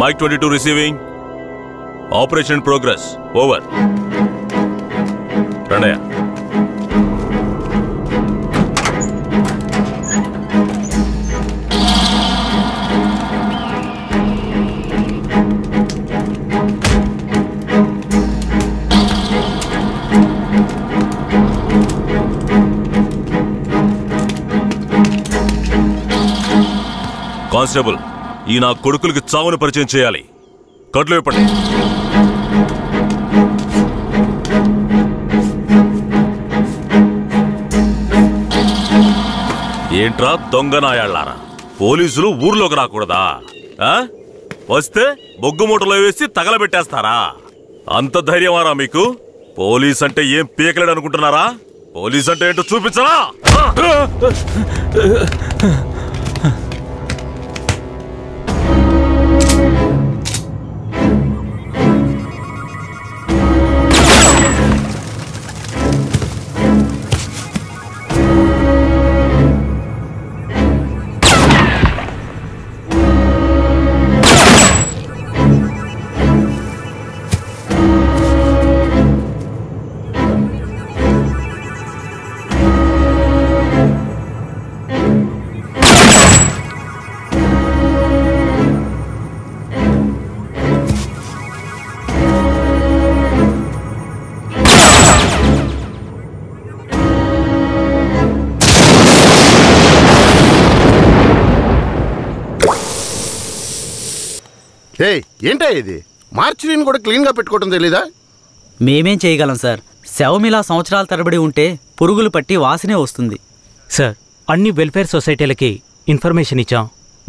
Mike 22 receiving. Operation progress. Over. Ranaya. Constable ఈ నా కొడుకులకి చావును పరిచయం చేయాలి. కట్లు ఇప్పండి. ఏంట్రా దొంగ నాయాళ్ళారా, పోలీసులు ఊర్లోకి రాకూడదా? వస్తే బొగ్గు మూటలో వేసి తగలబెట్టేస్తారా? అంత ధైర్యమారా మీకు? పోలీస్ అంటే ఏం పీకలేడు అనుకుంటున్నారా? పోలీస్ అంటే ఏంటో చూపించరా? ఏంటా ఇది? మార్చిని కూడా క్లీన్ గా పెట్టుకోవడం తెలీదా? మేమేం చేయగలం సార్? శవమిలా సంవత్సరాల తరబడి ఉంటే పురుగులు పట్టి వాసనే వస్తుంది సార్. అన్ని వెల్ఫేర్ సొసైటీలకి ఇన్ఫర్మేషన్ ఇచ్చాం,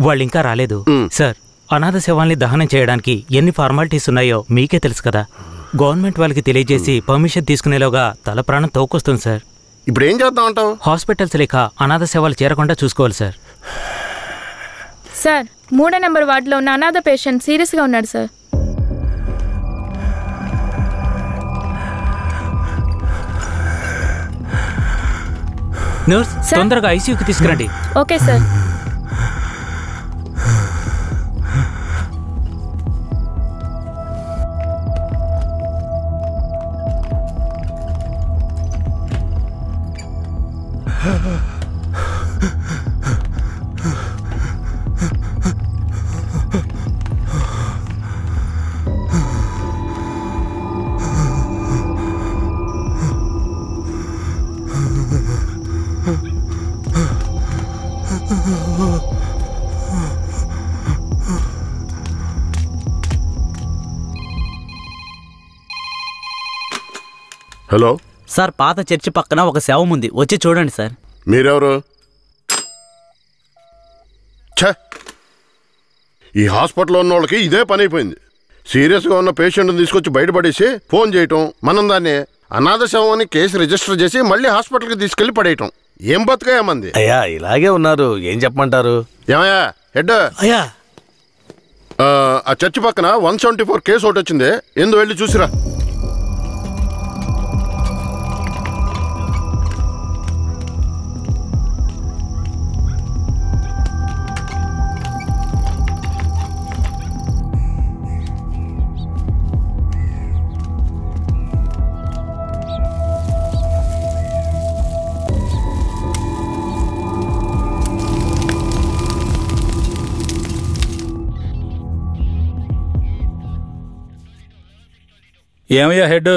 వాళ్ళు ఇంకా రాలేదు సార్. అనాథ శవాల్ని దహనం చేయడానికి ఎన్ని ఫార్మాలిటీస్ ఉన్నాయో మీకే తెలుసు కదా. గవర్నమెంట్ వాళ్ళకి తెలియజేసి పర్మిషన్ తీసుకునేలోగా తల ప్రాణం తోకొస్తుంది సార్. ఇప్పుడు ఏం చేద్దాం అంటావు? హాస్పిటల్స్ లేక అనాథ శవాలు చేరకుండా చూసుకోవాలి సార్. సార్ 3వ నెంబర్ వార్డులో ఉన్న అనాథ పేషెంట్ సీరియస్గా ఉన్నాడు సార్. నర్స్ తొందరగా ఐసీయూకి తీసుకురండి. Okay sir. హలో సార్, పాత చర్చి పక్కన ఒక శవం ఉంది, వచ్చి చూడండి సార్. మీరెవరు? ఈ హాస్పిటల్లో ఉన్న వాళ్ళకి ఇదే పని అయిపోయింది. సీరియస్గా ఉన్న పేషెంట్ని తీసుకొచ్చి బయటపడేసి ఫోన్ చేయటం, మనం దాన్ని అనాథ శవం అని కేసు రిజిస్టర్ చేసి మళ్ళీ హాస్పిటల్కి తీసుకెళ్లి పడేయటం. ఏం బతుకయ్యామంది? అయ్యా ఇలాగే ఉన్నారు, ఏం చెప్పమంటారు? ఏమయ్యా హెడ్? అయ్యా ఆ చర్చి పక్కన 174 కేసు ఒకటి వచ్చింది, ఎందు వెళ్ళి చూసిరా. ఏమయ్యా హెడ్,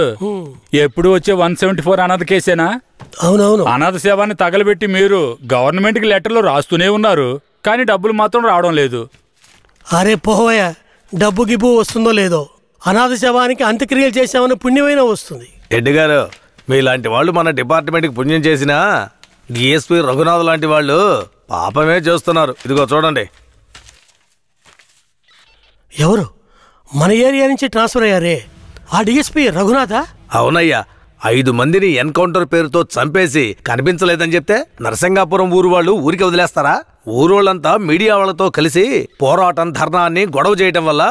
ఎప్పుడు వచ్చే 174 అనాథ కేసేనా? అవునవును. అనాథ సేవాన్ని తగలబెట్టి మీరు గవర్నమెంట్కి లెటర్లు రాస్తూనే ఉన్నారు, కానీ డబ్బులు మాత్రం రావడం లేదు. అరే పోవయ్యా, డబ్బు గిబ్బు వస్తుందో లేదో, అనాథ శవానికి అంత్యక్రియలు చేసామని పుణ్యమైనా వస్తుంది. హెడ్ గారు, మీలాంటి వాళ్ళు మన డిపార్ట్మెంట్కి పుణ్యం చేసినా డిఎస్పీ రఘునాథ్ లాంటి వాళ్ళు పాపమే చేస్తున్నారు. ఇదిగో చూడండి. ఎవరు? మన ఏరియా నుంచి ట్రాన్స్ఫర్ అయ్యారే, ఆ డిఎస్పీ రఘునాథా? అవునయ్యా, 5 మందిని ఎన్కౌంటర్ పేరుతో చంపేసి కనిపించలేదని చెప్తే నరసింగాపురం ఊరు వాళ్ళు ఊరికి వదిలేస్తారా? ఊరోళ్ళంతా మీడియా వాళ్లతో కలిసి పోరాటం, ధర్నాన్ని గొడవ చేయటం వల్ల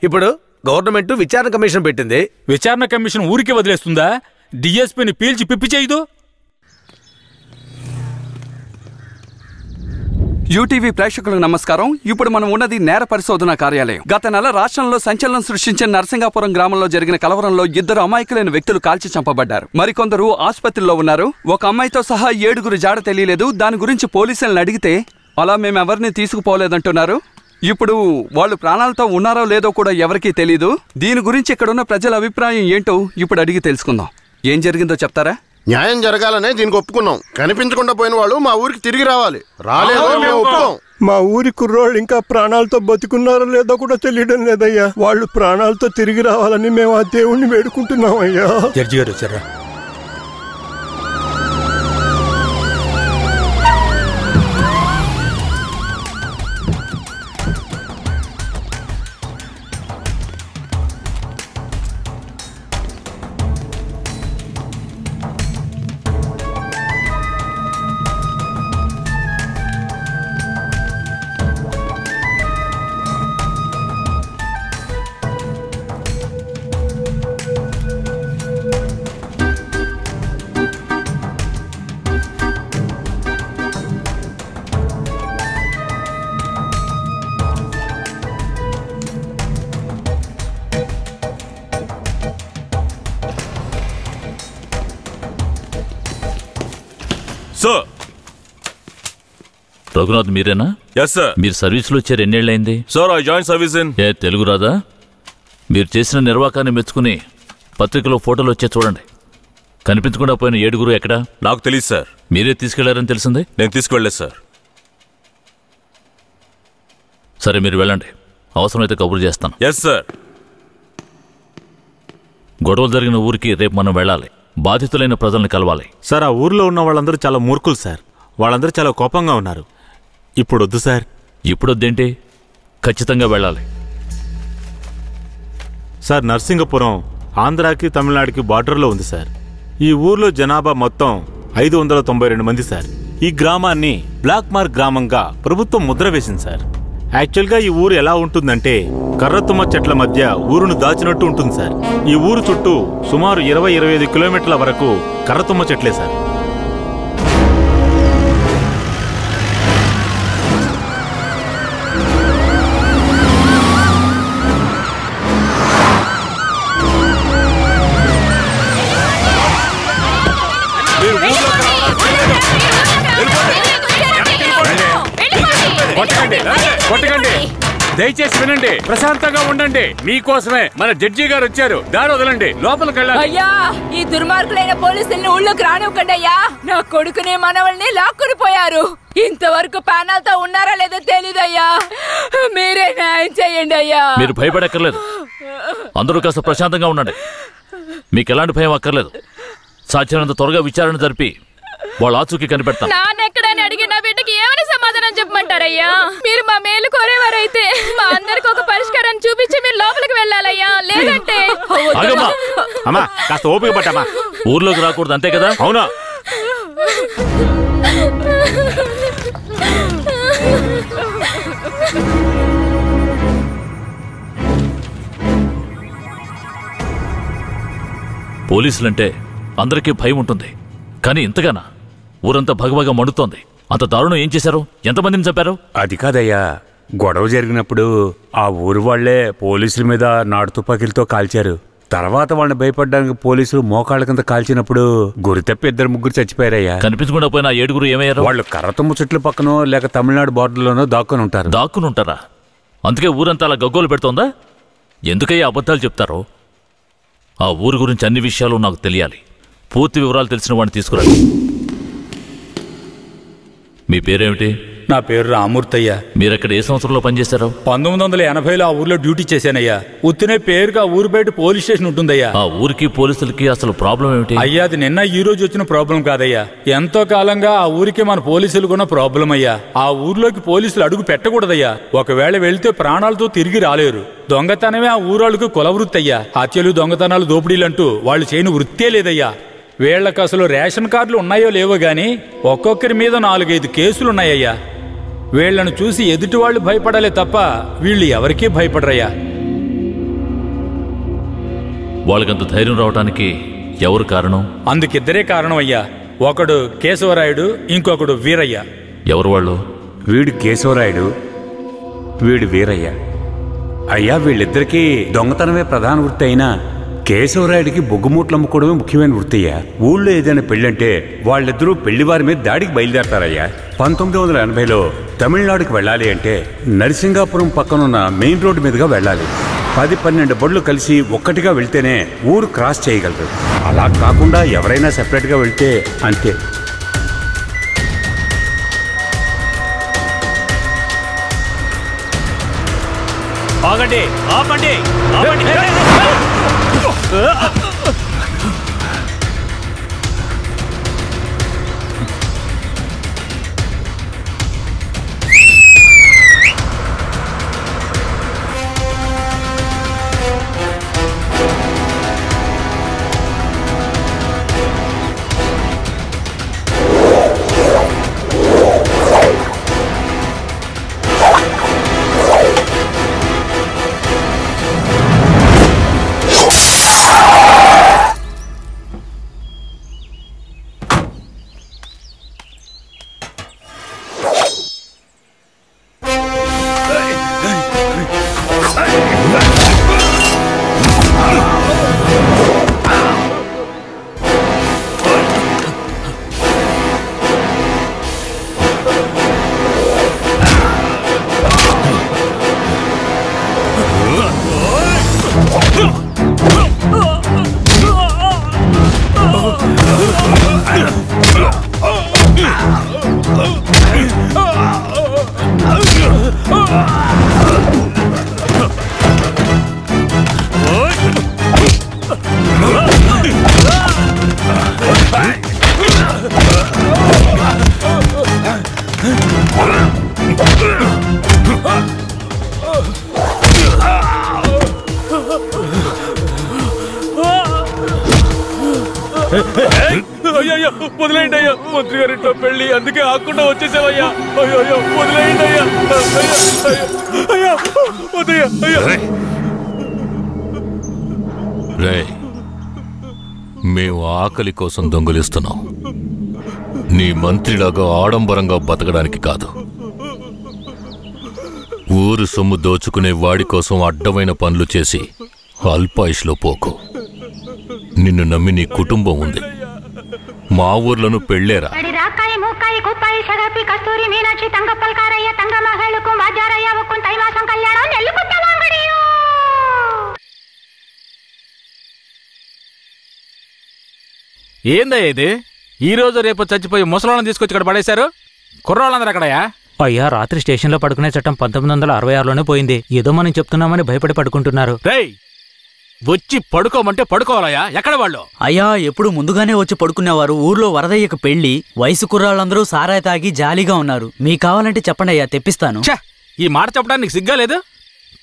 ఇప్పుడు గవర్నమెంట్ విచారణ కమిషన్ పెట్టింది. విచారణ కమిషన్ ఊరికి వదిలేస్తుందా? డిఎస్పీని పీల్చి పిప్పి చేయదు. యూటీవీ ప్రేక్షకులకు నమస్కారం. ఇప్పుడు మనం ఉన్నది నేర పరిశోధన కార్యాలయం. గత నెల రాష్ట్రంలో సంచలనం సృష్టించిన నరసింగాపురం గ్రామంలో జరిగిన కలవరంలో 2 అమాయకులైన వ్యక్తులు కాల్చి చంపబడ్డారు. మరికొందరు ఆసుపత్రిలో ఉన్నారు. ఒక అమ్మాయితో సహా 7 జాడ తెలియలేదు. దాని గురించి పోలీసులను అడిగితే అలా మేమెవరిని తీసుకుపోలేదంటున్నారు. ఇప్పుడు వాళ్ళు ప్రాణాలతో ఉన్నారో లేదో కూడా ఎవరికీ తెలీదు. దీని గురించి ఇక్కడున్న ప్రజల అభిప్రాయం ఏంటో ఇప్పుడు అడిగి తెలుసుకుందాం. ఏం జరిగిందో చెప్తారా? న్యాయం జరగాలనే దీనికి ఒప్పుకున్నాం. కనిపించకుండా పోయిన వాళ్ళు మా ఊరికి తిరిగి రావాలి. రాలేదో మేము ఒప్పుకోం. మా ఊరి కుర్రోళ్ళు ఇంకా ప్రాణాలతో బతుకున్నారో లేదో కూడా తెలియడం లేదయ్యా. వాళ్ళు ప్రాణాలతో తిరిగి రావాలని మేము ఆ దేవుణ్ణి వేడుకుంటున్నాం అయ్యా. జడ్జి గారు వచ్చారా? సార్, రఘునాథ్ మీరేనా? Yes sir. మీరు సర్వీస్లో వచ్చారు ఎన్నేళ్ళైంది? Sir I join service in. Telugu రాదా? మీరు చేసిన నిర్వాకాన్ని మెచ్చుకుని పత్రికలో ఫోటోలు వచ్చే చూడండి. కనిపించకుండా పోయిన 7 ఎక్కడా? నాకు తెలియదు సార్. మీరే తీసుకెళ్లారని తెలిసింది? నేను తీసుకువెళ్ళలేదు సార్. సరే మీరు వెళ్ళండి, అవసరమైతే కబురు చేస్తాను. Yes sir. గొడవలు జరిగిన ఊరికి రేపు మనం వెళ్ళాలి. బాధితులైన ప్రజల్ని కలవాలి. సార్, ఆ ఊర్లో ఉన్న వాళ్ళందరూ చాలా మూర్ఖులు సార్. వాళ్ళందరూ చాలా కోపంగా ఉన్నారు. ఇప్పుడొద్దు సార్. ఇప్పుడొద్దేంటి? ఖచ్చితంగా వెళ్ళాలి సార్. నర్సింగపురం ఆంధ్రాకి తమిళనాడుకి బార్డర్లో ఉంది సార్. ఈ ఊర్లో జనాభా మొత్తం 592 మంది సార్. ఈ గ్రామాన్ని బ్లాక్ మార్క్ గ్రామంగా ప్రభుత్వం ముద్ర వేసింది సార్. యాక్చువల్గా ఈ ఊరు ఎలా ఉంటుందంటే కర్రతుమ్మ చెట్ల మధ్య ఊరును దాచినట్టు ఉంటుంది సార్. ఈ ఊరు చుట్టూ సుమారు 20-25 కిలోమీటర్ల వరకు కర్రతుమ్మ చెట్లే సార్. కొట్టకండి, దయచేసి వినండి, ప్రశాంతంగా ఉండండి. మీకోసమే మన జడ్జి గారు వచ్చారు. దారి వదలండి, లోపలికి వెళ్ళాలి. అయ్యా, ఈ దుర్మార్గులైన పోలీసుల్ని ఊళ్ళోకి రానివ్వకండి అయ్యా. నా కొడుకుని మనవల్ని లాక్కుని పోయారు. ఇంతవరకు ప్యానల్తో ఉన్నారా లేదో తెలీదయ్యా. మీరే న్యాయం చేయండి అయ్యా. మీరు భయపడక్కర్లేదు. అందరూ కాస్త ప్రశాంతంగా ఉండండి. మీకు ఎలాంటి భయం అక్కర్లేదు. సాధ్యమైనంత త్వరగా విచారణ జరిపి వాళ్ళ ఆచూకీ కనిపెడతాం. నాన్నెక్కడని అడిగిన బిడ్డకి ఏమని సమాధానం చెప్పమంటారయ్యా? మీరు మా మేలు కోరేవారైతే మా అందరికి ఒక పరిష్కారం చూపించి మీరు లోపలికి వెళ్ళాలయ్యా. లేదంటే అమ్మా కాస్త ఓపిక పట్టమ్మా. ఊర్లోకి రాకూడదు అంతే కదా? అవునా? పోలీసులంటే అందరికీ భయం ఉంటుంది, కానీ ఇంతగానా? ఊరంతా భగభగ మండుతోంది. అంత దారుణం ఏం చేశారు? ఎంతమందిని చంపారు? అది కాదయ్యా, గొడవ జరిగినప్పుడు ఆ ఊరు వాళ్లే పోలీసుల మీద నాటు తుపాకీలతో కాల్చారు. తర్వాత వాళ్ళని భయపడడానికి పోలీసులు మోకాళ్ళ కింద కాల్చినప్పుడు గురి తప్పి 2-3 చచ్చిపోయారయ్యా. కనిపించకుండా పోయిన 7 ఏమయ్యారు? వాళ్ళు కర్రతుమ్మ చెట్ల పక్కనో లేక తమిళనాడు బార్డర్లోనో దాక్కుని ఉంటారు. దాక్కుని ఉంటారా? అందుకే ఊరంతా అలా గగ్గోలు పెడుతోందా? ఎందుకయ్యా అబద్ధాలు చెప్తారో? ఆ ఊరు గురించి అన్ని విషయాలు నాకు తెలియాలి. పూర్తి వివరాలు తెలిసిన వాడిని తీసుకురండి. మీ పేరేమిటి? నా పేరు రామూర్తయ్య. మీరక్కడ ఏ సంవత్సరంలో పనిచేశారు? 1980లో ఆ ఊర్లో డ్యూటీ చేశానయ్యా. ఉత్తినే పేరుగా ఊరు బయట పోలీస్ స్టేషన్ ఉంటుందయ్యా. ఆ ఊరికి పోలీసులకి అసలు ప్రాబ్లం ఏమిటి? అయ్యా, అది నిన్న ఈ రోజు వచ్చిన ప్రాబ్లం కాదయ్యా. ఎంతో కాలంగా ఆ ఊరికి మన పోలీసులు కూడా ప్రాబ్లం అయ్యా. ఆ ఊర్లోకి పోలీసులు అడుగు పెట్టకూడదయ్యా. ఒకవేళ వెళ్తే ప్రాణాలతో తిరిగి రాలేరు. దొంగతనమే ఆ ఊరాళ్ళకు కులవృత్తి అయ్యా. హత్యలు, దొంగతనాలు, దోపిడీలంటూ వాళ్ళు చేయని వృత్తే లేదయ్యా. వీళ్లకు అసలు రేషన్ కార్డులు ఉన్నాయో లేవో గాని ఒక్కొక్కరి మీద 4-5 కేసులున్నాయ్యా. వీళ్లను చూసి ఎదుటి వాళ్ళు భయపడాలే తప్ప వీళ్ళు ఎవరికీ భయపడరయ్యా. వాళ్ళకంత ధైర్యం రావడానికి ఎవరు కారణం? అందుకిద్దరే కారణం అయ్యా. ఒకడు కేశవరాయుడు, ఇంకొకడు వీరయ్య. ఎవరు వాళ్ళు? వీడు కేశవరాయుడు, వీడు వీరయ్య. అయ్యా, వీళ్ళిద్దరికీ దొంగతనమే ప్రధాన వృత్తి అయినా కేశవరాయుడికి బొగ్గుమూట్లు అమ్ముకోవడమే ముఖ్యమైన వృత్తి అయ్యా. ఊళ్ళో ఏదైనా పెళ్ళంటే వాళ్ళిద్దరూ పెళ్లివారి మీద దాడికి బయలుదేరతారయ్యా. 1980లో తమిళనాడుకి వెళ్ళాలి అంటే నరసింగాపురం పక్కనున్న మెయిన్ రోడ్డు మీదుగా వెళ్ళాలి. 10-12 బళ్ళు కలిసి ఒక్కటిగా వెళ్తేనే ఊరు క్రాస్ చేయగలరు. అలా కాకుండా ఎవరైనా సెపరేట్గా వెళ్తే అంతే. ఆగండి, ఆపండి, ఆపండి. అయ్యో వదిలేయండి అయ్యా, మంత్రి గారింట్లో పెళ్లి, అందుకే ఆకుండా వచ్చేసావయ్యా. అయ్యో వదిలేయండి అయ్యా, అయ్యా వద్దయ్యా, అయ్యా. రే, మేము ఆకలి కోసం దొంగలిస్తున్నాం, నీ మంత్రిలాగా ఆడంబరంగా బతకడానికి కాదు. ఊరు సొమ్ము దోచుకునే వాడి కోసం అడ్డమైన పనులు చేసి అల్పాయుష్లో పోకు. నిన్ను నమ్మి నీ కుటుంబం ఉంది. మా ఊర్లను పెళ్ళేరా. ఏందయ్యా ఇది? ఈ రోజు రేపు చచ్చిపోయి ముసలాళ్ళని తీసుకొచ్చి ఇక్కడ పడేశారు. కుర్రాళ్ళందరూ ఎక్కడయ్యా? అయ్యా, రాత్రి స్టేషన్లో పడుకునే చట్టం 1966లోనే పోయింది. ఏదో మనం చెప్తున్నామని భయపడి పడుకుంటున్నారు. రేయ్, వచ్చి పడుకోమంటే పడుకోవాలయ్యా. ఎక్కడ వాళ్ళు? అయ్యా, ఎప్పుడు ముందుగానే వచ్చి పడుకునేవారు. ఊర్లో వరదయ్యకు పెళ్లి, వయసు కుర్రాళ్ళందరూ సారాయి తాగి జాలీగా ఉన్నారు. మీకు కావాలంటే చెప్పండి అయ్యా, తెప్పిస్తాను. ఈ మాట చెప్పడానికి సిగ్గా లేదు?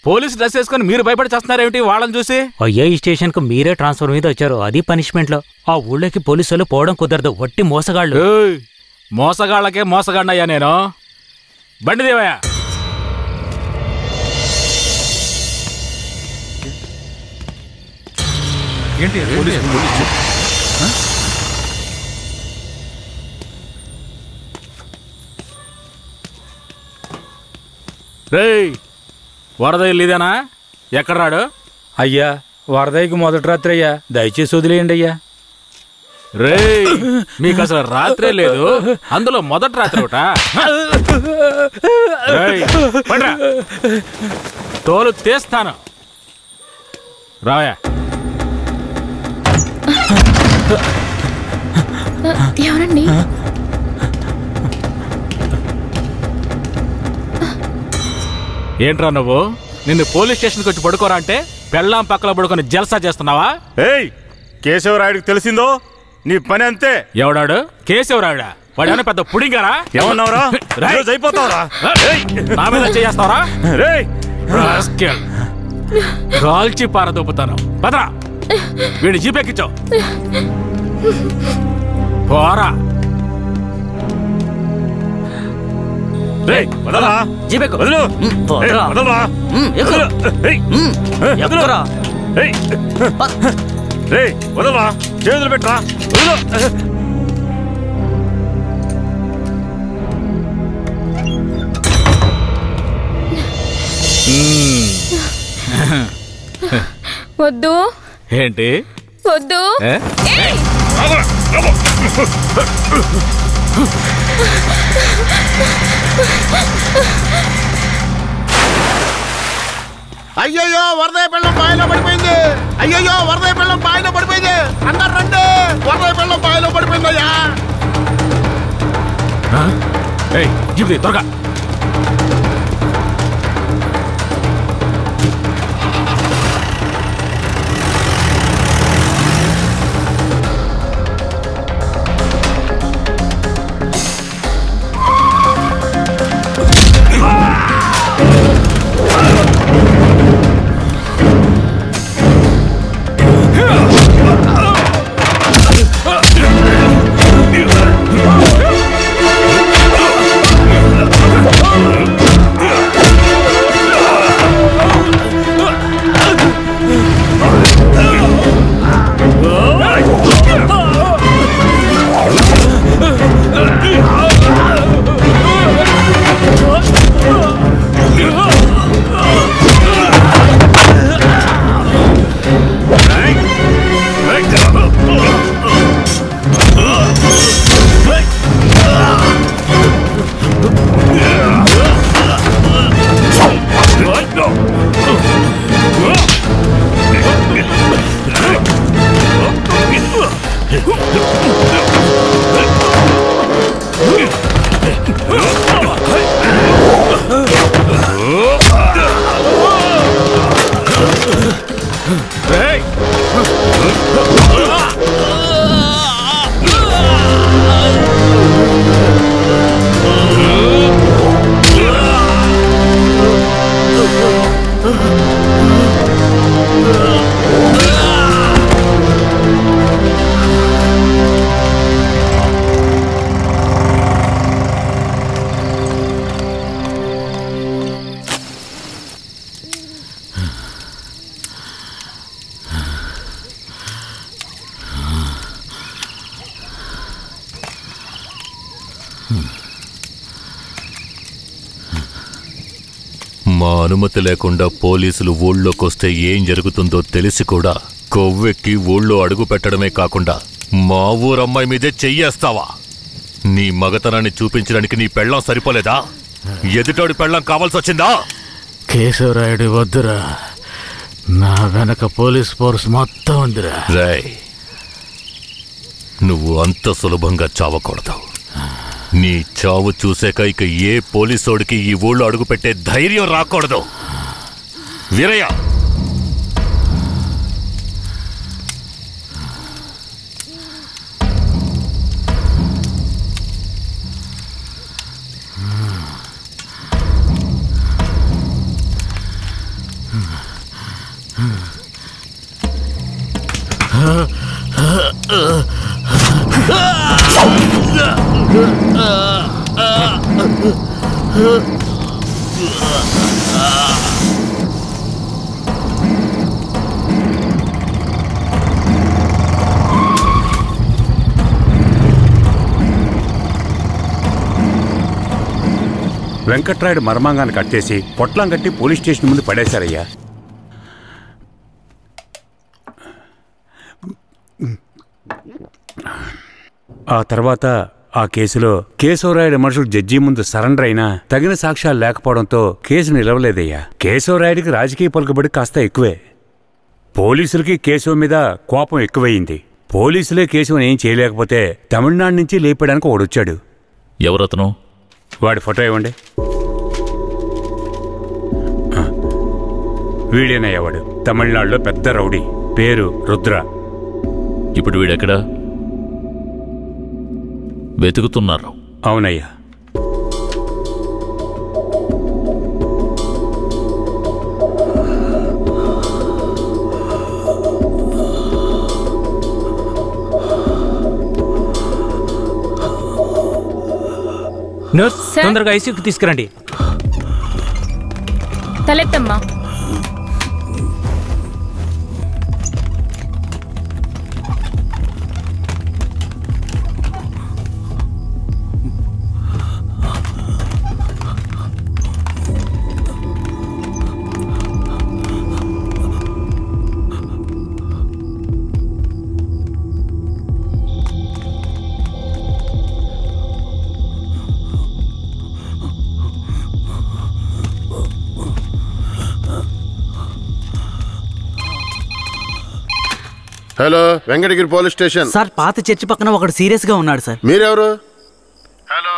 పోలీసు డ్రెస్ వేసుకుని మీరు భయపడి చేస్తున్నారేమిటి వాళ్ళని చూసి? అయ్యా, ఈ స్టేషన్ కు మీరే ట్రాన్స్ఫర్ మీద వచ్చారు, అది పనిష్మెంట్ లో. ఆ ఊళ్ళోకి పోలీసులు పోవడం కుదరదు, వట్టి మోసగాళ్ళు. మోసగాళ్ళకే మోసగాడినయ్యా నేను. బండి దేవయ్యా. ఏంటి రేయ్, వరద ఇల్లుదేనా? ఎక్కడ రాడు? అయ్యా, వరదయ్యకి మొదటి రాత్రి అయ్యా, దయచేసి వదిలేయండి అయ్యా. రేయ్, మీకు అసలు రాత్రే లేదు, అందులో మొదటి రాత్రి ఒకట. తోలు తీస్తాను, రావయా. ఎవరండి? ఏంట్రా నువ్వు? నిన్ను పోలీస్ స్టేషన్కి వచ్చి పడుకోరా అంటే పెళ్ళాం పక్కన పడుకొని జల్సా చేస్తున్నావా? ఏయ్, కేశవరాయుడికి తెలిసిందో నీ పని అంతే. ఎవడాడు? కేశవరాయుడా? వాడేమైనా పెద్ద పుడింగారా? ఏమన్నావురా? అయిపోతావురా? నా మీద చేస్తావరా? కాల్చి పారదొప్పుతాను. పదరా, వీడిని జీపెక్కించావు. పోరా. వదలరా, చేతులు పెట్టరా. వద్దు. ఏంటి వద్దు. అయ్యయ్యో వరదయ్య పెళ్ళం బావిలో పడిపోయింది. అయ్యయ్యో వరదయ్య పెళ్ళం బావిలో పడిపోయింది. అందరు రండి, వరదయ్య పెళ్ళం బావిలో పడిపోయిందయ్యా. త్వరగా మా అనుమతి లేకుండా పోలీసులు ఊళ్ళోకొస్తే ఏం జరుగుతుందో తెలిసి కూడా కొవ్వెక్కి ఊళ్ళో అడుగు పెట్టడమే కాకుండా మా ఊరమ్మాయి మీదే చెయ్యేస్తావా? నీ మగతనాన్ని చూపించడానికి నీ పెళ్ళం సరిపోలేదా? ఎదుటోడి పెళ్ళం కావాల్సొచ్చిందా? కేశవరాయుడు వద్దురా, నా వెనక పోలీస్ ఫోర్స్ మొత్తం ఉందిరా. రాయ్, నువ్వు అంత సులభంగా చావకూడదు. నీ చావు చూసాక ఇక ఏ పోలీసోడికి ఈ ఊళ్ళో అడుగుపెట్టే ధైర్యం రాకూడదు. వీరయ్య, వెంకట్రాయుడు మర్మాంగాన్ని కట్టేసి పొట్లం కట్టి పోలీస్ స్టేషన్ ముందు పడేశారయ్యా. ఆ తర్వాత ఆ కేసులో కేశవరాయుడు మనుషులు జడ్జి ముందు సరెండర్ అయినా తగిన సాక్ష్యాలు లేకపోవడంతో కేసు నిలవలేదయ్యా. కేశవరాయుడికి రాజకీయ పలుకుబడి కాస్త ఎక్కువే. పోలీసులకి కేశవ మీద కోపం ఎక్కువయింది. పోలీసులే కేశవని ఏం చేయలేకపోతే తమిళనాడు నుంచి లేపడానికి ఒకడొచ్చాడు. ఎవరతను? వాడి ఫోటో ఇవ్వండి. వీడేనయ్యా వాడు. తమిళనాడులో పెద్ద రౌడీ, పేరు రుద్ర. ఇప్పుడు వీడెక్కడా? వెతుకుతున్నారు. అవునయ్యా. నర్స్, తొందరగా ఐసీయూకి తీసుకురండి. తలెత్తమ్మా. Hello, Venkatagiri police station. Sir, పాత చర్చి పక్కన ఒకడు సీరియస్ గా ఉన్నాడు సార్. మీరెవరు? హలో.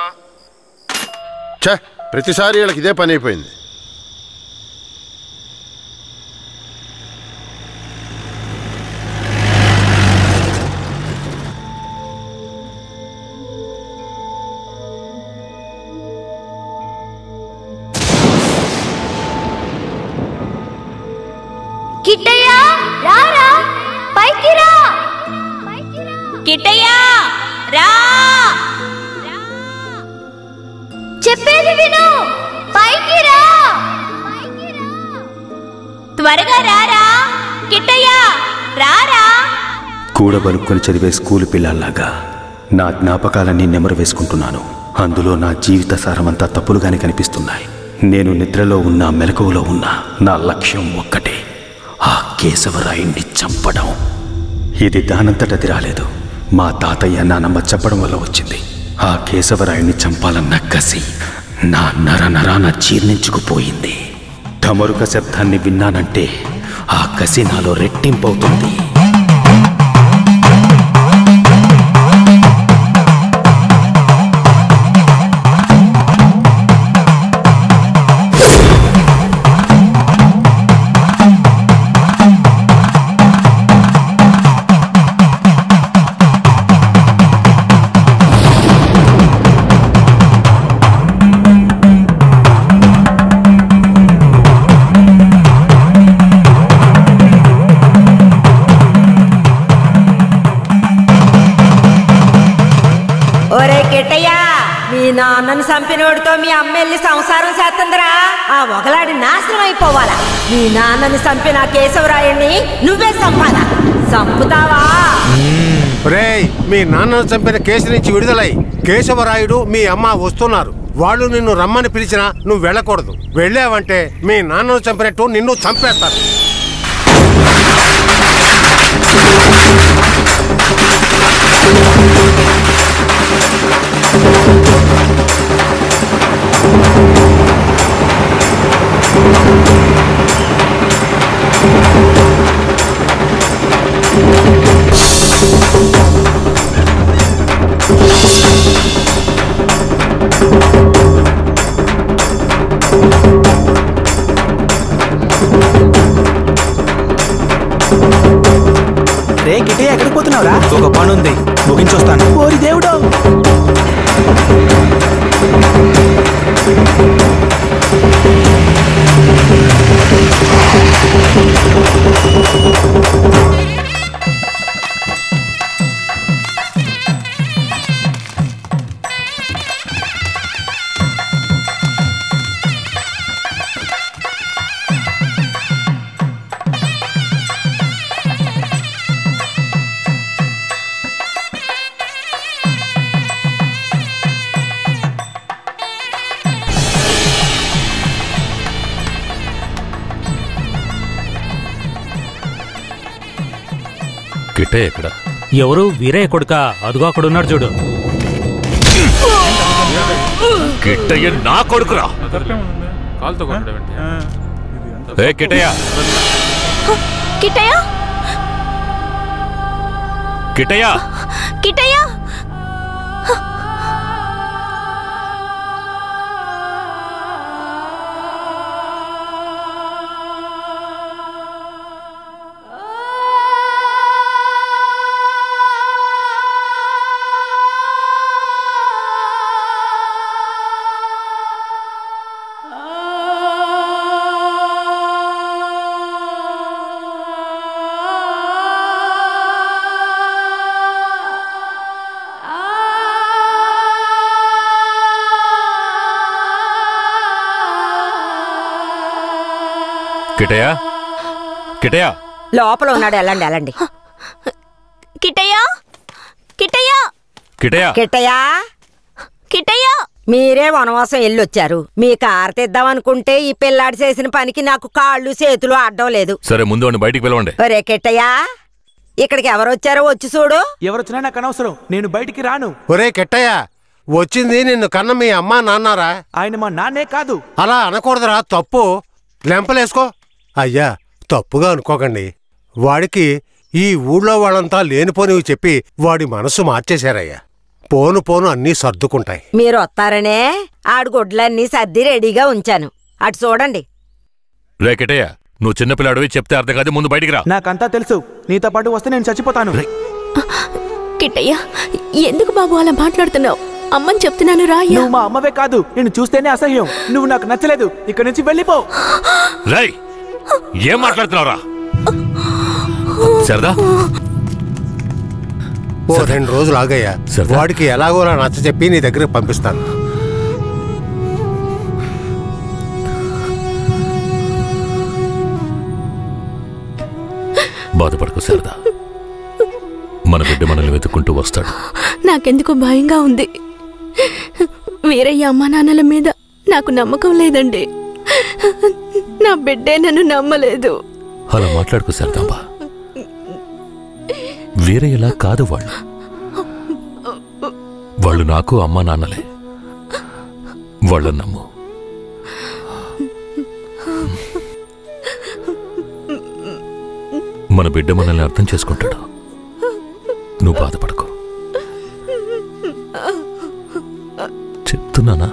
ఛే, ప్రతిసారి వీళ్ళకి ఇదే పని అయిపోయింది. కిట్టయ్య రారా, పైకి రా. కిట్టయ్య రా, చెప్పేది విను, పైకి రా, త్వరగా రారా. కిట్టయ్య రారా. కూడబలుక్కొని చదివే స్కూలు పిల్లల్లాగా నా జ్ఞాపకాలన్నీ నెమరు వేసుకుంటున్నాను. అందులో నా జీవిత సారమంతా తప్పులుగానే కనిపిస్తున్నాయి. నేను నిద్రలో ఉన్నా మెలకువలో ఉన్నా నా లక్ష్యం ఒక్కటే, ఆ కేశవరాయుణ్ణి చంపడం. ఇది దానంతటది రాలేదు, మా తాతయ్య నానమ్మ చెప్పడం వల్ల వచ్చింది. ఆ కేశవరాయుణ్ణి చంపాలన్న కసి నా నరనరాన జీర్ణించుకుపోయింది. ఢమరుక శబ్దాన్ని విన్నానంటే ఆ కసి నాలో రెట్టింపవుతుంది. మీ నాన్నను చంపినోడితో మీ అమ్మెల్లి సంసారం చేస్తుందిరా. ఆ ఒకలాడి నాశనం అయిపోవాలా. మీ నాన్నని చంపిన కేశవరాయుణ్ణి నువ్వే చంపాలా. చంపుతావా? రేయ్, మీ నాన్నను చంపిన కేసు నుంచి విడుదలై కేశవరాయుడు మీ అమ్మ వస్తున్నారు. వాళ్ళు నిన్ను రమ్మని పిలిచినా నువ్వు వెళ్ళకూడదు. వెళ్ళావంటే మీ నాన్నను చంపినట్టు నిన్ను చంపేస్తారు. రే కిటే, ఎక్కడికి పోతున్నావురా? ఒక పని ఉంది, ముగించొస్తాను. ఓరి దేవుడు. కిట్టే ఎక్కడ? ఎవరు? వీరయ్య కొడుక? అదుగో అక్కడున్నాడు చూడు. కిట్టయ్య నా కొడుకురా. ఏ కిట్టయ్య, కిట్టయ్య, కిట్టయ్య, కిట్టయ్య. కిట్టయ్య, కిట్టయ్య. లోపల ఉన్నాడు. వెళ్ళండి వెళ్ళండి. కిట్టయ్య, కిట్టయ్య, కిట్టయ్య, కిట్టయ్య, కిట్టయ్య. మీరే వనవాసం వెళ్ళొచ్చారు. మీ కారు తెద్దామనుకుంటే ఈ పిల్లాడి చేసిన పనికి నాకు కాళ్ళు చేతులు అడ్డం లేదు. సరే, ముందు బయటికి పిలవండి. ఒరే కిట్టయ్య, ఇక్కడికి ఎవరొచ్చారో వచ్చి చూడు. ఎవరొచ్చినా నాకు అనవసరం, నేను బయటికి రాను. ఒరే కిట్టయ్య, వచ్చింది నిన్ను కన్న మీ అమ్మా నాన్నారా? ఆయన మా నాన్నే కాదు. అలా అనకూడదురా, తప్పు. లెంపలేసుకో. అయ్యా, తప్పుగా అనుకోకండి. వాడికి ఈ ఊళ్ళో వాళ్ళంతా లేనిపోనివి చెప్పి వాడి మనసు మార్చేశారయ్యా. పోను పోను అన్నీ సర్దుకుంటాయి. మీరు వస్తారనే ఆడు గుడ్లన్నీ సర్ది రెడీగా ఉంచాను. అటు చూడండి. రేకటయ్య, నువ్వు చిన్నపిల్లాడివి, చెప్తే అర్థం కాదు, ముందు బయటికి రా. నాకంతా తెలుసు, నీతో పాటు వస్తే నేను చచ్చిపోతాను. కిట్టయ్య, ఎందుకు బాబు అలా మాట్లాడుతున్నావు? అమ్మని చెప్తున్నాను రా. నువ్వు మా అమ్మవే కాదు, నిన్ను చూస్తేనే అసహ్యం. నువ్వు నాకు నచ్చలేదు, ఇక్కడి నుంచి వెళ్ళిపో. రై, ఏం మాట్లాడుతున్నావురా? సరదా ఓ 2 రోజులు ఆగయ్యా. వాడికి ఎలాగోలా నచ్చ చెప్పి నీ దగ్గరకు పంపిస్తాను. బాధపడకు సరదా, మన బిడ్డ మనల్ని వెతుక్కుంటూ వస్తాడు. నాకెందుకో భయంగా ఉంది. వీరయ్య అమ్మా నాన్నల మీద నాకు నమ్మకం లేదండి. నా బిడ్డే నన్ను నమ్మలేదు. అలా మాట్లాడుకు సరదాంబా. వీరయ్యలా కాదు వాళ్ళు నాకు అమ్మా నాన్నలే. వాళ్ళని నమ్ము. మన బిడ్డ మనల్ని అర్థం చేసుకుంటాడు. నువ్వు బాధపడకు, చెప్తున్నానా?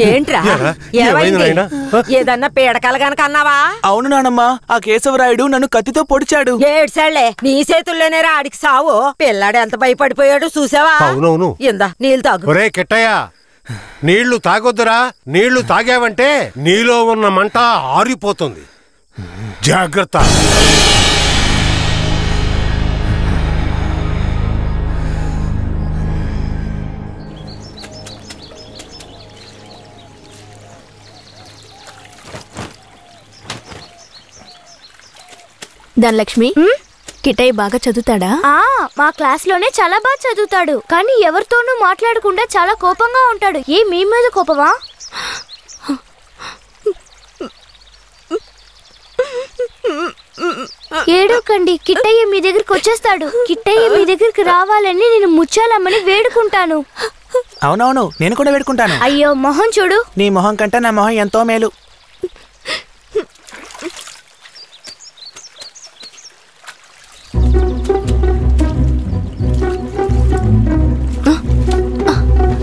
ఏంట్రా ఏదన్నా పీడకలు గనక అన్నావా? అవును నానమ్మా, ఆ కేశవరాయుడు నన్ను కత్తితో పొడిచాడు. ఏడ్సాళ్లే, నీ చేతుల్లోనే ఆడికి సావు. పిల్లాడు ఎంత భయపడిపోయాడు చూసావా? అవునవును. ఇందా నీళ్ళు తాగు. ఒరే కిట్టయ్య, నీళ్లు తాగొద్దురా. నీళ్లు తాగావంటే నీలో ఉన్న మంట ఆరిపోతుంది. జాగ్రత్త. ధనలక్ష్మి, కిట్టయ్య బాగా చదువుతాడా? మా క్లాస్ లోనే చాలా బాగా చదువుతాడు, కానీ ఎవరితోనూ మాట్లాడకుండా చాలా కోపంగా ఉంటాడు. మీ మీద కోపమా? ఏడోకండి, కిట్టయ్య మీ దగ్గరికి వచ్చేస్తాడు. కిట్టయ్య మీ దగ్గరికి రావాలని నేను ముచ్చాలమ్మని వేడుకుంటాను. అవునవును, నేను కూడా వేడుకుంటాను. అయ్యో మొహం చూడు. నీ మొహం కంటే నా మొహం ఎంతో మేలు.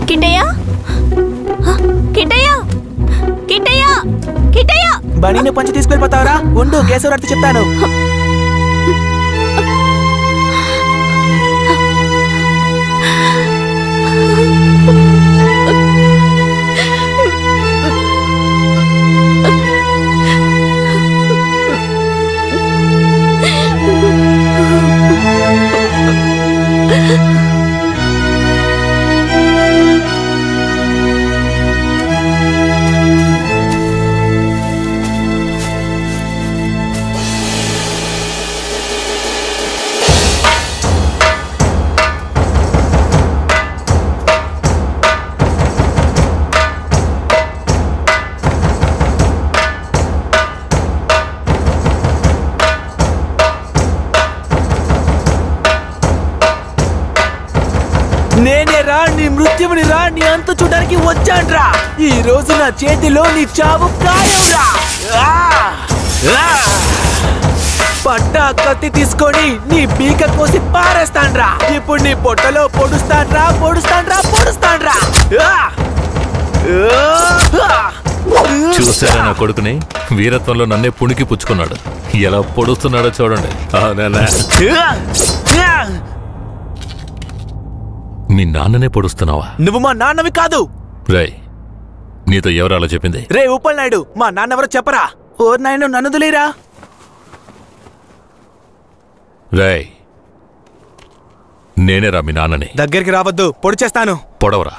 కిట్టయ్య, కిట్టయ్య, కిట్టయ్య, కిట్టయ్య. బనీని పంచి తీసుకెళ్ళిపోతావరా? ఉండు, కేశవరాయుడు చెప్తాను. నేనేరా నీ మృత్యువుని రా, నీ అంత చూడడానికి వచ్చాన్రా. ఈ రోజు నా చేతిలో నీ చావు ఖాయంరా. పట్టా కత్తి తీసుకొని నీ పీక కోసి పారేస్తాన్రా. ఇప్పుడు నీ పొట్టలో పొడుస్తాన్రా, పొడుస్తాన్రా, పొడుస్తాన్రా. చూసారా నా కొడుకుని? వీరత్వంలో నన్నే పుణికి పుచ్చుకున్నాడు. ఎలా పొడుస్తున్నాడో చూడండి. మీ నాన్ననే పొడుస్తున్నావా? నువ్వు మా నాన్నవి కాదు. రేయ్, నీతో ఎవరు అలా చెప్పింది? రే ఉప్పల్ నాయుడు, మా నాన్నెవరో చెప్పరా? ఓర్ నాయుడు, నన్ను దులేరా. రేయ్, నేనేరా మీ నాన్నని. దగ్గరికి రావద్దు, పొడి చేస్తాను. పొడవరా.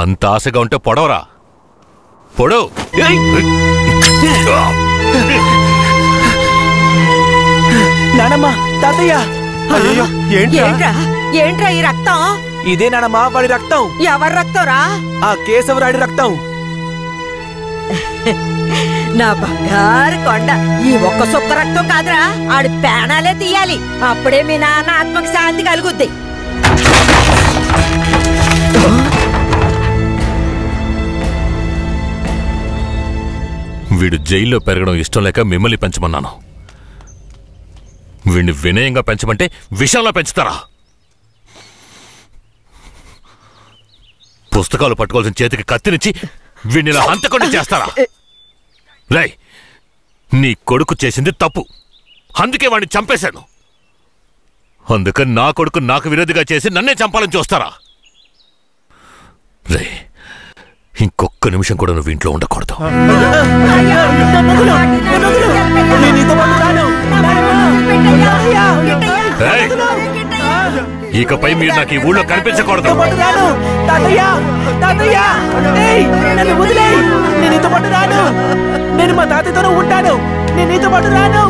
అంత ఆశగా ఉంటే పొడవరా. పొడవు. నానమ్మ తాతయ్య అయ్యో ఏంట్రా ఏంట్రా ఈ రక్తం? ఇదే నానమ్మ వాడి రక్తం. ఎవరి రక్తంరా? ఆ కేశవరాయుడి రక్తం. నా బంగారు కొండ, ఈ ఒక్క సుక్క రక్తం కాదురా, ఆడి ప్రాణాలే తీయాలి. అప్పుడే మీ నాన్న ఆత్మకి శాంతి కలుగుద్ది. వీడు జైల్లో పెరగడం ఇష్టం లేక మిమ్మల్ని పెంచమన్నాను. వీడిని వినయంగా పెంచమంటే విషంలో పెంచుతారా? పుస్తకాలు పట్టుకోవాల్సిన చేతికి కత్తినిచ్చి వీడిని హంతకుండా చేస్తారా? రై, నీ కొడుకు చేసింది తప్పు, అందుకే వాడిని చంపేశాను. అందుకని నా కొడుకు నాకు విరోధిగా చేసి నన్నే చంపాలని చూస్తారా? రే, ఇంకొక్క నిమిషం కూడా నువ్వు ఇంట్లో ఉండకూడదు. ఇకపై మీరు నాకు ఈ ఊళ్ళో కనిపించకూడదు. నేను మా తాతయ్యతోనే ఉంటాను. నేను నీతో పాటు రాను.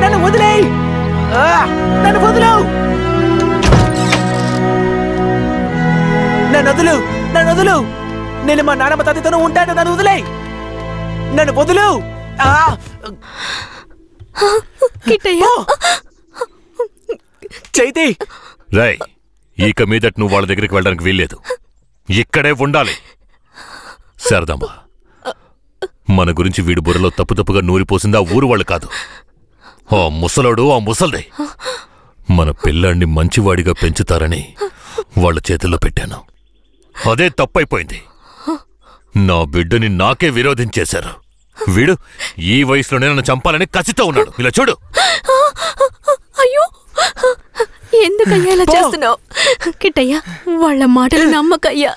నన్ను వదిలేయ్. నన్ను వదులు. నన్ను వదులు. నన్ను వదులు. నేను మా నాన్నమ్మ తాతయ్యతోనే ఉంటాను. నన్ను వదిలేయ్. నన్ను వదులు. చైతి, రై, ఇక మీదట నువ్వు వాళ్ళ దగ్గరికి వెళ్ళడానికి వీల్లేదు. ఇక్కడే ఉండాలి. శారదమ్మ, మన గురించి వీడి బుర్రలో తప్పుగా నూరిపోసింది ఆ ఊరు వాళ్ళు కాదు, ఆ ముసలోడు, ఆ ముసల్దే. మన పిల్లాన్ని మంచివాడిగా పెంచుతారని వాళ్ళ చేతుల్లో పెట్టాను. అదే తప్పైపోయింది. నా బిడ్డని నాకే విరోధించేశారు. వీడు ఈ వయసులోనే నన్ను చంపాలని కసితో ఉన్నాడు. ఇలా చూడు. అయ్యో, ఎందుకయ్యా ఇలా చేస్తున్నావు? కిట్టయ్యా, వాళ్ళ మాటలు నమ్మకయ్యా.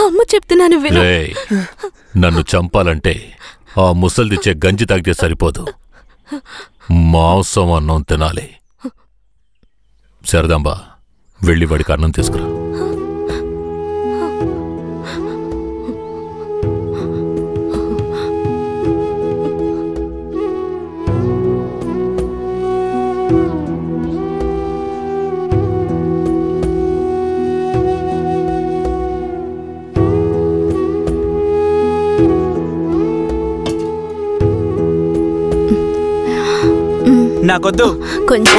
అమ్మ చెప్తున్నాను విను. నన్ను చంపాలంటే ఆ ముసల్దిచ్చే గంజి తాగితే సరిపోదు, మాంసం అన్నం తినాలి. శారదాంబ, వెళ్ళి వాడికి అన్నం తీసుకురా. నాకొద్దు. కొంచెం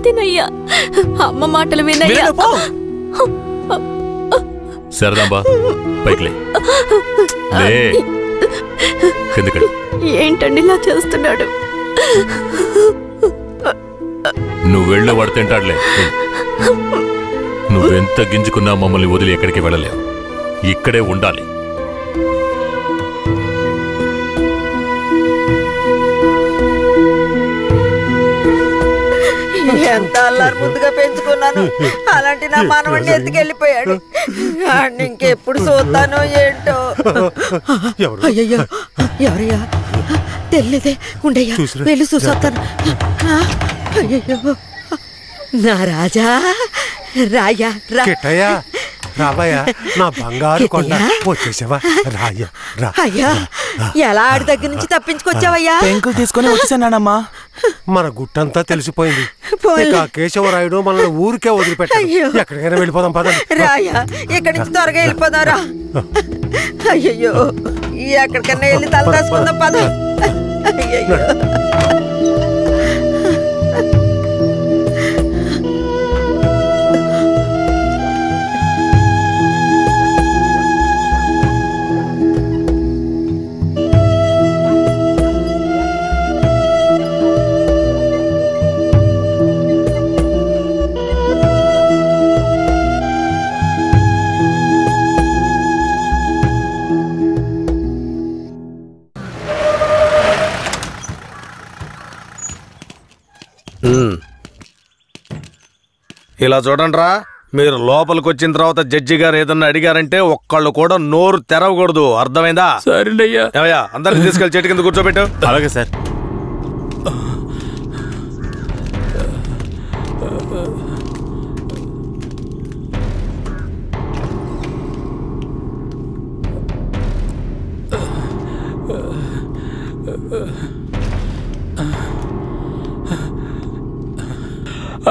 తినయ్యా. అమ్మ మాటలు వినయ్యా. శారదాంబ, పైకిలే. ఏంటండి ఇలా చేస్తున్నాడు? నువ్వు వెళ్ళే వాడు తింటాడులే. నువ్వెంత గింజుకున్నా మమ్మల్ని వదిలి ఎక్కడికి వెళ్ళలేవు. ఇక్కడే ఉండాలి. ఎంత అల్లారు ముద్దుగా పెంచుకున్నాను, అలాంటి నా మనవడిని ఎత్తుకెళ్ళిపోయాడు. ఇంకెప్పుడు చూస్తానో ఏంటో. అయ్యయ్యో, ఎవరయ్యా? తెలియదే. ఉండయ్యా, వెళ్ళి చూసొస్తాను. అయ్యయ్యో, నా రాజా, రాయా రా. రావయ్యా, నా బంగారు కొండ. వచ్చేసావా? రాయ్యా, రా. అయ్యా, ఎలా ఆడి దగ్గర నుంచి తప్పించుకొచ్చావయ్యా? పెంకులు తీసుకొని వచ్చేసానమ్మా. మన గుట్టంతా తెలిసిపోయింది. కేశవరాయుడు మనల్ని ఊరికే వదిలిపెట్టాడు. ఎక్కడికైనా వెళ్ళిపోదాం పదండి. రాయా, ఇక్కడి నుంచి త్వరగా వెళ్ళిపోదారా. అయ్యయ్యో, ఎక్కడికన్నా వెళ్ళి తల దాచుకుందాం పద. అయ్యయ్యో, ఇలా చూడండి రా, మీరు లోపలికి వచ్చిన తర్వాత జడ్జి గారు ఏదన్నా అడిగారంటే ఒక్కళ్ళు కూడా నోరు తెరవకూడదు. అర్థమైందా? సరేనయ్యా. ఏమయ్యా, అందరిని తీసుకెళ్లి చెట్టు కింద కూర్చోబెట్టు. అలాగే సార్.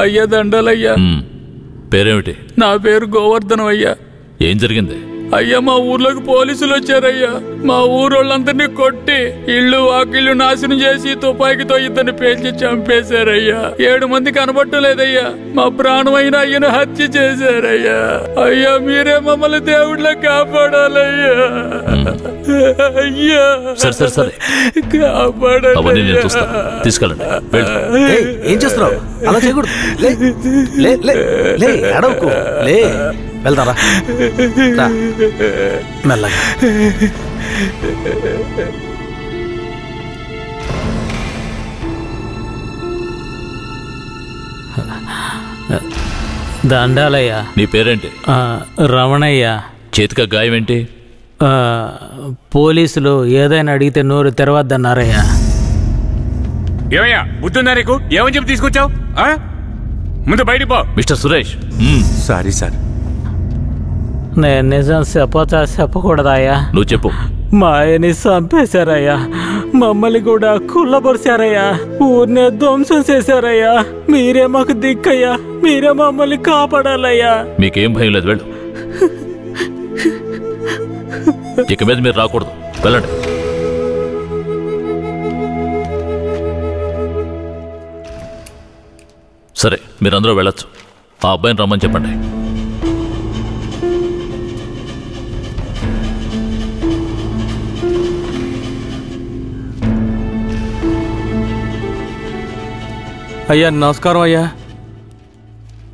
అయ్యా దండాలయ్యా. పేరేమిటి? నా పేరు గోవర్ధనం అయ్యా. ఏం జరిగింది? అయ్యా మా ఊర్లోకి పోలీసులు వచ్చారయ్యా. మా ఊరోళ్ళందరినీ కొట్టి ఇళ్ళు వాకిళ్ళు నాశనం చేసి తుపాకీతో ఇద్దరిని పేల్చి చంపేశారయ్యా. 7 మంది కనబట్టలేదయ్యా. మా ప్రాణమైన అయ్యను హత్య చేశారయ్యా. అయ్యా మీరే మమ్మల్ని దేవుళ్ళ కాపాడాలయ్యా. అయ్యా కాపాడాలి. తీసుకెళ్ళండి. ఏం చేస్తున్నావు? అలా చేయకూడదు. అడవుకు లే, వెళ్తారా? మెల్లగా. దండాలయ్యా. నీ పేరేంటి? రమణయ్య. చేతిక గాయం ఏంటి? పోలీసులు ఏదైనా అడిగితే నోరు తెరవద్దన్నారయ్యా. ఏమయ్యా బుద్ధుందా నీకు? ఏమని చెప్పి తీసుకొచ్చావు? ముందు బయటికి పో. మిస్టర్ సురేష్. Sorry sir. నేను నిజం చెప్పకూడదాయా? నువ్వు చెప్పు. మా ఆయన్ని చంపేశారయ్యా. మమ్మల్ని కూడా కుళ్ళబరిచారయ్యా. ఊరినే ధ్వంసం చేశారయ్యా. మీరే మాకు దిక్కయ్యా. మీరే మమ్మల్ని కాపాడాలయ్యా. మీకేం భయం లేదు, వెళ్ళు. ఇక మీద మీరు రాకూడదు, వెళ్ళండి. సరే, మీరందరూ వెళ్ళొచ్చు. ఆ అబ్బాయిని రమ్మని చెప్పండి. అయ్యా నమస్కారం అయ్యా.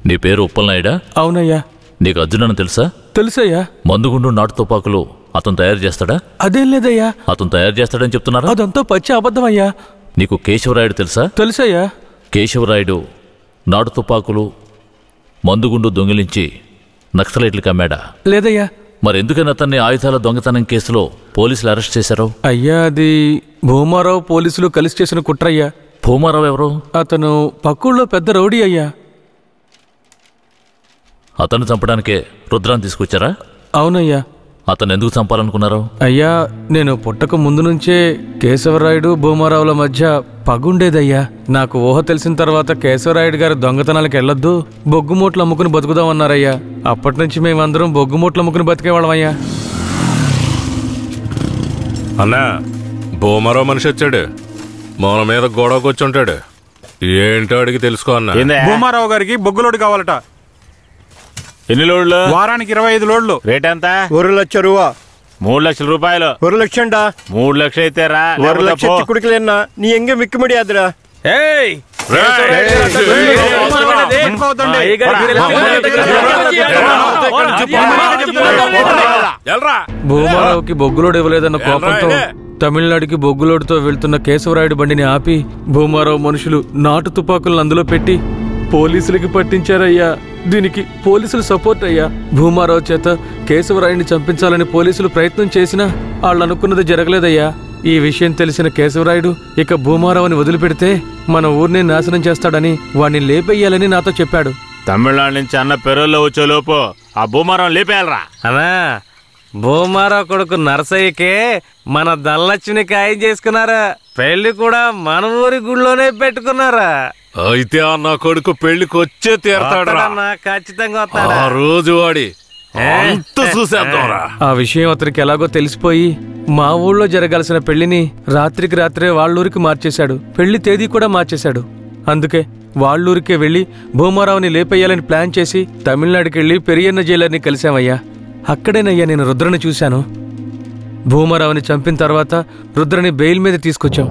నీ పేరు ఉప్పలనాయుడా? అవునయ్యా. నీకు అర్జునని తెలుసా? తెలుసయ్యా. మందుగుండు నాటు తుపాకులు అతను తయారు చేస్తాడా? అదేం లేదయ్యా. అతను తయారు చేస్తాడని చెప్తున్నారా? అదంతా పచ్చి అబద్ధం అయ్యా. నీకు కేశవరాయుడు తెలుసా? తెలుసయ్యా. కేశవరాయుడు నాటు తుపాకులు మందుగుండు దొంగిలించి నక్సలైట్లకు అమ్మాడా? లేదయ్యా. మరెందుకని అతన్ని ఆయుధాల దొంగతనం కేసులో పోలీసులు అరెస్ట్ చేశారు? అయ్యా అది భూమారావు పోలీసులు కలిసి చేసిన కుట్రయ్యా. భూమారావు ఎవరు? అతను పక్కూళ్ళో పెద్ద రౌడీ అయ్యా. అతను చంపడానికే రుద్రాన్ని తీసుకొచ్చారా? అవునయ్యా. అతను ఎందుకు చంపాలనుకున్నారు? అయ్యా నేను పుట్టక ముందు నుంచే కేశవరాయుడు భూమారావుల మధ్య పగుండేదయ్యా. నాకు ఊహ తెలిసిన తర్వాత కేశవరాయుడు గారు దొంగతనాలకు వెళ్ళొద్దు, బొగ్గుమూట్లు అమ్ముకుని బతుకుదామన్నారయ్యా. అప్పటి నుంచి మేమందరం బొగ్గుమూట్లు అమ్ముకుని బతికేవాళ్ళమయ్యా. అన్నా, భూమారావు మనిషి వచ్చాడు. మన మీద గొడవకు వచ్చి ఉంటాడు. ఏంటో అడిగి తెలుసుకో అన్నా. భూమారావు గారికి బొగ్గులోడు కావాలట. ఎన్ని లోడ్లు? వారానికి 25 లోడ్లు. రేట్ ఎంత? 1 లక్ష రూపా. 3 లక్షల రూపాయలు. 1 లక్షండా? 3 లక్షలు అయితే రా. 1 లక్ష చిక్కుడికిలేనా నీ ఎంగే మిక్కి ముడియాదురా. భూమారావుకి బొగ్గులోడు ఇవ్వలేదన్న కోపంతో తమిళనాడుకి బొగ్గులోడుతో వెళ్తున్న కేశవరాయుడు బండిని ఆపి భూమారావు మనుషులు నాటు తుపాకులను అందులో పెట్టి పోలీసులకి పట్టించారయ్యా. దీనికి పోలీసులు సపోర్ట్ అయ్యా. భూమారావు చేత కేశవరాయుడిని చంపించాలని పోలీసులు ప్రయత్నం చేసినా వాళ్ళు అనుకున్నది జరగలేదయ్యా. ఈ విషయం తెలిసిన కేశవరాయుడు ఇక భూమారావుని వదిలిపెడితే మన ఊరిని నాశనం చేస్తాడని వాణ్ణి లేపేయాలని నాతో చెప్పాడు. తమిళనాడు నుంచి అన్న పెరోల్లో వచ్చే లోపు ఆ భూమారావు లేపేయాలరా. అన్నా భూమారావు కొడుకు నరసయ్యకే మన ధనలక్ష్మిని ఖాయం చేసుకున్నారా. పెళ్లి కూడా మన ఊరి గుళ్ళోనే పెట్టుకున్నారా. అయితే ఆ నా కొడుకు పెళ్లికి వచ్చే తీరతాడా? ఖచ్చితంగా ఆ రోజు వాడి చూసేద్దాంరా. ఆ విషయం అతనికి ఎలాగో తెలిసిపోయి మా ఊళ్ళో జరగాల్సిన పెళ్లిని రాత్రికి రాత్రే వాళ్ళూరికి మార్చేశాడు. పెళ్లి తేదీ కూడా మార్చేశాడు. అందుకే వాళ్ళూరికే వెళ్లి భూమారావుని లేపేయాలని ప్లాన్ చేసి తమిళనాడుకి వెళ్లి పెరియన్న జైలర్ని కలిశామయ్యా. అక్కడేనయ్యా నేను రుద్రని చూశాను. భూమారావుని చంపిన తర్వాత రుద్రని బెయిల్ మీద తీసుకొచ్చాం.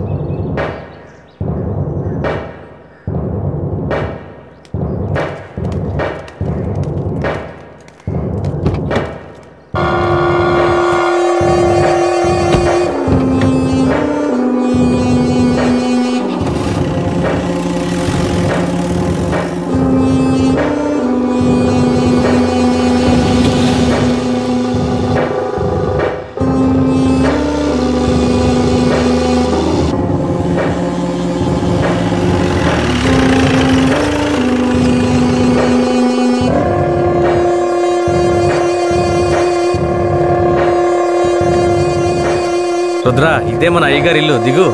రుద్ర ఇదే మన అయ్యగారి ఇల్లు, దిగు.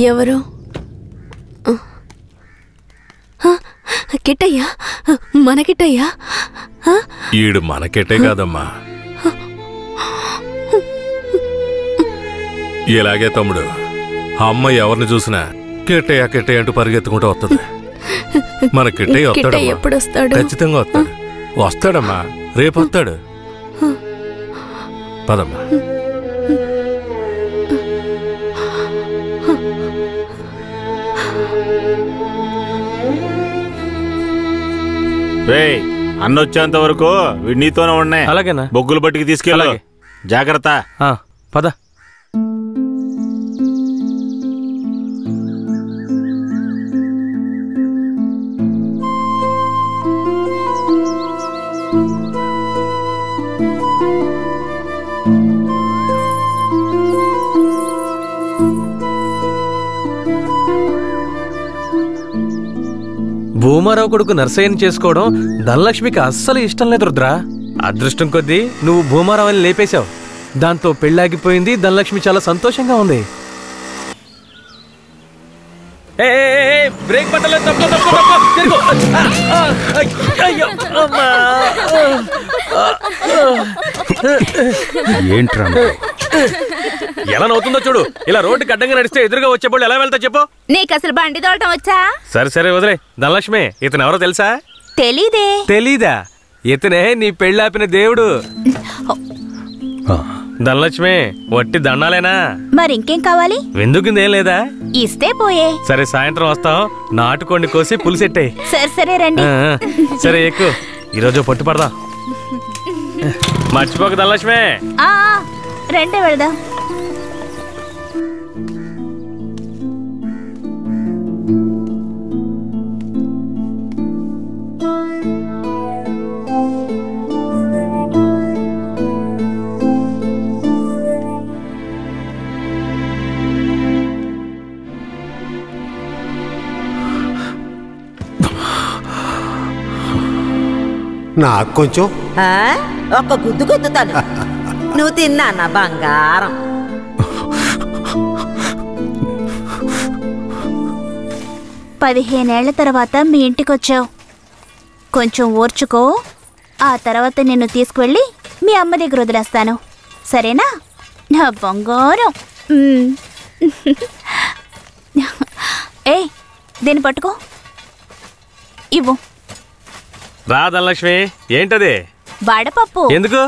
ఎవరు? కిట్టయ్యా, మన కిట్టయ్యా. ఈడు మనకెట్టే కాదమ్మా. ఇలాగే తమ్ముడు, అమ్మ ఎవరిని చూసినా కిట్టయ్య కిట్టయ్య అంటూ పరిగెత్తుకుంటూ వస్తుంది. మన కిట్టయ్య వస్తాడమ్మా, ఎప్పుడు వస్తాడు? ఖచ్చితంగా వస్తాడు. వస్తాడమ్మా, రేపు వస్తాడు. పదమ్మా. అన్నొచ్చేంత వరకు నీతోనే ఉన్నాయి. అలాగేనా? బొగ్గులు బట్టికి తీసుకెళ్ళి జాగ్రత్త. పద. భూమారావు కొడుకు నర్సయ్యని చేసుకోవడం ధనలక్ష్మికి అస్సలు ఇష్టం లేదు రుద్రా. అదృష్టం కొద్దీ నువ్వు భూమారావుని లేపేశావు. దాంతో పెళ్ళాగిపోయింది. ధనలక్ష్మి చాలా సంతోషంగా ఉంది. బ్రేక్ పట్టలేదు. ఏంట్రా ఎలా నవ్వుతుందో చూడు. ఇలా రోడ్డుకి అడ్డంగా నడిస్తే ఎదురుగా వచ్చేప్పుడు ఎలా వెళ్తా చెప్పు. నీకు అసలు బండి తోడటం వచ్చా? సరే సరే వదిలే. ధనలక్ష్మి, ఇతను ఎవరో తెలుసా? తెలీదే. తెలీదా? ఇతనే నీ పెళ్ళాపిన దేవుడు. ధనలక్ష్మి, వట్టి దండాలేనా? మరి ఇంకేం కావాలి? విందుకుందేం లేదా? ఇస్తే పోయే. సరే, సాయంత్రం వస్తాం. నాటుకోండి కోసి పులిసెట్టాయి. సరే సరే రండి. సరే ఎక్కువ. ఈరోజు పట్టు పడదాం. మర్చిపోక ధనలక్ష్మి. రండి వెళదాం. నాకు కొంచెం ఒక్క గుద్దు గుద్దుతాను. నువ్వు తిన్నా నా బంగారం. పదిహేనేళ్ల తర్వాత మీ ఇంటికొచ్చావు. కొంచెం ఓర్చుకో. ఆ తర్వాత నిన్ను తీసుకువెళ్ళి మీ అమ్మ దగ్గర వదిలేస్తాను. సరేనా నా బంగారం? ఏ దీన్ని పట్టుకో. ఇవ్వు. రా ధనలక్ష్మి. ఏంటది? వడపప్పు. ఎందుకు?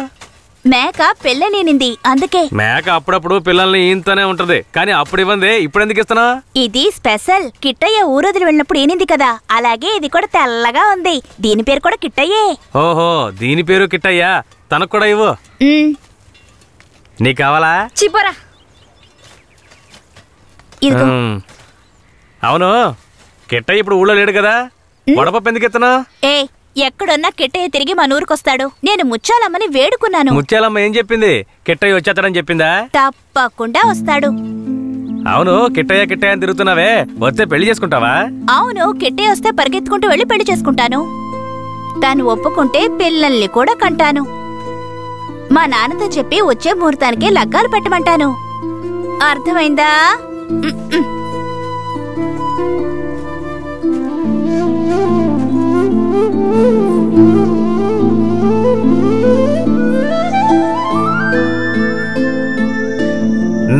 మేక పెళ్ళనేనింది అందుకే. మేక అప్పుడప్పుడు పిల్లల్ని ఈయంతోనే ఉంటది, కానీ అప్పుడు ఇవ్వండి. ఇప్పుడు ఎందుకు ఇస్తున్నా? ఇది స్పెషల్. కిట్టయ్య ఊరొదిలి వెళ్ళినప్పుడు ఏనింది కదా, అలాగే ఇది కూడా తెల్లగా ఉంది. దీని పేరు కూడా కిట్టయ్యే. ఓహో, దీని పేరు కిట్టయ్యా. తనకు కూడా ఇవ్వు. నీకు కావాలా? చిపోరా. అవును, కిట్టయ్య ఇప్పుడు ఊళ్ళో లేడు కదా, వడపప్పు ఎందుకు ఇస్తున్నా? ఏ ఎక్కడున్నా కిట్టయ్య తిరిగి మన ఊరికొస్తాడు. నేను ముచ్చాలమ్మని వేడుకున్నాను. ముత్యాలమ్మ ఏం చెప్పింది? కిట్టయ్య వచ్చేస్తాడని చెప్పిందా? తప్పకుండా వస్తాడు. అవును, కిట్టయ్య కిట్టయ్య అని తిరుగుతున్నావే, వస్తే పెళ్లి చేసుకుంటావా? అవును, కిట్టయ్య వస్తే పరిగెత్తుకుంటూ వెళ్ళి పెళ్లి చేసుకుంటాను. తాను ఒప్పుకుంటే పిల్లల్ని కూడా కంటాను. మా నాన్నతో చెప్పి వచ్చే ముహూర్తానికి లగ్గాలు పెట్టమంటాను. అర్థమైందా?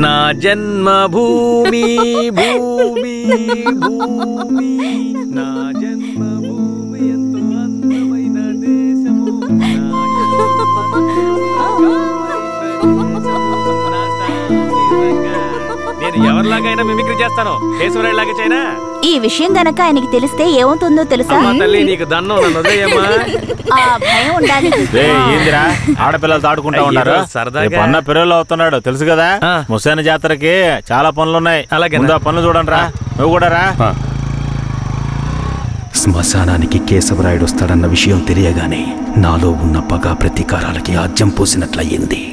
నా జన్మభూమి భూమి భూమి నా జన్మభూమి ఎంతో అందమైన దేశము. నేను ఎవరిలాగైనా మిమిక్రీ చేస్తాను, కేశవరాయుడిలాగా చేయనా? ఈ విషయం గనక ఆయనకి తెలిస్తే ఏమవుతుందో తెలుసా? తల్లి నీకు దన్నం, నన్ను వదిలేయమ్మా. ఆ భయం ఉండాలి. ఏందిరా ఆడపిల్లలతో ఆడుకుంటా ఉన్నారు? సరదాగా అన్న పిల్లలు అవుతున్నాడు తెలుసు కదా. ముసాని జాతరకి చాలా పనులున్నాయి. ముందు ఆ పనులు చూడండి రా. నువ్వు కూడా రా. శ్మశానానికి కేశవరాయుడు వస్తాడన్న విషయం తెలియగానే నాలో ఉన్న పగ ప్రతీకారాలకి ఆజ్యం పోసినట్లయింది.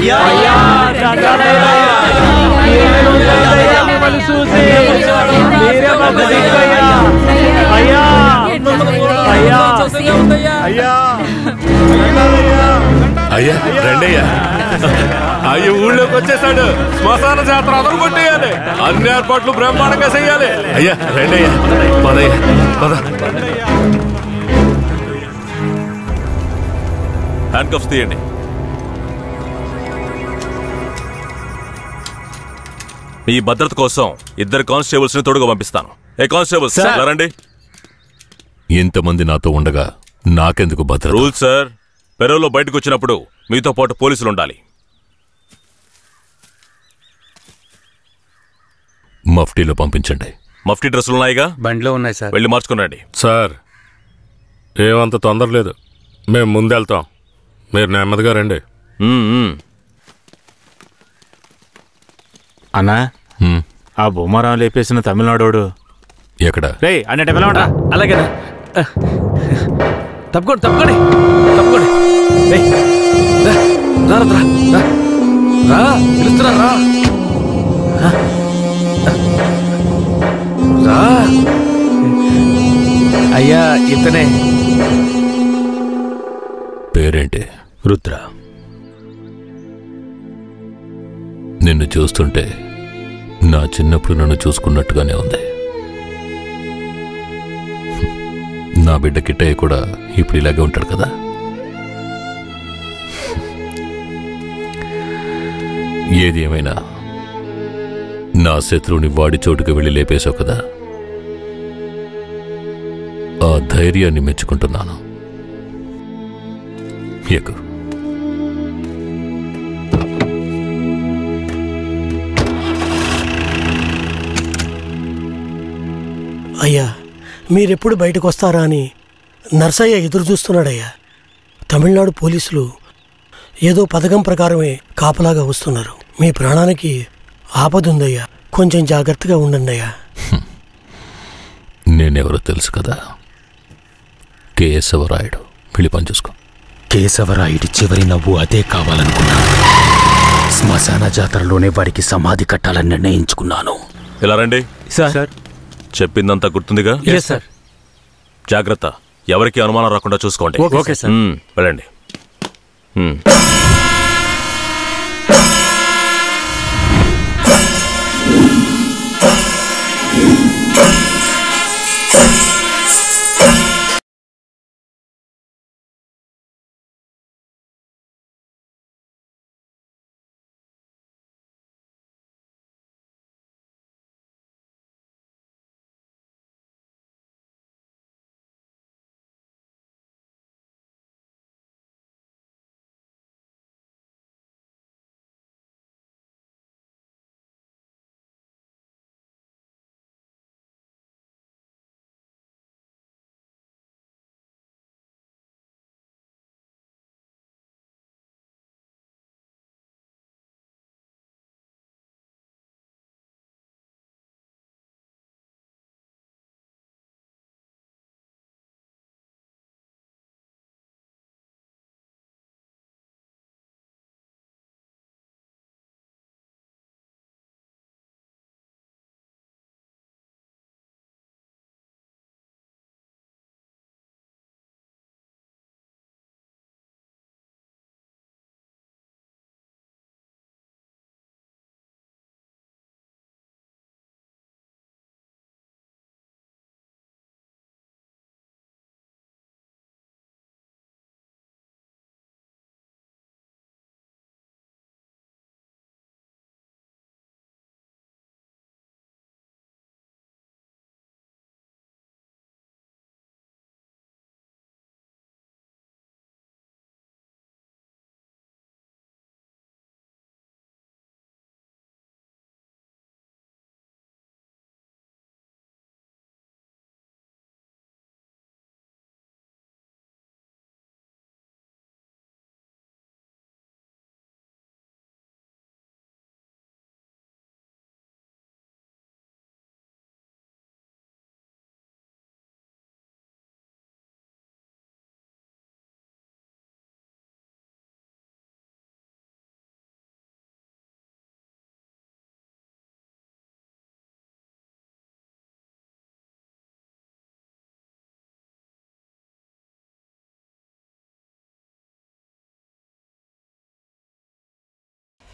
అయ్యా రండయ్యా. అయ్యో ఊళ్ళోకి వచ్చేసాడు. శ్మశాన జాతర అదలు కొట్టేయాలి. అన్ని ఏర్పాట్లు బ్రహ్మాండంగా చెయ్యాలి. అయ్యా రండయ్యా, పదయ్యా పద. హ్యాండ్ కఫ్స్ తీయండి. మీ భద్రత కోసం 2 కానిస్టేబుల్స్ ని తోడుగా పంపిస్తాను. ఏ కానిస్టేబుల్స్ రండి. ఇంతమంది నాతో ఉండగా నాకెందుకు భద్రత? రూల్ సార్, పెరోలో బయటకు వచ్చినప్పుడు మీతో పాటు పోలీసులు ఉండాలి. మఫ్టీలో పంపించండి. మఫ్టీ డ్రెస్సులు ఉన్నాయిగా? బండిలో ఉన్నాయి సార్. వెళ్ళి మార్చుకునండి. సార్ ఏమంత తొందర లేదు, మేము ముందెళ్తాం. మీరు నెమ్మదిగా రండి. అన్నా, ఆ భూమారావు లేపేసిన తమిళనాడోడు ఎక్కడ? రే అన్నట్టు పిలవండి. అలాగేనా? తప్పకోండి తప్పకోండి తప్పకోండి. పిలుస్తున్నా రా. అయ్యా ఇతనే. పేరేంటి? రుద్ర. నిన్ను చూస్తుంటే నా చిన్నప్పుడు నన్ను చూసుకున్నట్టుగానే ఉంది. నా బిడ్డ కిట్టయ్య కూడా ఇప్పుడు ఇలాగే ఉంటాడు కదా. ఏది ఏమైనా నా శత్రువుని వాడి చోటుకు వెళ్ళి లేపేశావు కదా, ఆ ధైర్యాన్ని మెచ్చుకుంటున్నాను. ఎక్కు. అయ్యా, మీరెప్పుడు బయటకు వస్తారా అని నర్సయ్య ఎదురు చూస్తున్నాడయ్యా. తమిళనాడు పోలీసులు ఏదో పథకం ప్రకారమే కాపలాగా వస్తున్నారు. మీ ప్రాణానికి ఆపదుందయ్యా, కొంచెం జాగ్రత్తగా ఉండండి అయ్యా. నేనెవరో తెలుసు కదా, కేశవరాయుడు. వెళ్ళి పని చూసుకో. కేశవరాయుడి చివరి నవ్వు అదే కావాలనుకున్నాను. శ్మశాన జాతరలోనే వాడికి సమాధి కట్టాలని నిర్ణయించుకున్నాను. ఇలా రండి. సార్ చెప్పిందంతా గుర్తుందిగా? సార్. జాగ్రత్త, ఎవరికి అనుమానం రాకుండా చూసుకోండి. Okay sir. వెళ్ళండి.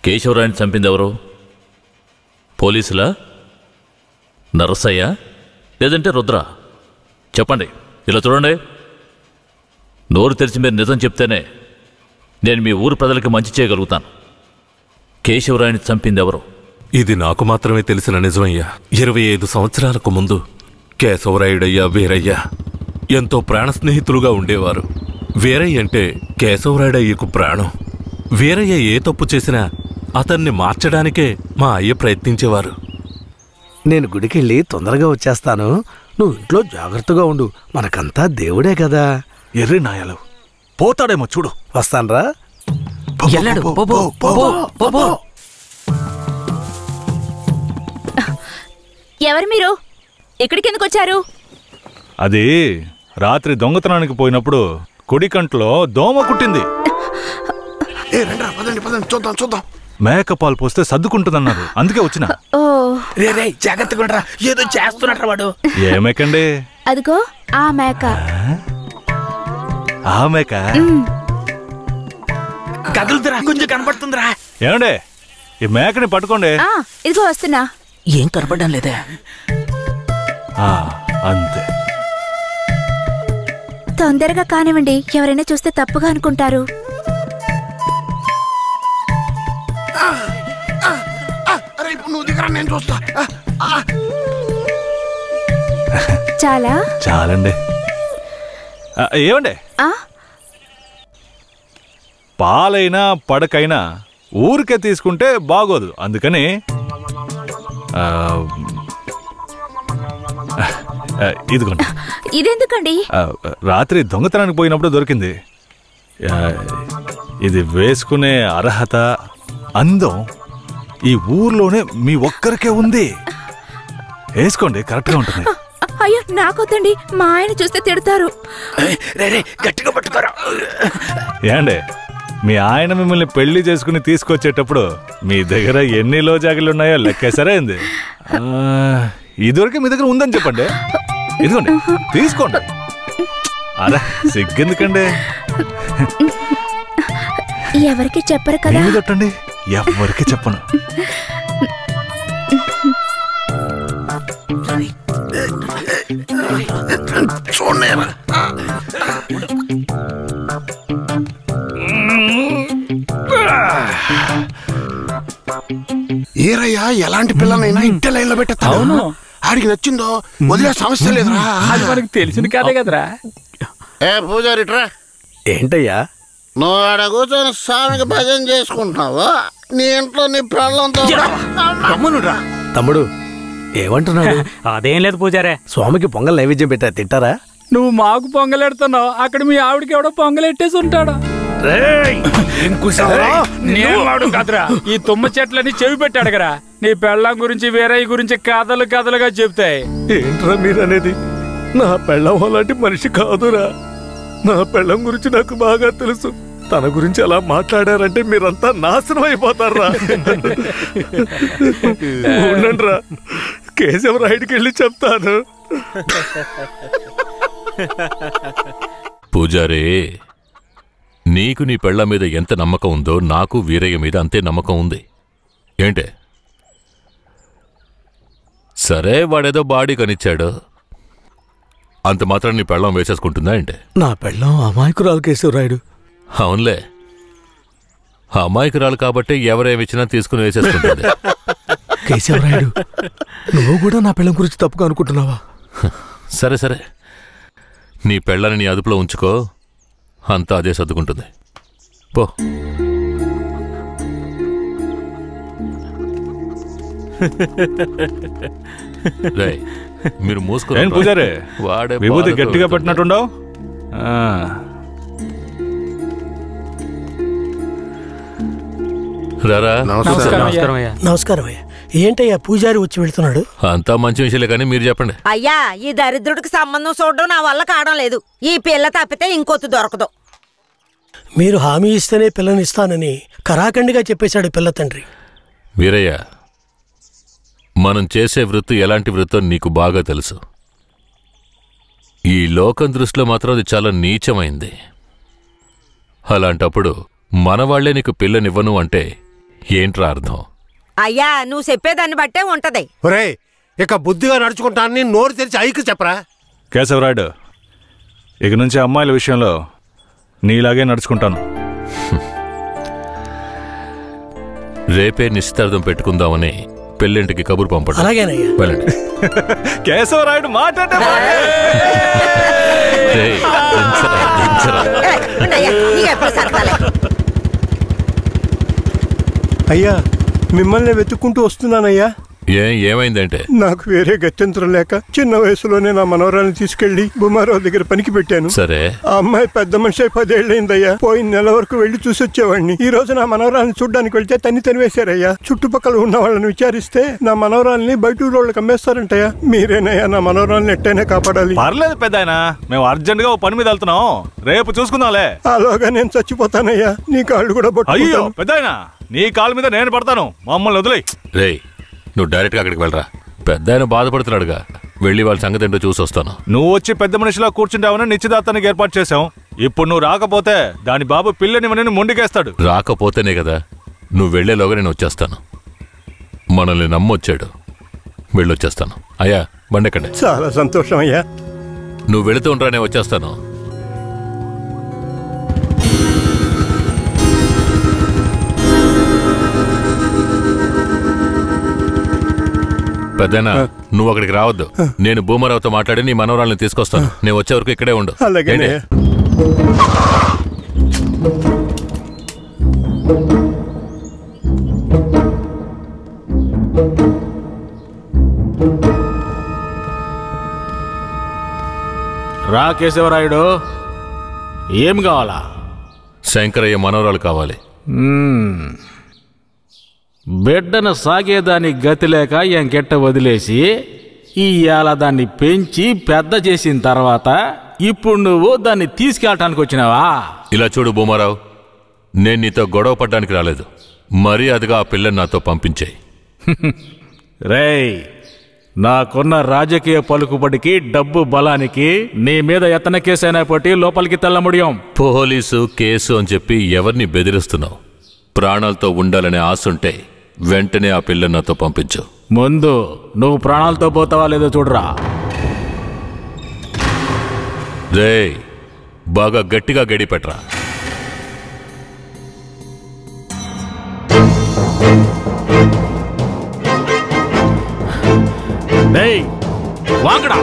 కేశవరాయని చంపింది ఎవరు? పోలీసులా, నరసయ్య, లేదంటే రుద్ర? చెప్పండి. ఇలా చూడండి, నోరు తెరిచి మీరు నిజం చెప్తేనే నేను మీ ఊరు ప్రజలకి మంచి చేయగలుగుతాను. కేశవరాయని చంపింది ఎవరు? ఇది నాకు మాత్రమే తెలిసిన నిజమయ్యా. 25 సంవత్సరాలకు ముందు కేశవరాయుడయ్యా, వీరయ్య ఎంతో ప్రాణ స్నేహితులుగా ఉండేవారు. వీరయ్య అంటే కేశవరాయుడయ్యకు ప్రాణం. వీరయ్య ఏ తప్పు చేసినా అతన్ని మార్చడానికే మా అయ్య ప్రయత్నించేవారు. నేను గుడికెళ్ళి తొందరగా వచ్చేస్తాను, నువ్వు ఇంట్లో జాగ్రత్తగా ఉండు. మనకంతా దేవుడే కదా. ఎర్రి నాయలు పోతాడేమో చూడు. వస్తాన్రా. ఎవరు మీరు? ఇక్కడికి ఎందుకు వచ్చారు? అది రాత్రి దొంగతనానికి పోయినప్పుడు కుడి కంట్లో దోమ కుట్టింది. చూద్దాం. మేకపాలు పోస్తే సర్దుకుంటుందన్నారు, అందుకే వచ్చిన. రే జాగ్రత్తగా ఉండరా, ఏదో చేస్తున్నట్రా వాడు. ఏ మేకండి? అదిగో ఆ మేక. ఆ మేక కదులుతురా, కొంచెం కనపడుతుందిరా. ఏమండే, ఈ మేకని పట్టుకోండి. ఇదిగో వస్తున్నా. ఏం కనపడడం లేదే. అంతే. తొందరగా కానివ్వండి, ఎవరైనా చూస్తే తప్పుగా అనుకుంటారు. నేను చూస్తా. చాలా చాలండి. ఏమండే, పాలైనా పడకైనా ఊరికే తీసుకుంటే బాగోదు. అందుకని ఇదిగోండి. ఇదెందుకండి? రాత్రి దొంగతనానికి పోయినప్పుడు దొరికింది. ఇది వేసుకునే అర్హత, అందం ఈ ఊర్లోనే మీ ఒక్కరికే ఉంది. వేసుకోండి, కరెక్ట్గా ఉంటుంది. అయ్యో నాకొద్దండి, మా ఆయన చూస్తే తిడతారు. గట్టిగా పట్టుకోరా. ఏండే, మీ ఆయన మిమ్మల్ని పెళ్లి చేసుకుని తీసుకొచ్చేటప్పుడు మీ దగ్గర ఎన్ని లోజాగిలు ఉన్నాయో లెక్కేసరే అయింది. ఇదివరకే మీ దగ్గర ఉందని చెప్పండి. ఇదిగోండి, తీసుకోండి. అరే సిగ్గెందుకండి? ఎవరికి చెప్పరు కదా. తట్టండి, ఎవరికి చెప్పను. చూడలేరా? ఏరయ్యా, ఎలాంటి పిల్లనైనా ఇంటి లైన్లో పెట్టేస్తాను. ఆడికి నచ్చిందో వదిలే సమస్య లేదురా. అది మనకి తెలిసింది కాదే కదరా. ఏ పూజారిట్రా. ఏంటయ్యా? నువ్వు ఆడ కూర్చొని స్వామికి భజన చేసుకుంటున్నావు, నీ ఇంట్లో నీ పిల్లలతో. తమ్ముడు ఏమంటున్నాడు? అదేం లేదు పూజారే. స్వామికి పొంగల్ నైవేద్యం పెట్టా, తింటారా? నువ్వు మాకు పొంగలెడుతున్నావు, అక్కడ మీ ఆవిడకి ఎవడో పొంగలెట్టేసి ఉంటాడు. నేను కదరా, ఈ తుమ్మ చెట్లని చెవి పెట్టాడు కదా. నీ పెళ్ళం గురించి వీరయ్య గురించి కథలు కథలుగా చెప్తాయి. ఏంట్రా మీరనేది? నా పెళ్ళం అలాంటి మనిషి కాదురా. నా పెళ్ళం గురించి నాకు బాగా తెలుసు. తన గురించి అలా మాట్లాడారంటే మీరంతా నాశనం అయిపోతారా. ఉండండిరా, కేశవరాయుడికి వెళ్ళి చెప్తాను. పూజారే, నీకు నీ పెళ్ల మీద ఎంత నమ్మకం ఉందో నాకు వీరయ్య మీద అంతే నమ్మకం ఉంది. ఏంటే? సరే, వాడేదో బాడీ కనిచ్చాడు, అంత మాత్రం నీ పెళ్ళం వేసేసుకుంటుందా ఏంటే? నా పెళ్ళం అమాయకురాలు కేశవరాయుడు. అవునులే, అమాయకురాలు కాబట్టి ఎవరేమిచ్చినా తీసుకుని వేసేసుకుంటుంది. కేశవరాయుడు, నువ్వు కూడా నా పెళ్ళం గురించి తప్పుగా అనుకుంటున్నావా? సరే సరే, నీ పెళ్ళని నీ అదుపులో ఉంచుకో, అంతా అదే సర్దుకుంటుంది. పో. మీరు మూసుకో. పూజారే, వాడే విభూతి గట్టిగా పెట్టినట్టుండవు. రారా. నమస్కారం అయ్యా. ఏంటయ్యా పూజారి వచ్చి వెళ్తున్నాడు? అంతా మంచి విషయాలే, కానీ మీరు చెప్పండి. అయ్యా, ఈ దరిద్రుడికి సంబంధం చూడడం నా వల్ల కావడం లేదు. ఈ పిల్ల తప్పితే ఇంకొత్తు దొరకదు. మీరు హామీ ఇస్తేనే పిల్లని ఇస్తానని కరాఖండిగా చెప్పేశాడు పిల్ల తండ్రి. వీరయ్య, మనం చేసే వృత్తి ఎలాంటి వృత్తో నీకు బాగా తెలుసు. ఈ లోకం దృష్టిలో మాత్రం అది చాలా నీచమైంది. అలాంటప్పుడు మనవాళ్లే నీకు పిల్లనివ్వను అంటే ఏంట్రా అర్థం? అయ్యా నువ్వు చెప్పేదాన్ని బట్టే ఉంటది. ఒరే ఇక బుద్ధిగా నడుచుకుంటానని నోరు తెరిచి ఐకి చెప్పరా. కేశవరాయుడు, ఇక నుంచి అమ్మాయిల విషయంలో నీలాగే నడుచుకుంటాను. రేపే నిశ్చితార్థం పెట్టుకుందామని పెళ్ళింటికి కబురు పంపండి. అలాగేనయ్యా. వెళ్ళండి. కేశవరాయుడు మాట్లాడే అయ్యా మిమ్మల్ని వెతుక్కుంటూ వస్తున్నానయ్యా. ఏమైందంటే నాకు వేరే గత్యంతరం లేక చిన్న వయసులోనే నా మనవరాలను తీసుకెళ్లి భూమారావు దగ్గర పనికి పెట్టాను. సరే, ఆ అమ్మాయి పెద్ద మనిషి 10 ఏళ్ళైందయ్యా. పోయిన నెల వరకు వెళ్లి చూసొచ్చేవాడిని. ఈ రోజు నా మనవరాలను చూడ్డానికి వెళ్తే తనివేశారయ్యా. చుట్టుపక్కల ఉన్న వాళ్ళని విచారిస్తే నా మనవరాల్ని బయట ఊరోళ్ళకి అమ్మేస్తారంటయ్యా. మీరేనయ్యా నా మనవరాలను ఎట్టైనా కాపాడాలి. పర్లేదు పెద్దాయన, మేము అర్జెంట్ గా పని మీద వెళ్తున్నాం, రేపు చూసుకుందాంలే. అలాగా నేను చచ్చిపోతానయ్యా. నీ కాళ్ళు కూడా అయ్యో పెద్దాయన, నీ కాళ్ళ మీద నేను పడతాను, మమ్మల్ని వదిలే. రే, నువ్వు డైరెక్ట్ గా అక్కడికి వెళ్ళరా. పెద్ద ఆయన బాధపడుతున్నాడుగా, వెళ్ళి వాళ్ళ సంగతి ఏంటో చూసి వస్తాను. నువ్వు వచ్చి పెద్ద మనిషిలా కూర్చుంటావని నిశ్చితార్థానికి ఏర్పాటు చేశాం. ఇప్పుడు నువ్వు రాకపోతే దాని బాబు పిల్లని మొండికేస్తాడు. రాకపోతేనే కదా, నువ్వు వెళ్లేలోగా నేను వచ్చేస్తాను. మనల్ని నమ్మొచ్చాడు, వెళ్ళొచ్చేస్తాను. అయ్యా బండెక్కండి. చాలా సంతోషం అయ్యా. నువ్వు వెళుతూ ఉంటా, నేను వచ్చేస్తాను. పెద్దనా, నువ్వు అక్కడికి రావద్దు. నేను భూమారావుతో మాట్లాడి నీ మనవరాల్ని తీసుకొస్తాను. నేను వచ్చే వరకు ఇక్కడే ఉండు. రా కేశవరాయుడు, ఏం కావాలా? శంకరయ్య మనవరాలు కావాలి. బిడ్డను సాగేదానికి గతి లేక ఎంకెట్ట వదిలేసి ఇవాళ దాన్ని పెంచి పెద్ద చేసిన తర్వాత ఇప్పుడు నువ్వు దాన్ని తీసుకెళ్ళటానికి వచ్చినావా? ఇలా చూడు భూమారావు, నేను నీతో గొడవ పడ్డానికి రాలేదు. మర్యాదగా ఆ పిల్లని నాతో పంపించేయి. రేయ్, నాకున్న రాజకీయ పలుకుబడికి డబ్బు బలానికి నీ మీద ఎత్తన కేసైనా పట్టి లోపలికి తెల్లముడియం. పోలీసు కేసు అని చెప్పి ఎవరిని బెదిరిస్తున్నావు? ప్రాణాలతో ఉండాలనే ఆశుంటే వెంటనే ఆ పిల్లని నాతో పంపించు. ముందు నువ్వు ప్రాణాలతో పోతావా లేదో చూడరా. రేయ్, బాగా గట్టిగా గడి పెట్టరా. డేయ్ వాంగడా.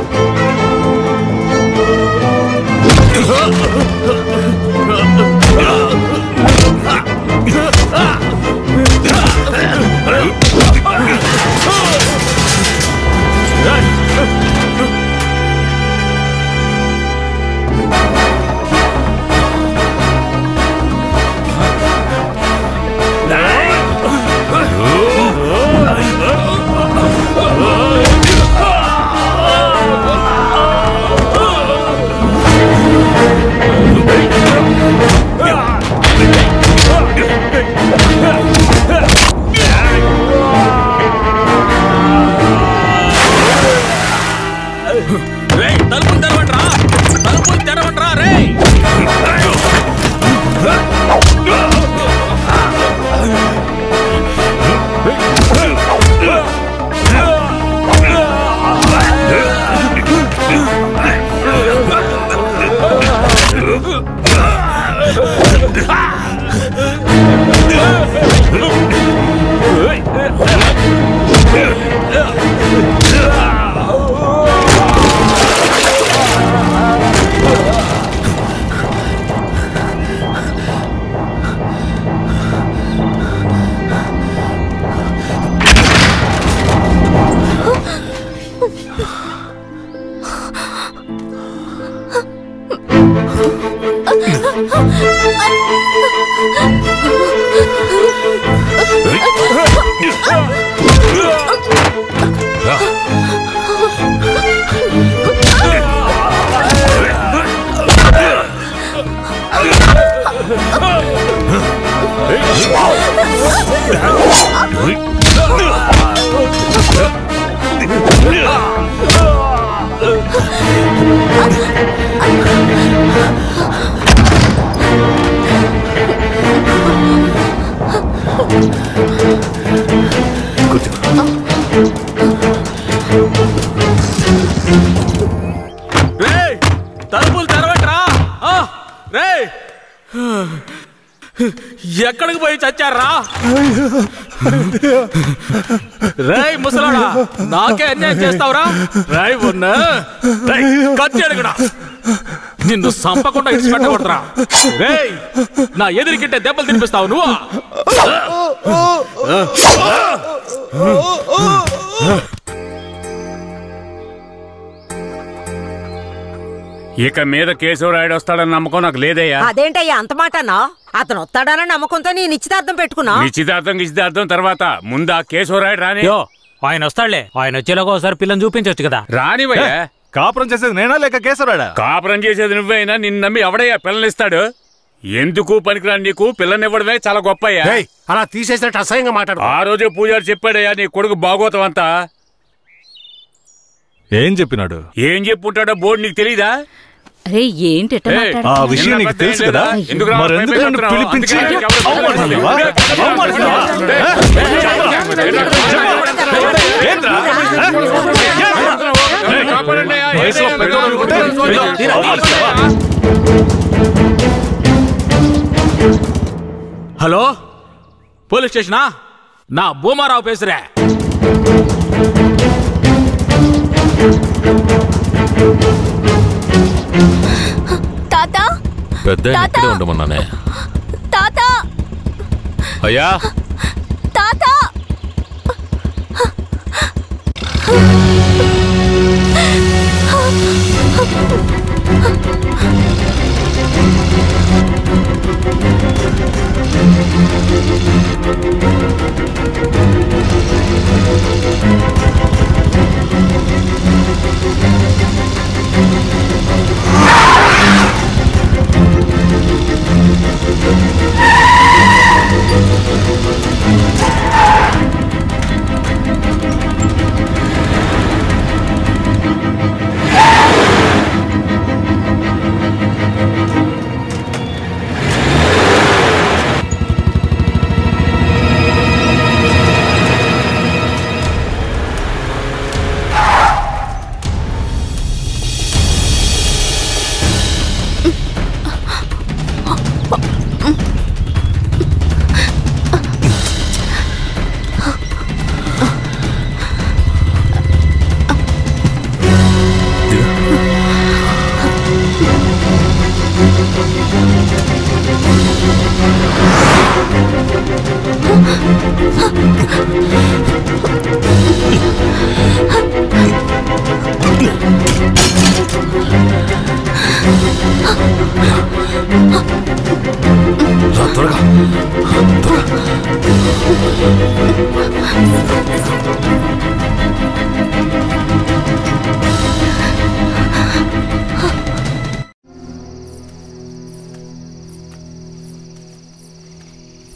ఎక్కడికి పోయి చచ్చారా? రేయ్ ముసలాడా, నాకే అన్యాయం చేస్తావురా? రాయ్ ఉన్నా కత్తి అడుగుడా, నిన్ను సంపకుండా ఇచ్చి పెట్టకూడదురా. రేయ్, నా ఎదురుకింటే దెబ్బలు తినిపిస్తావు నువ్వు. ఇక మీద కేశవరాయుడు వస్తాడని నమ్మకం నాకు లేదయ్యా. అదేంటయ్యా అంత మాటనా? అతను వస్తాడన్న నమ్మకంతో నీ నిశ్చితార్థం పెట్టుకున్నా. నిశ్చితార్థం తర్వాత ముందు ఆ కేశవరాయుడు రాని. ఆయన వస్తాడులే, ఆయన వచ్చేలాగా ఒకసారి పిల్లని చూపించవచ్చు కదా. రానివయ్యా. కాపురం చేసేది నేనా లేక కేశవరాయుడా? కాపురం చేసేది నువ్వైనా నిన్ను నమ్మి ఎవడయ్యా పిల్లనిస్తాడు? ఎందుకు పనికిరాని నీకు పిల్లనివ్వడమే చాలా గొప్పయ్యా. అలా తీసేసినట్టు అసహ్యంగా మాట్లాడు. ఆ రోజే పూజారి చెప్పాడయ్యా నీ కొడుకు భాగవతం అంతా. ఏం చెప్పినాడు? ఏం చెప్పుంటాడో బోర్డు నీకు తెలీదా? అరే ఏంటి ఆ విషయం నీకు తెలుసు కదా, మరెందుకు నన్ను పిలిపించి అవమానిస్తావా? Hello, police స్టేషనా? నా భూమారావు పేసురే. తాత పెద్ద ఇక్కడే ఉండమన్నానే. తాత అయ్యా తాత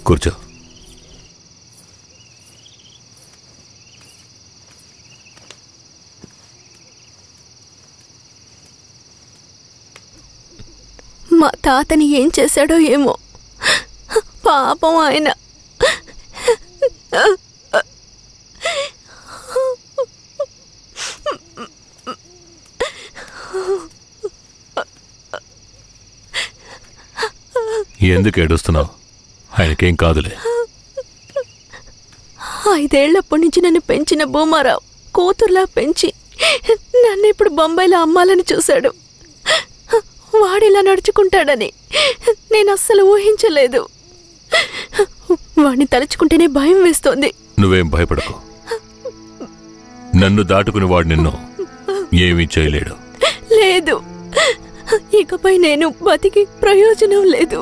కూర్చో. మా తాతని ఏం చేశాడో ఏమో, పాపం ఆయన. ఎందుకు ఏడుస్తున్నావు? ఆయనకేం కాదులే. 5 ఏళ్లప్పటి నుంచి నన్ను పెంచిన భూమారావు కూతుర్లా పెంచి నన్ను ఇప్పుడు బొంబాయిలో అమ్మాలని చూశాడు. వాడిలా నడుచుకుంటాడని నేను అస్సలు ఊహించలేదు. వాడిని తలుచుకుంటేనే భయం వేస్తోంది. నువ్వేం భయపడకు. నన్ను దాటుకుని వాడు నిన్ను ఏమీ చేయలేడు. లేదు, ఇకపై నేను బతికి ప్రయోజనం లేదు.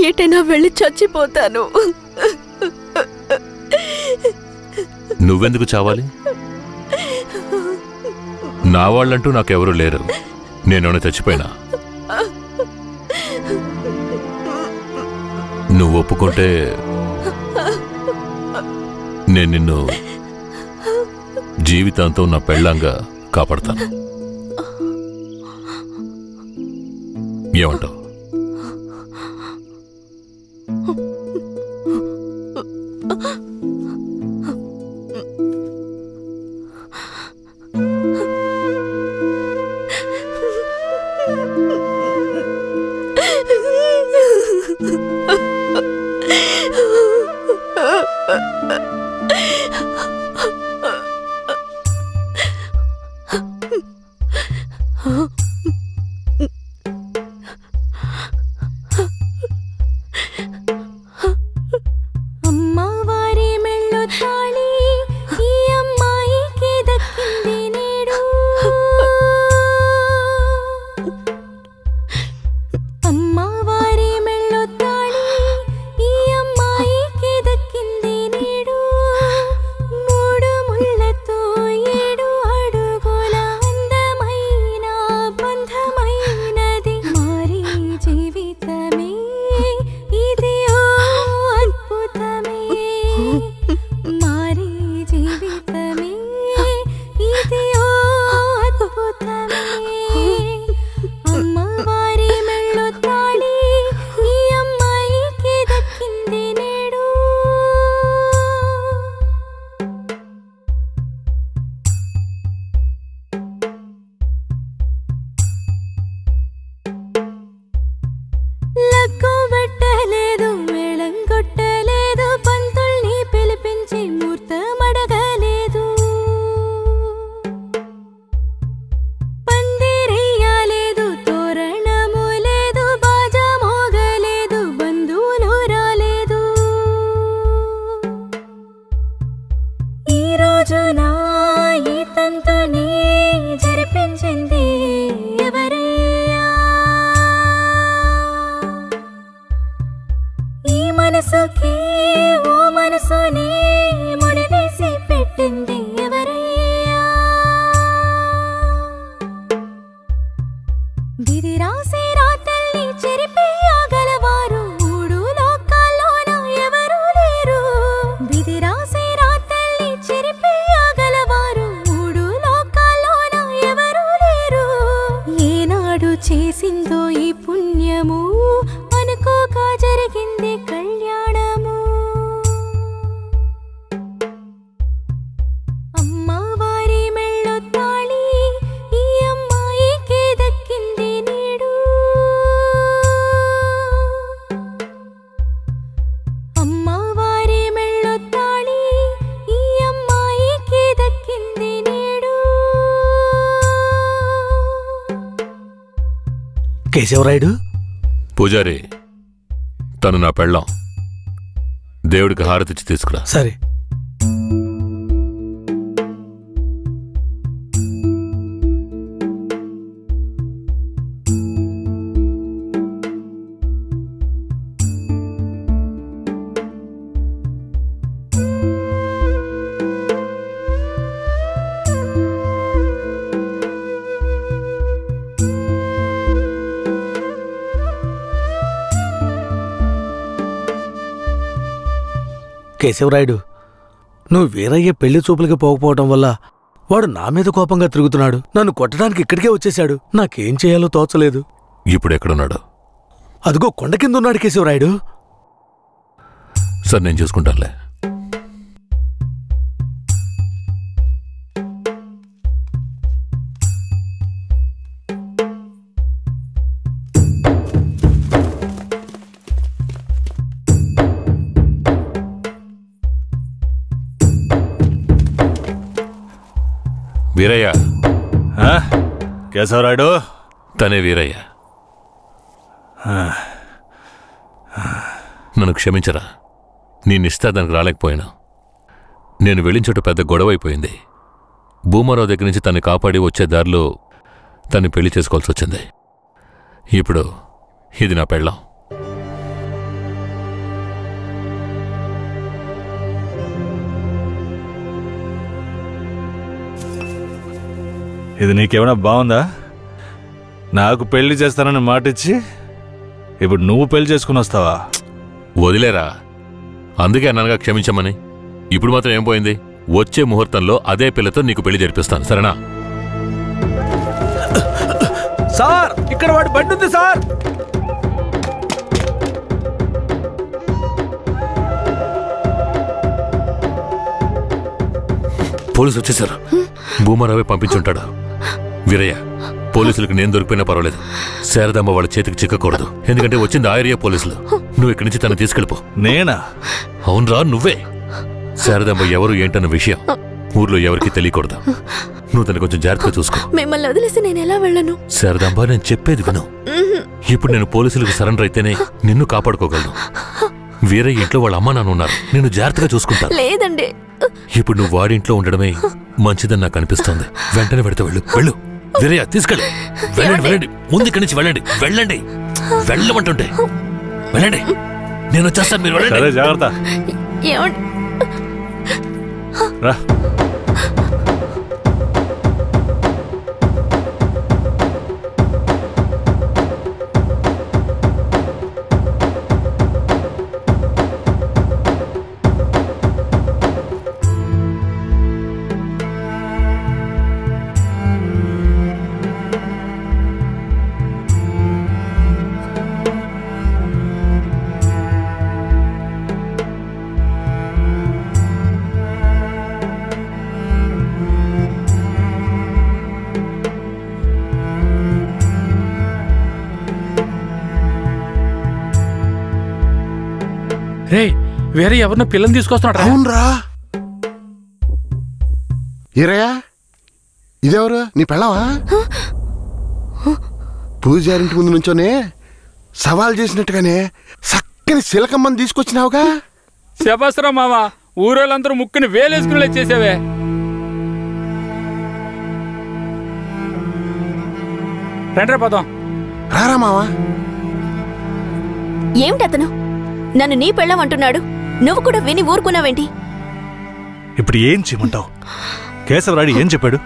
ఎటైనా వెళ్ళి చచ్చిపోతాను. నువ్వెందుకు చావాలి? నా వాళ్ళంటూ నాకెవరూ లేరు. నేనేమైనా చచ్చిపోయినా? నువ్వు ఒప్పుకుంటే నేను నిన్ను జీవితాంతం నా పెళ్ళంగా కాపాడతాను. ఏమంటావు? మనసులోకి ఓ మనసుని ముడివేసి పెట్టింది ఎవరయ్యా? విధి రాసే రాతల్ని చెరిపేయగలవారు మూడు లోకాల్లోన ఎవరూ లేరు. విధి రాసే రాతల్ని చెరిపేయగలవారు మూడు లోకాల్లోన ఎవరూ లేరు. ఏనాడు చేసిందో ఈ పుణ్యము అనుకోగా జరిగింది కళ్యాణము. అమ్మవారి మెళ్ళో తాళి ఈ అమ్మాయికే దక్కింది నేడు. అమ్మవారి మెళ్ళో తాళి ఈ అమ్మాయికే దక్కింది నేడు. కేశవరాయుడు, పూజారి, తను నా పెళ్ళాం. దేవుడికి హారతిచ్చి తీసుకురా. సరే. కేశవరాయుడు, నువ్వు వీరయ్య పెళ్లి చూపులకి పోకపోవటం వల్ల వాడు నా మీద కోపంగా తిరుగుతున్నాడు. నన్ను కొట్టడానికి ఇక్కడికే వచ్చేశాడు. నాకేం చేయాలో తోచలేదు. ఇప్పుడు ఎక్కడున్నాడు? అదిగో కొండ కింద ఉన్నాడు కేశవరాయుడు. సార్, నేను చూసుకుంటానులే. వీరయ్య. కేశవరాయుడు? తనే వీరయ్య. నన్ను క్షమించరా. నీ నిస్తాదానికి రాలేకపోయినా. నేను వెళ్ళిన చోట పెద్ద గొడవ అయిపోయింది. భూమారావు దగ్గర నుంచి తన్ని కాపాడి వచ్చే దారిలో తన్ని పెళ్లి చేసుకోవాల్సి వచ్చింది. ఇప్పుడు ఇది నా పెళ్ళాం. ఇది నీకేమైనా బాగుందా? నాకు పెళ్లి చేస్తానని మాటిచ్చి ఇప్పుడు నువ్వు పెళ్లి చేసుకుని వస్తావా? వదిలేరా. అందుకే అన్నగా క్షమించమని. ఇప్పుడు మాత్రం ఏం పోయింది? వచ్చే ముహూర్తంలో అదే పిల్లతో నీకు పెళ్లి జరిపిస్తాను, సరేనా? సార్, ఇక్కడ వాడి బండి ఉంది సార్. పోలీసులు వచ్చేసారు. భూమారావే పంపించుంటాడు. వీరయ్య, పోలీసులకు నేను దొరికిపోయినా పర్వాలేదు. శారదమ్మ వాళ్ళ చేతికి చిక్కకూడదు. ఎందుకంటే వచ్చింది ఆ ఏరియా పోలీసులు. నువ్వు ఇక్కడి నుంచి తను తీసుకెళ్ళిపో. నేనా? అవునరా, నువ్వే. శారదమ్మ ఎవరు ఏంటన్న విషయం ఊర్లో ఎవరికి తెలియకూడదు. నువ్వు తను కొంచెం జాగ్రత్తగా చూసుకో. మిమ్మల్ని వదిలేసి నేను ఎలా వెళ్ళను? శారదమ్మ, నేను చెప్పేది విను. ఇప్పుడు నేను పోలీసులకు సరెండర్ అయితేనే నిన్ను కాపాడుకోగలను. వీరయ్య ఇంట్లో వాళ్ళ అమ్మ నాన్న ఉన్నారు. నేను జాగ్రత్తగా చూసుకుంటాను. లేదండి. ఇప్పుడు నువ్వు వాడింట్లో ఉండడమే మంచిదని నాకు అనిపిస్తోంది. వెంటనే పెడితే వెళ్ళు. వెళ్ళు వీరయ్య, తీసుకెళ్ళు. వెళ్ళండి, వెళ్ళండి. ముందు ఇక్కడి నుంచి వెళ్ళండి. వెళ్ళండి, వెళ్ళమంటుంటే వెళ్ళండి. నేను వచ్చేస్తాను, మీరు వెళ్ళండి. జాగ్రత్త. రా. రే, వేరే ఎవరినో పిల్లని తీసుకొస్తున్నాడు. అవునరా. ఈరయ్యా, ఇదెవరు? నీ పెళ్ళవా? పూజారింటి ముందు నుంచోనే సవాల్ చేసినట్టుగానే చక్కని శిలకమ్మని తీసుకొచ్చినావుగా. శబాస్రా మామ, ఊరోళ్ళందరూ ముక్కుని వేలేసుకుని చేసావే. రండి పదం. రారా మావా. ఏమిటి అతను? నన్ను నీ పెళ్ళం అంటున్నాడు, నువ్వు కూడా విని ఊరుకున్నావేంటి? ఇప్పుడు ఏం చేయమంటావు? కేశవరాయుడు ఏం చెప్పాడు?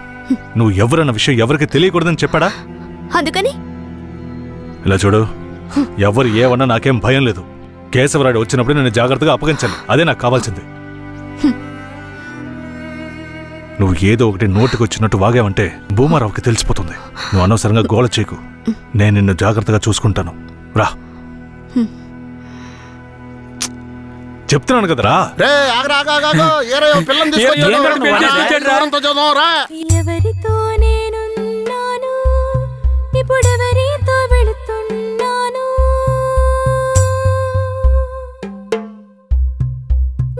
నువ్వు ఎవరన్న విషయం ఎవరికి తెలియకూడదని చెప్పాడా? అందుకని ఇలా చూడు, ఎవరు ఏమన్నా నాకేం భయం లేదు. కేశవరాయుడు వచ్చినప్పుడు నేను జాగ్రత్తగా అప్పగించాలి, అదే నాకు కావాల్సింది. నువ్వు ఏదో ఒకటి నోటికొచ్చినట్టు వాగావంటే భూమారావుకి తెలిసిపోతుంది. నువ్వు అనవసరంగా గోల చేయకు, నేను నిన్ను జాగ్రత్తగా చూసుకుంటాను. రా, చెప్తున్నాను కదరా. ఎవరితో నేనున్నాను, ఇప్పుడెవరితో వెళుతున్నాను,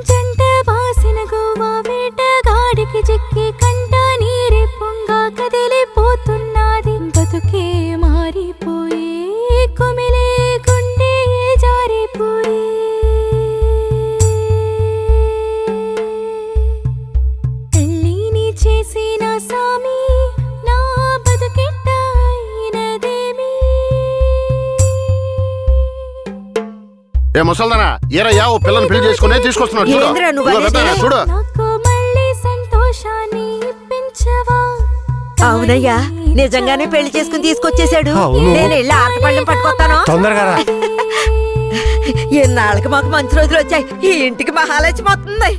జంట బాసిన గోవా వేటగాడికి చిక్కి కంట నీరే పొంగా కదిలిపోతున్నది. బతుకే మారిపోయి కుమిలే గుండె జారిపోయి పెళ్ళిని చేసిన సామి నా బతుకెట్ట అయినదేమి. ఏ ముసల్దానా, ఏరయ్యా ఓ పిల్లని పెళ్లి చేసుకునే తీసుకొస్తున్నాడు చూడు. ఏంద్రా నువ్వు ఇదిగో అనేది? పెద్దనా, చూడు. నాకు మళ్ళీ సంతోషాన్ని ఇప్పించవా. అవునయ్యా, నిజంగానే పెళ్లి చేసుకుని తీసుకొచ్చేసాడు. అవును. నేను వెళ్ళి ఆటపళ్ళం పట్టుకొస్తాను. తొందరగా రా. ఎన్నాళ్ళకి మాకు మంచి రోజులు వచ్చాయి. ఈ ఇంటికి మహాలక్ష్మి వస్తుంది.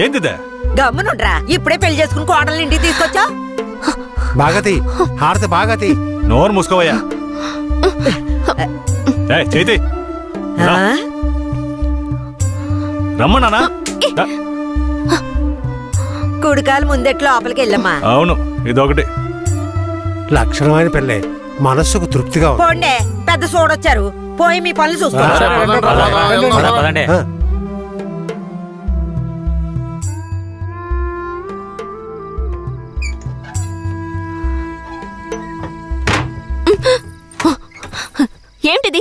ఏందిదే? గమ్మునుండ్రా, ఇప్పుడే పెళ్లి చేసుకుని కోడలు ఇంటికి తీసుకొచ్చా. బాగతి హారతి బాగతి. నోరు మూసుకోవయ్యా. చేతి రమ్మన్నానా? కుడికాలు ముందెట్లో లోపలికి వెళ్ళమ్మా. అవును, ఇదొకటి లక్షణమైన పెళ్ళే, మనస్సుకు తృప్తిగా ఉంది. పోండే, పెద్ద సోడొచ్చారు. పోయి మీ పనులు పదండి. ఏంటిది?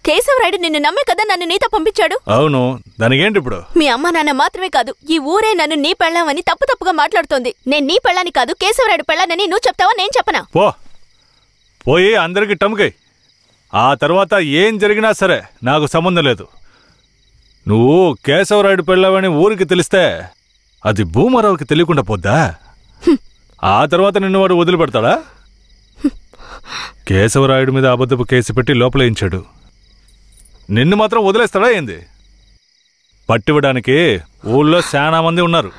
కేశవరాయుడు నిన్ను నమ్మే కదా నన్ను నీతో పంపించాడు. అవును, దానికేంటి ఇప్పుడు? మీ అమ్మ నాన్న మాత్రమే కాదు, ఈ ఊరే నన్ను నీ పెళ్ళామని తప్పుగా మాట్లాడుతోంది. నేను నీ పెళ్ళాని కాదు, కేశవరాయుడు పెళ్ళానని నువ్వు చెప్తావా, నేను చెప్పనా? పోయి అందరికి టమ్కై. ఆ తర్వాత ఏం జరిగినా సరే నాకు సంబంధం లేదు. నువ్వు కేశవరాయుడు పెళ్ళావని ఊరికి తెలిస్తే అది భూమారావుకి తెలియకుండా పోద్దా? ఆ తర్వాత నిన్ను వాడు వదిలిపెడతాడా? కేశవరాయుడు మీద అబద్ధపు కేసు పెట్టి లోపలేయించాడు. నిన్ను మాత్రం వదిలేస్తాడా ఏంది? పట్టివ్వడానికి ఊళ్ళో చాలా మంది ఉన్నారు.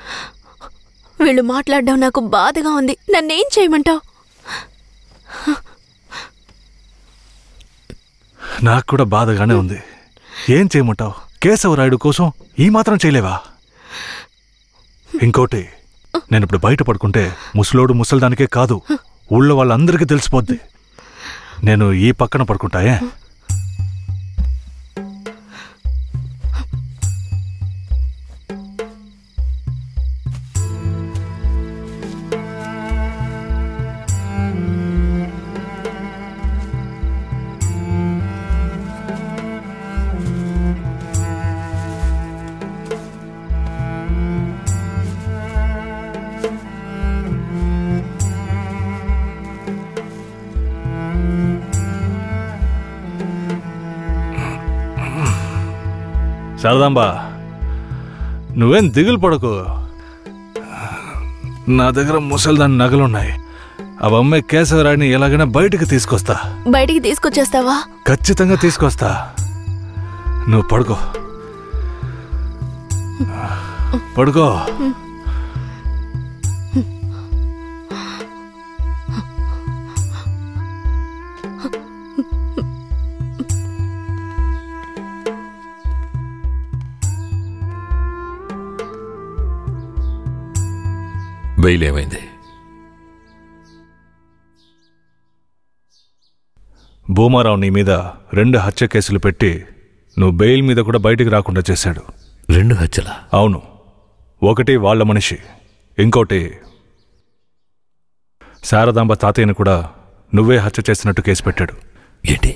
వీళ్ళు మాట్లాడడం నాకు బాధగా ఉంది. నన్నేం చేయమంటావు? నాకు కూడా బాధగానే ఉంది. ఏం చేయమంటావు? కేశవరాయుడు కోసం ఈ మాత్రం చేయలేవా? ఇంకోటి, నేను ఇప్పుడు బయట పడుకుంటే ముసలోడు ముసల్దానికే కాదు, ఊళ్ళో వాళ్ళందరికీ తెలిసిపోద్ది. నేను ఈ పక్కన పడుకుంటాయే. శారదాంబా, నువ్వేం దిగులు పడకు. నా దగ్గర ముసల్దాని నగలున్నాయి. అవమ్మే కేశవరాయుడిని ఎలాగైనా బయటికి తీసుకొస్తా. బయటికి తీసుకొచ్చేస్తావా? ఖచ్చితంగా తీసుకొస్తా. నువ్వు పడుకో, పడుకో. బెయిల్ ఏమైంది? భూమారావు నీ మీద 2 హత్య కేసులు పెట్టి నువ్వు బెయిల్ మీద కూడా బయటికి రాకుండా చేశాడు. 2 హత్యలా? అవును. ఒకటి వాళ్ళ మనిషి, ఇంకోటి శారదాంబ తాతయ్యని కూడా నువ్వే హత్య చేసినట్టు కేసు పెట్టాడు. ఏంటి?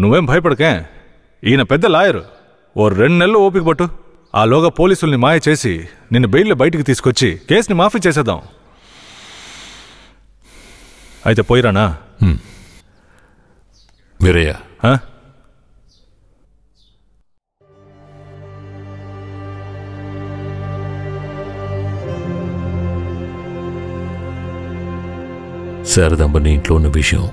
నువ్వేం భయపడకే. ఈయన పెద్ద లాయరు. ఓ 2 నెలలు ఓపిక పట్టు. ఆలోగా పోలీసుల్ని మాయ చేసి నిన్ను బెయిల్లో బయటికి తీసుకొచ్చి కేసుని మాఫీ చేసేద్దాం. అయితే పోయిరానా? వీరయ్య, శారదాంబ నీ ఇంట్లో ఉన్న విషయం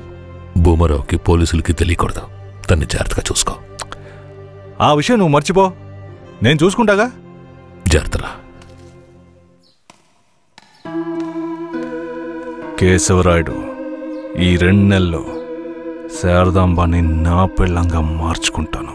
భూమారావుకి పోలీసులకి తెలియకూడదు. తన్ని జాగ్రత్తగా చూసుకో. ఆ విషయం నువ్వు మర్చిపో, నేను చూసుకుంటాగా. జాగ్రత్తరా. కేశవరాయుడు, ఈ 2 నెలల్లో శారదాంబాని నా పెళ్ళంగా మార్చుకుంటాను.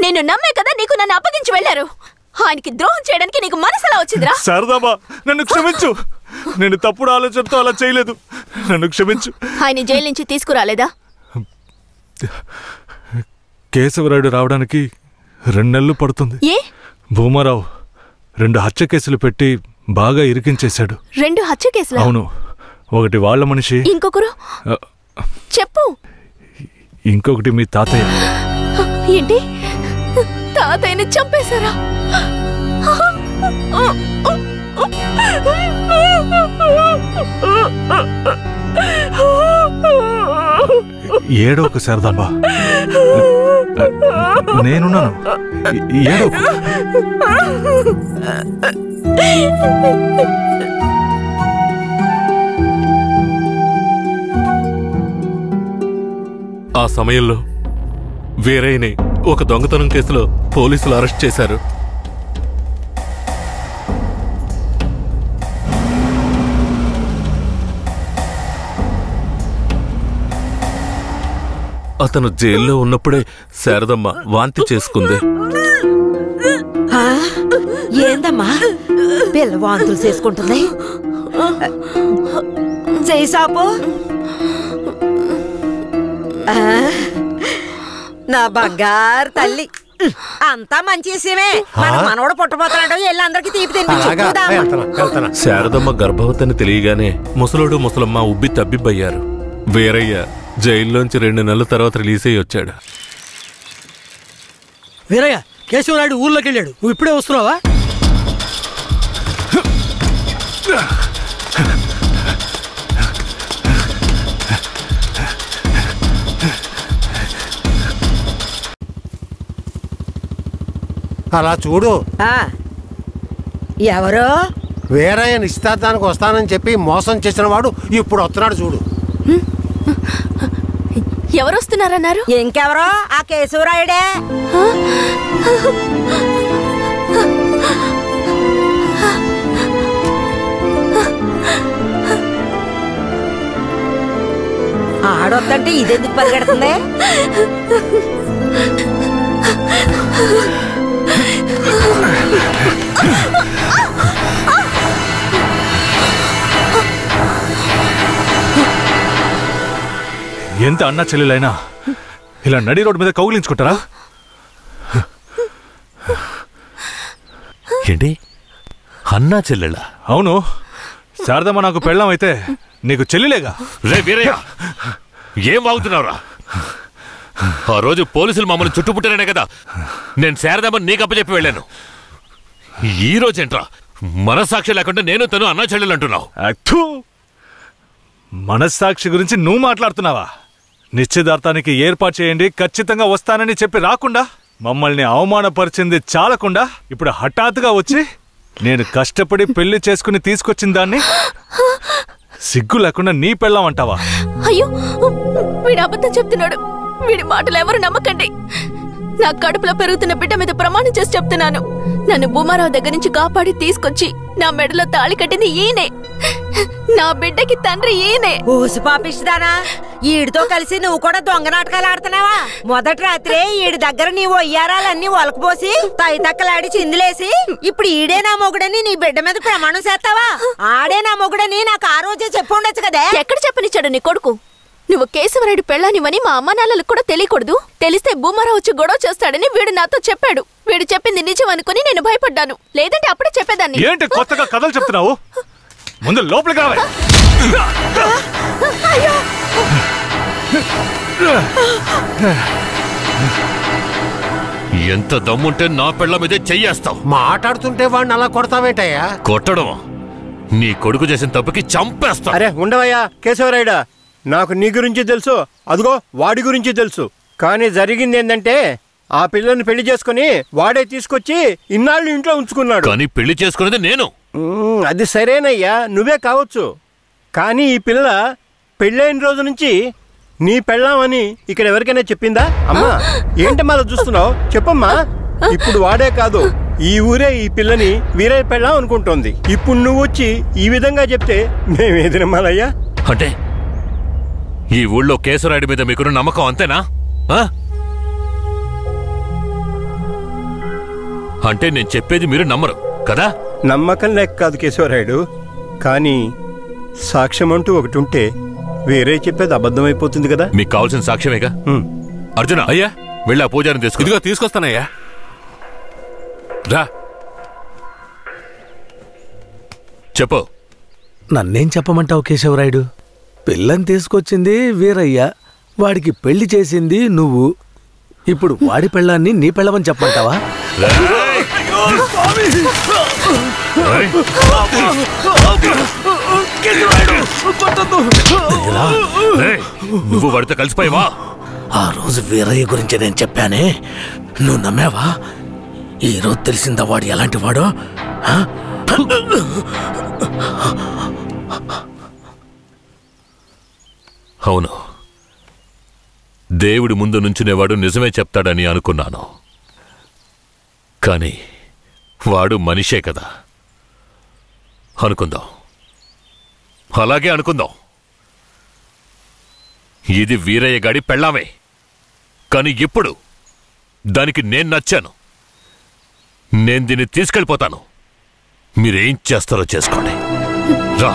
నేను నమ్మే కదా నీకు నన్ను అప్పగించి వెళ్ళారు. ఆయనకి ద్రోహం చేయడానికి నీకు మనసులా వచ్చిందిరా? శారదాంబ, నన్ను క్షమించు. నేను తప్పుడు ఆలోచనతో అలా చేయలేదు. నన్ను క్షమించు. ఆయన జైలు నుంచి తీసుకురాలేదా? కేశవరాయుడు రావడానికి 2 నెలలు పడుతుంది. ఏ? భూమారావు 2 హత్య కేసులు పెట్టి బాగా ఇరికించేశాడు. 2 హత్య కేసులు? అవును. ఒకటి వాళ్ళ మనిషి, ఇంకొకరు చెప్పు. ఇంకొకటి మీ తాతయ్య. ఏంటి? తాతయ్యని చంపేశారా? ఏడోకు శారదాంబ, నేనున్నాను. ఏడోకు. ఆ సమయంలో వీరయ్యని ఒక దొంగతనం కేసులో పోలీసులు అరెస్ట్ చేశారు. అతను జైల్లో ఉన్నప్పుడే శారదమ్మ వాంతి చేసుకుంది. ఏందమ్మా పిల్ల వాంతులు చేసుకుంటుంది? చేసాపు నా బంగారు తల్లి, అంతా మంచి విషయమే. మన మనవడు పుట్టబోతున్నాడు. వెళ్ళి అందరికి తీపి తినిపించు. శారదమ్మ గర్భవతిని తెలియగానే ముసలోడు ముసలమ్మ ఉబ్బి తబ్బిబ్బయ్యారు. వీరయ్య జైల్లోంచి 2 నెలల తర్వాత రిలీజ్ అయ్యి వచ్చాడు. వీరయ్య, కేశవరాయుడు ఊర్లోకి వెళ్ళాడు. నువ్వు ఇప్పుడే వస్తున్నావా? అలా చూడు. ఎవరు? వీరయ్య నిశ్చితార్థానికి వస్తానని చెప్పి మోసం చేసిన వాడు ఇప్పుడు వస్తున్నాడు చూడు. ఎవరు వస్తున్నారన్నారు? ఇంకెవరో ఆ కేశవరాయుడే. ఆడొద్దంటే ఇదెందుకు పరిగెడుతుంది? ఎంత అన్నా చెల్లెలైనా ఇలా నడి రోడ్డు మీద కౌగిలించుకుంటారా? ఏంటి అన్నా చెల్లెళ్ళ? అవును. శారదమ్మ నాకు పెళ్ళం అయితే నీకు చెల్లిలేగా. రే వీరయ్య, ఏం వాగుతున్నావురా? ఆ రోజు పోలీసులు మమ్మల్ని చుట్టుముట్టారనే కదా నేను శారదమ్మని నీకు అప్పచెప్పి వెళ్ళాను. ఈ రోజేంట్రా మనస్సాక్షి లేకుండా నేను తను అన్నా చెల్లెలు అంటున్నావు? మనస్సాక్షి గురించి నువ్వు మాట్లాడుతున్నావా? నిశ్చితార్థానికి ఏర్పాటు చేయండి, ఖచ్చితంగా వస్తానని చెప్పి రాకుండా మమ్మల్ని అవమానపరిచింది చాలకుండా ఇప్పుడు హఠాత్తుగా వచ్చి నేను కష్టపడి పెళ్లి చేసుకుని తీసుకొచ్చిన దాన్ని సిగ్గు లేకుండా నీ పెళ్ళాం అంటావా? అయ్యో, వీడు అబద్ధం చెప్తున్నాడు. వీడి మాటలు ఎవరు నమ్మకండి. నా కడుపులో పెరుగుతున్న బిడ్డ మీద ప్రమాణం చేసి చెప్తున్నాను. నన్ను భూమారావు దగ్గర నుంచి కాపాడి తీసుకొచ్చి నా మెడలో తాళి కట్టింది ఈయనే. నా బిడ్డకి తండ్రి ఈయనే. ఊసి పాపిస్తానా? ఈడితో కలిసి నువ్వు కూడా దొంగ నాటకాలు ఆడుతున్నావా? మొదటి రాత్రే ఈడి దగ్గర నీ ఒయ్యారాలన్నీ ఒలకపోసి తైతక్కలాడి చిందులేసి ఇప్పుడు ఈడే నా మొగుడని నీ బిడ్డ మీద ప్రమాణం చేస్తావా? ఆడే నా మొగుడని నాకు ఆ రోజే చెప్పు ఉండొచ్చు కదే. ఎక్కడ చెప్పనిచ్చాడు నీ కొడుకు? నువ్వు కేశవరాయుడు పెళ్ళానివని మా అమ్మ నాన్నలకు కూడా తెలియకూడదు. తెలిస్తే భూమారావు వచ్చి గొడవ చేస్తాడని వీడు నాతో చెప్పాడు. వీడు చెప్పింది నిజం అనుకుని నేను భయపడ్డాను. లేదంటే అప్పుడే చెప్పేదాన్ని. ఏంటి కొత్తగా కథలు చెప్తున్నావు? ముందు లోపలికి రావే. ఎంత దమ్ముంటే నా పెళ్ళ మీదే చెయ్యేస్తావు? మాట్లాడుతుంటే వాడిని అలా కొడతావేంటయ్యా? కొట్టడం నీ కొడుకు చేసిన తప్పుకి చంపేస్తా. అరే ఉండవయ్యా కేశవరాయుడా, నాకు నీ గురించి తెలుసు, అదిగో వాడి గురించి తెలుసు. కానీ జరిగింది ఏంటంటే ఆ పిల్లని పెళ్లి చేసుకుని వాడే తీసుకొచ్చి ఇన్నాళ్ళు ఇంట్లో ఉంచుకున్నాడు. కానీ పెళ్లి చేసుకునేది నేను. అది సరేనయ్యా, నువ్వే కావచ్చు. కానీ ఈ పిల్ల పెళ్ళైన రోజు నుంచి నీ పెళ్ళామని ఇక్కడ ఎవరికైనా చెప్పిందా? అమ్మా ఏంటమ్మా అలా చూస్తున్నావు? చెప్పమ్మా. ఇప్పుడు వాడే కాదు, ఈ ఊరే ఈ పిల్లని వీరయ్య పెళ్ళాం అనుకుంటోంది. ఇప్పుడు నువ్వు వచ్చి ఈ విధంగా చెప్తే మేమేది నమ్మాలయ్యా? అంటే ఈ ఊళ్ళో కేశవరాయుడి మీద మీకున్న నమ్మకం అంతేనా? అంటే నేను చెప్పేది మీరు నమ్మరు కదా? నమ్మకం లేక కాదు కేశవరాయుడు, కానీ సాక్ష్యం అంటూ ఒకటి ఉంటే వేరే చెప్పేది అబద్ధమైపోతుంది కదా. మీకు కావాల్సిన సాక్ష్యమేగా. అర్జున, అయ్యా వెళ్ళి ఆ పూజారిని తీసుకు. ఇదిగో తీసుకొస్తానయ్యా. రా. చెప్పు. నన్నేం చెప్పమంటావు కేశవరాయుడు? పిల్లని తీసుకొచ్చింది వీరయ్య, వాడికి పెళ్లి చేసింది నువ్వు. ఇప్పుడు వాడి పెళ్ళాన్ని నీ పెళ్ళమని చెప్పమంటావా? నువ్వు వాడితో కలిసిపోయావా? ఆ రోజు వీరయ్య గురించి నేను చెప్పానే, నువ్వు నమ్మావా? ఈరోజు తెలిసిందా వాడు ఎలాంటి వాడో? అవును, దేవుడి ముందు నుంచునేవాడు నిజమే చెప్తాడని అనుకున్నాను. కానీ వాడు మనిషే కదా. అనుకుందాం, అలాగే అనుకుందాం. ఇది వీరయ్య గాడి పెళ్ళామే. కానీ ఇప్పుడు దానికి నేను నచ్చాను. నేను దీన్ని తీసుకెళ్ళిపోతాను. మీరేం చేస్తారో చేసుకోండి. రా.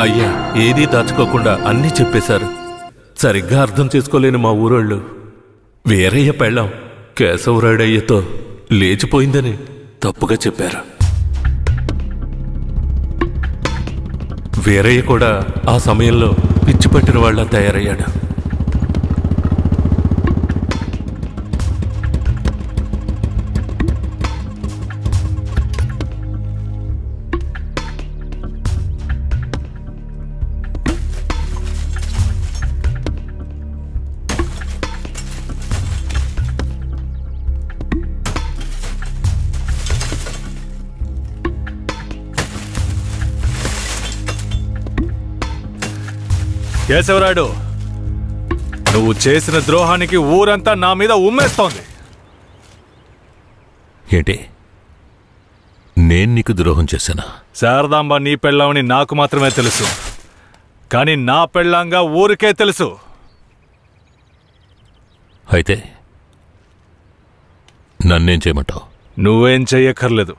అయ్యా ఏదీ దాచుకోకుండా అన్నీ చెప్పేశారు. సరిగ్గా అర్థం చేసుకోలేని మా ఊరోళ్ళు వీరయ్య పెళ్ళాం కేశవరాయుడయ్యతో లేచిపోయిందని తప్పుగా చెప్పారు. వీరయ్య కూడా ఆ సమయంలో పిచ్చి పట్టిన వాళ్ళ తయారయ్యాడు. కేశవరాయుడు, నువ్వు చేసిన ద్రోహానికి ఊరంతా నా మీద ఉమ్మేస్తోంది. ఏంటి? నేను నీకు ద్రోహం చేశానా? శారదాంబ నీ పెళ్ళామని నాకు మాత్రమే తెలుసు, కానీ నా పెళ్ళాంగా ఊరికే తెలుసు. అయితే నన్నేం చేయమంటావు? నువ్వేం చెయ్యక్కర్లేదు.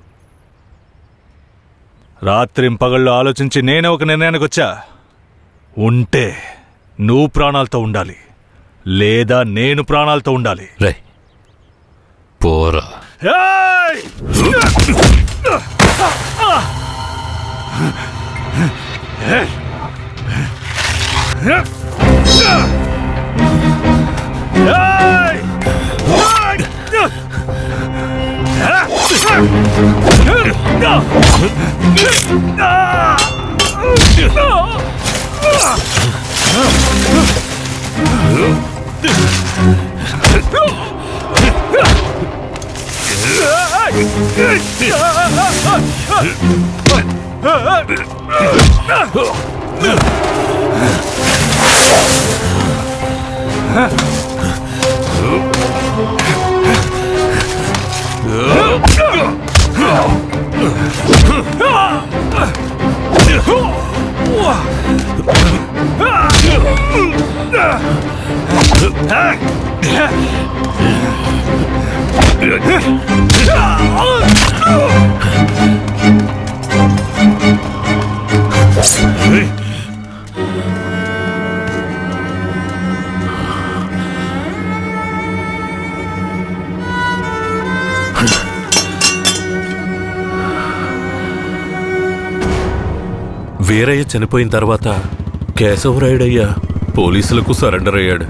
రాత్రింపగళ్ళు ఆలోచించి నేనే ఒక నిర్ణయానికి వచ్చా. ఉంటే నువ్వు ప్రాణాలతో ఉండాలి, లేదా నేను ప్రాణాలతో ఉండాలి. రే పోరా. Hey! వీరయ్య చనిపోయిన తర్వాత కేశవరాయుడయ్య పోలీసులకు సరెండర్ అయ్యాడు.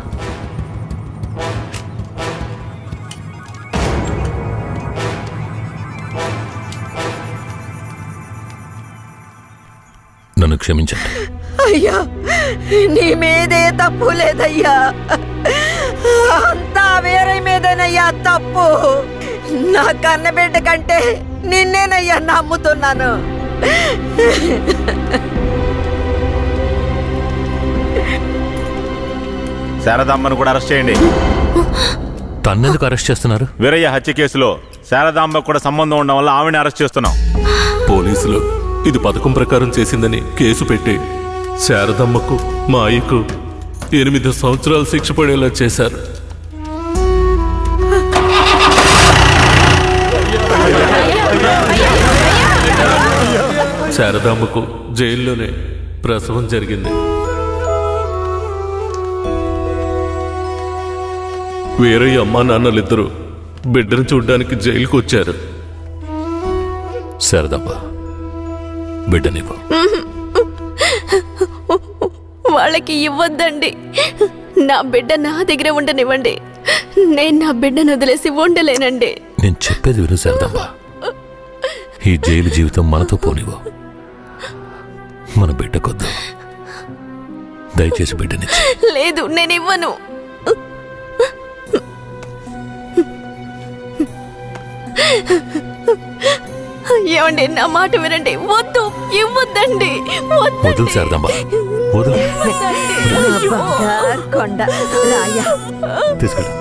నన్ను క్షమించండి. అయ్యా, నీ మీదే తప్పు లేదయ్యా, అంతా వేరే మీదేనయ్యా తప్పు. నా కన్నబిడ్డ కంటే నిన్నేనయ్యా నమ్ముతున్నాను. శారదాంబను కూడా అరెస్ట్ చేయండి. తన్నెందుకు అరెస్ట్ చేస్తున్నారు? వీరయ్య హత్య కేసులో శారదాంబకు కూడా సంబంధం ఉండడం వల్ల ఆవిడని అరెస్ట్ చేస్తున్నాం. పోలీసులు ఇది పథకం ప్రకారం చేసిందని కేసు పెట్టి శారదమ్మకు మా అయ్యకు 8 సంవత్సరాలు శిక్ష పడేలా చేశారు. శారదాంబకు జైల్లోనే ప్రసవం జరిగింది. వీరయ్య అమ్మా నాన్నలిద్దరూ బిడ్డను చూడ్డానికి జైలుకు వచ్చారు. శారదాంబ, బిడ్డనివ్వు. వాళ్ళకి ఇవ్వద్దండి. నా బిడ్డ నా దగ్గర ఉండనివ్వండి. నేను నా బిడ్డను వదిలేసి ఉండలేనండి. నేను చెప్పేది విను శారదాంబ, ఈ జైలు జీవితం మనతో పోనివ్వు. మన బిడ్డకొద్దు. దయచేసి బిడ్డనిచ్చి. లేదు, నేను ఇవ్వను. ఏమండి, నా మాట వినండి. వద్దు, ఇవ్వద్దండి. వదులు శారదాంబ, వదులు. కొండ రాయ తీసుకెళ్ళు.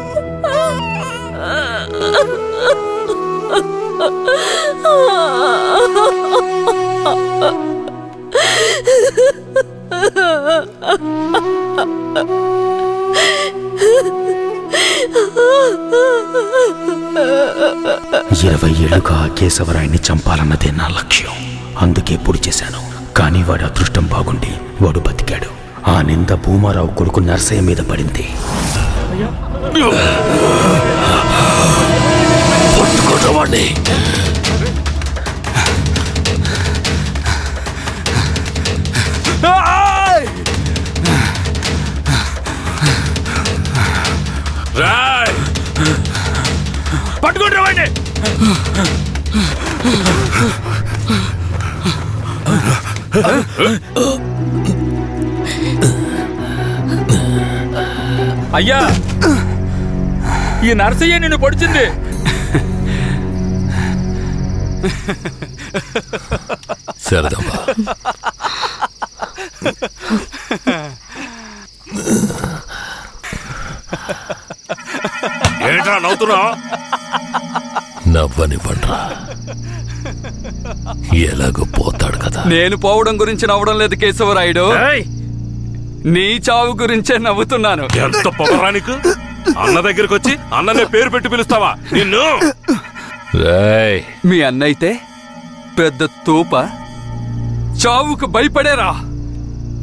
ఇరవై ఏళ్లుగా కేశవరాయుని చంపాలన్నదే నా లక్ష్యం. అందుకే పొడి చేశాను. కానీ వాడి అదృష్టం బాగుండి వాడు బతికాడు. ఆ నింద భూమారావు కొడుకు నర్సయ్య మీద పడింది. పట్టుకోవాడిని. పట్టుకుంటారు వాడిని. అయ్యా, ఈ నర్సయ్య నిన్ను పొడిచింది. శారదాంబ, ఏంట్రా నవ్వుతున్నావు? నవ్వనివ్వండ్రా, ఎలాగో పోతాడు కదా. నేను పోవడం గురించి నవ్వడం లేదు కేశవరాయుడు, నీ చావు గురించే నవ్వుతున్నాను. ఎంత పొగరానికి అన్న దగ్గరికి వచ్చి అన్ననే పేరు పెట్టి పిలుస్తావా నిన్ను? మీ అన్నయితే పెద్ద తోప, చావుకు భయపడేరా.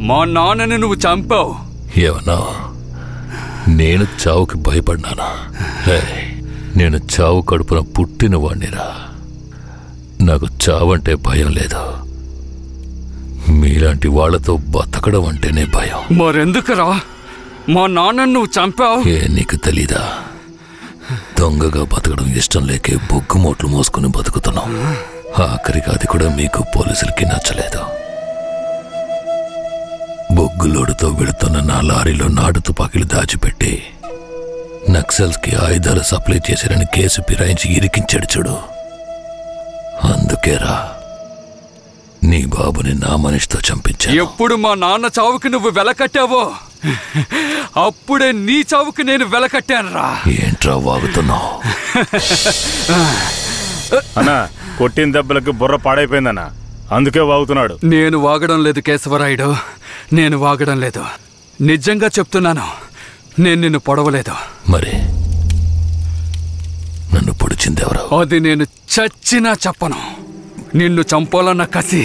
మా నాన్నని నువ్వు చంపావు. ఏమన్నా నేను చావుకి భయపడ్డానా? నేను చావు కడుపున పుట్టిన వాణ్ణిరా. నాకు చావంటే భయం లేదు. మీలాంటి వాళ్లతో బతకడం అంటేనే భయం. మరెందుకురా మా నాన్నను నువ్వు చంపావు? నీకు తెలీదా? దొంగగా బతకడం ఇష్టం లేకే బొగ్గు మోట్లు మోసుకుని బతుకుతున్నాం. ఆఖరిగా అది కూడా మీకు పోలీసులకి నచ్చలేదు. బొగ్గులోడుతో వెళుతున్న నా లారీలో నాటు తుపాకీలు దాచిపెట్టి నక్సల్స్కి ఆయుధాలు సప్లై చేశారని కేసు ఫిరాయించి ఇరికించాడు చూడు. అందుకేరా నీ బాబుని నా మనిషితో చంపించా. ఎప్పుడు మా నాన్న చావుకి నువ్వు వెలకట్టావో అప్పుడే నీ చావుకి నేను వెలకట్టానురా. ఏంట్రా వాగుతున్నావు? అన్నా కొట్టిన దెబ్బలకి బుర్ర పాడైపోయిందన్నా, అందుకే వాగుతున్నాడు. నేను వాగడం లేదు కేశవరాయుడు, నేను వాగడం లేదు. నిజంగా చెప్తున్నాను, నేను నిన్ను పొడవలేదు. మరి నన్ను పొడిచిందెవరు? అది నేను చచ్చినా చెప్పను. నిన్ను చంపాలన్న కసి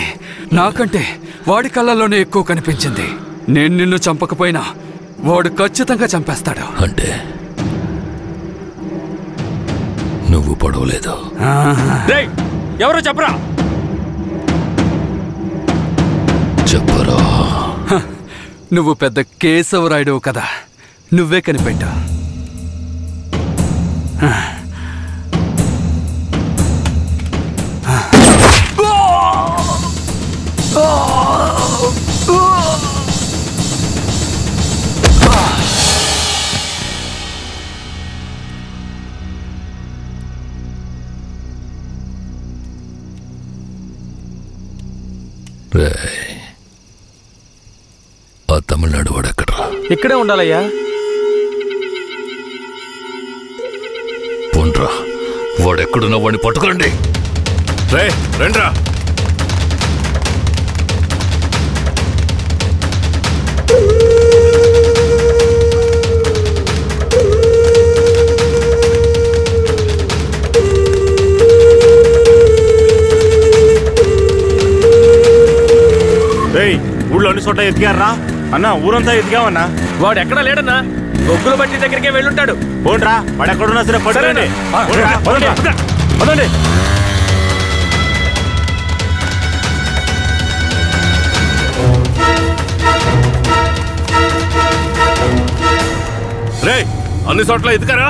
నాకంటే వాడి కళ్ళల్లోనే ఎక్కువ కనిపించింది. నేను నిన్ను చంపకపోయినా వాడు ఖచ్చితంగా చంపేస్తాడు. అంటే నువ్వు పొడవలేదు? ఎవరో చెప్పరా? చెప్పరా? నువ్వు పెద్ద కేశవరాయుడు కదా, నువ్వే కనిపెట్టా. ఆ తమిళనాడు వాడెక్కడ్రా? ఇక్కడే ఉండాలయ్యా. పోండ్రా, వాడెక్కడున్నా వాడిని పట్టుకురండి. రండ్రా. ఊళ్ళో అన్ని చోట్ల ఎతికారా అన్నా? ఊరంతా ఎతికామన్నా. వాడు ఎక్కడా లేడన్నా, బొగ్గుల బట్టి దగ్గరికే వెళ్ళుంటాడు. పోండ్రా, వాడు ఎక్కడున్నా సరే పట్టుకోండి. రే, అన్ని చోట్ల ఎత్తుకారా?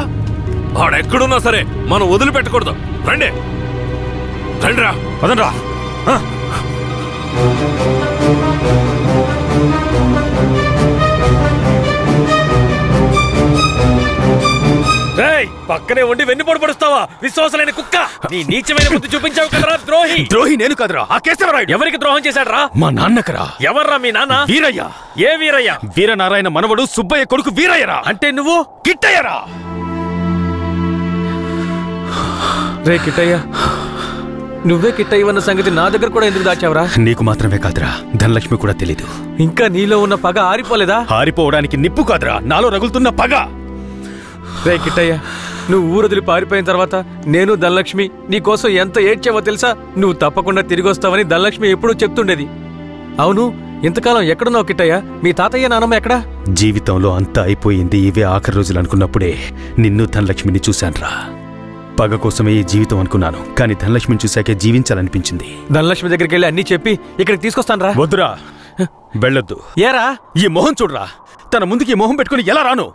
వాడెక్కడున్నా సరే మనం వదిలిపెట్టకూడదు. రండి రండిరా, పదండ్రా. పక్కనే ఉండి వెన్నుపోటు పడుస్తావా? విశ్వాసలేని కుక్క, నీ నీచమైన బుద్ధి చూపించావు కదరా ద్రోహి. ద్రోహి నేను కాదురా, ఆ కేశవరాయుడు. ఎవరికి ద్రోహం చేశాడ్రా? మా నాన్నకరా. ఎవర్రా మీ నాన్న? వీరయ్య. ఏ వీరయ్య? వీరనారాయణ మనవడు సుబ్బయ్య కొడుకు వీరయ్యరా. అంటే నువ్వు కిట్టయ్యరా. రే కిట్టయ్య, నువ్వే కిట్టయ్యవన్న సంగతి నా దగ్గర కూడా ఎందుకు దాచావురా? నీకు మాత్రమే కాదురా, ధనలక్ష్మి కూడా తెలీదు. ఇంకా నీలో ఉన్న పగ ఆరిపోలేదా? ఆరిపోవడానికి నిప్పు కాదురా, నాలో రగులుతున్న పగ. రే కిట్టయ్య, నువ్వు ఊరొదిలి పారిపోయిన తర్వాత నేను ధనలక్ష్మి నీకోసం ఎంత ఏడ్చావో తెలుసా? నువ్వు తప్పకుండా తిరిగి వస్తావని ధనలక్ష్మి ఎప్పుడూ చెప్తుండేది. అవును, ఇంతకాలం ఎక్కడున్నావు కిట్టయ్య? మీ తాతయ్య నానమ్మ ఎక్కడా? జీవితంలో అంతా అయిపోయింది, ఇవే ఆఖరి రోజులు అనుకున్నప్పుడే నిన్ను ధనలక్ష్మిని చూశాన్రా. పగ కోసమే ఈ జీవితం అనుకున్నాను, కానీ ధనలక్ష్మిని చూశాకే జీవించాలనిపించింది. ధనలక్ష్మి దగ్గరికి వెళ్ళి అన్నీ చెప్పి ఇక్కడికి తీసుకొస్తానరా. వద్దురా, వెళ్ళొద్దు. ఏరా? ఈ మొహం చూడరా, తన ముందుకి ఈ మొహం పెట్టుకుని ఎలా రాను?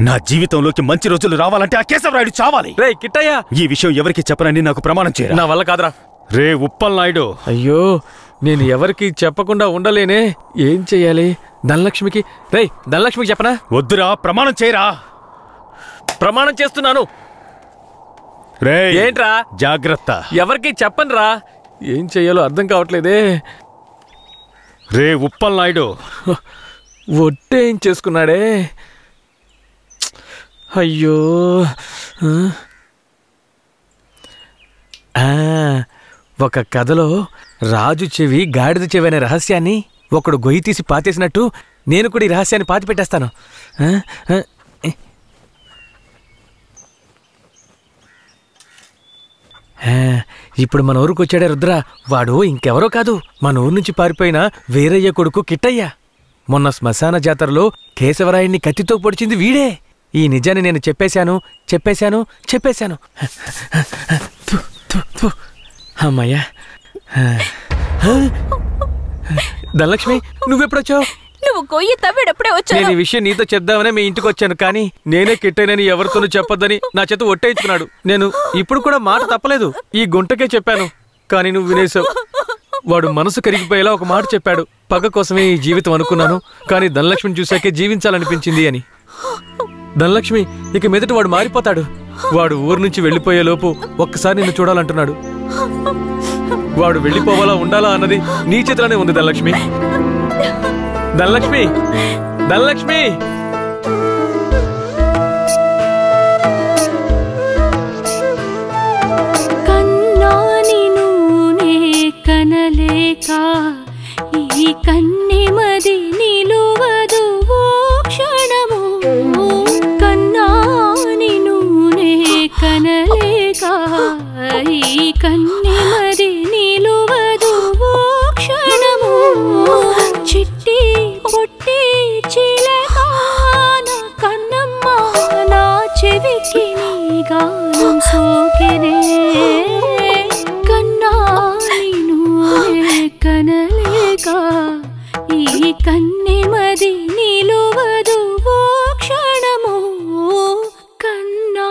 నా జీవితంలోకి మంచి రోజులు రావాలంటే ఆ కేశవరాయుడు చావాలి. రే కిట్టయ్య, ఈ విషయం ఎవరికి చెప్పనని నాకు ప్రమాణం చేయరా. నా వల్ల కాదురా. రే ఉప్పల్ నాయుడు. అయ్యో, నేను ఎవరికి చెప్పకుండా ఉండలేనే. ఏం చెయ్యాలి? ధనలక్ష్మికి ధనలక్ష్మికి చెప్పనా? వద్దురా, ప్రమాణం చేయరా. ప్రమాణం చేస్తున్నాను. రే ఏంట్రా? జాగ్రత్త. ఎవరికి చెప్పనురా. ఏం చెయ్యాలో అర్థం కావట్లేదే. రే ఉప్పల్ నాయుడు, ఒట్టే ఏం చేసుకున్నాడే. అయ్యో, ఒక కథలో రాజు చెవి గాడిద చెవి అనే రహస్యాన్ని ఒకడు గొయ్యి తీసి పాతేసినట్టు నేను కూడా ఈ రహస్యాన్ని పాతి పెట్టేస్తాను. ఇప్పుడు మన ఊరికి వచ్చాడే రుద్ర. వాడు ఇంకెవరో కాదు, మన ఊరు నుంచి పారిపోయిన వీరయ్య కొడుకు కిట్టయ్య. మొన్న శ్మశాన జాతరలో కేశవరాయుడిని కత్తితో పొడిచింది వీడే. ఈ నిజాన్ని నేను చెప్పేశాను. అమ్మయ్యా. ధనలక్ష్మి, నువ్వెప్పుడొచ్చావు? నువ్వు నువ్వు గొయ్యి తవ్వేటప్పుడే నేను వచ్చాను. ఈ విషయం నీతో చెప్దామనే మీ ఇంటికి వచ్చాను, కానీ నేనే కిట్టేనని ఎవరితోనూ చెప్పొద్దని నా చేత ఒట్టేయించుకున్నాడు. నేను ఇప్పుడు కూడా మాట తప్పలేదు, ఈ గుంటకే చెప్పాను, కానీ నువ్వు వినేశావు. వాడు మనసు కరిగిపోయేలా ఒక మాట చెప్పాడు. పగ కోసమే ఈ జీవితం అనుకున్నాను, కానీ ధనలక్ష్మిని చూశాకే జీవించాలనిపించింది అని. ధనలక్ష్మి ఇక మీదట వాడు మారిపోతాడు. వాడు ఊరు నుంచి వెళ్ళిపోయేలోపు ఒక్కసారి నిన్ను చూడాలంటున్నాడు. వాడు వెళ్ళిపోవాలా ఉండాలా అన్నది నీ చేతిలోనే ఉంది ధనలక్ష్మి. ధనలక్ష్మి, ధనలక్ష్మి. కన్నాని నూనె కనలేక ఈ కన్నెమది నిలువదు ఓ క్షణము. కన్నాని నూనె కనలేక ఈ కన్నెమది నిలువదు ఓ క్షణము. చిట్టి పొట్టి చిలక నా కన్నమ్మ నా చెవికి నీ గానం సోకెనే. కన్నాని నూనె కనలేక ఈ కన్నెమది నిలువదు ఓ క్షణము. కన్నా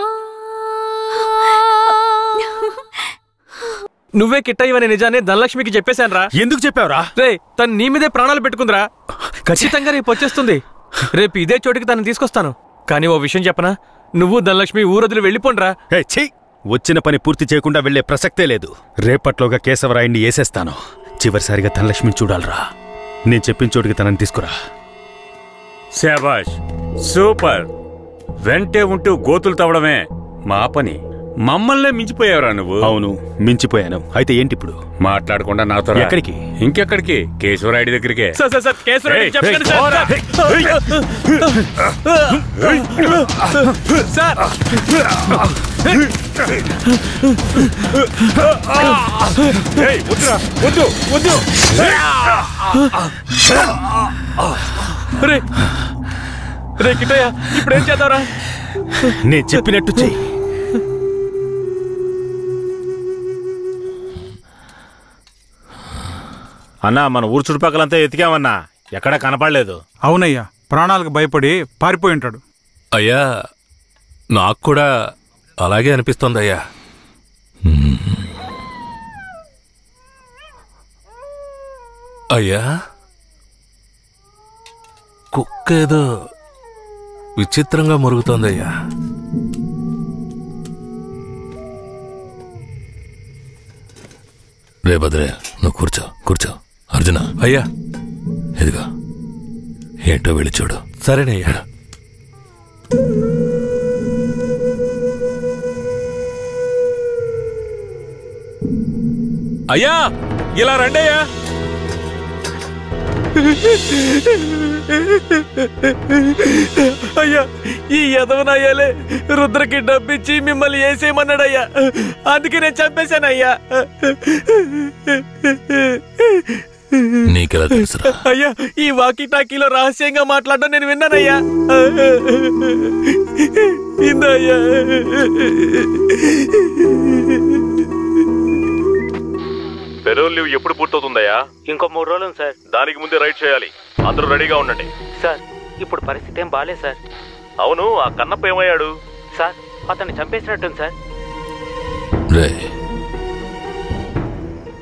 నువ్వే కిట్టయ్యవనే నిజాన్ని ధనలక్ష్మికి చెప్పేశాన్రా. ఎందుకు చెప్పావురా? రే, తను నీ మీదే ప్రాణాలు పెట్టుకుందిరా. ఖచ్చితంగా రేపు వచ్చేస్తుంది. రేపు ఇదే చోటికి తనని తీసుకొస్తాను. కానీ ఓ విషయం చెప్పనా, నువ్వు ధనలక్ష్మి ఊరొదిలి వెళ్ళిపోండ్రా. వచ్చిన పని పూర్తి చేయకుండా వెళ్లే ప్రసక్తే లేదు. రేపట్లోగా కేశవరాయుడిని వేసేస్తాను. చివరిసారిగా ధనలక్ష్మిని చూడాలరా. నేను చెప్పిన చోటికి తనని తీసుకురా. శాబాష్, సూపర్. వెంటే ఉంటూ గోతులు తవ్వడమే మా పని. మమ్మల్నే మించిపోయావురా నువ్వు. అవును, మించిపోయాను. అయితే ఏంటి ఇప్పుడు? మాట్లాడకుండా నాతో రా. ఎక్కడికి? ఇంకెక్కడికి? కేశవరాయుడి దగ్గరికే. సార్ కేశవరాయుడికి చెప్పండి సార్. వద్దు. రే కిట్టయ్య, ఇప్పుడేం చేద్దాంరా? నేను చెప్పినట్టు చెయ్యి. అన్నా, మన ఊరు చుట్టుపక్కలంతా ఎతికామన్నా, ఎక్కడా కనపడలేదు. అవునయ్యా, ప్రాణాలకు భయపడి పారిపోయి ఉంటాడు. అయ్యా, నాకు కూడా అలాగే అనిపిస్తోంది అయ్యా. అయ్యా, కుక్క ఏదో విచిత్రంగా మురుగుతోందయ్యా. రే భద్రే, నువ్వు కూర్చో. అర్జున, అయ్యా ఇదిగా ఏంటో వెళ్ళి చూడు. సరేనయ్యా. అయ్యా, ఇలా రండి అయ్యా. అయ్యా, ఈ యదవనయ్యాలే రుద్రకి డబ్బిచ్చి మిమ్మల్ని వేసేయమన్నాడయ్యా. అందుకే నేను చంపేశానయ్యా. నీకెలా తెలుసురా? అయ్యా, ఈ వాకీ టాకీలో రహస్యంగా మాట్లాడడం నేను విన్నానయ్యా. ఇందయ్యా. పెరోల్ లీవ్ ఎప్పుడు పూర్తవుతుందయ్యా? ఇంకో 3 రోజులు సార్. దానికి ముందే రైడ్ చేయాలి. అందరూ రెడీగా ఉండండి. సార్, ఇప్పుడు పరిస్థితి ఏం బాలేదు సార్. అవును, ఆ కన్నప్ప ఏమయ్యాడు? సార్, అతన్ని చంపేసినట్టుంది సార్. రే,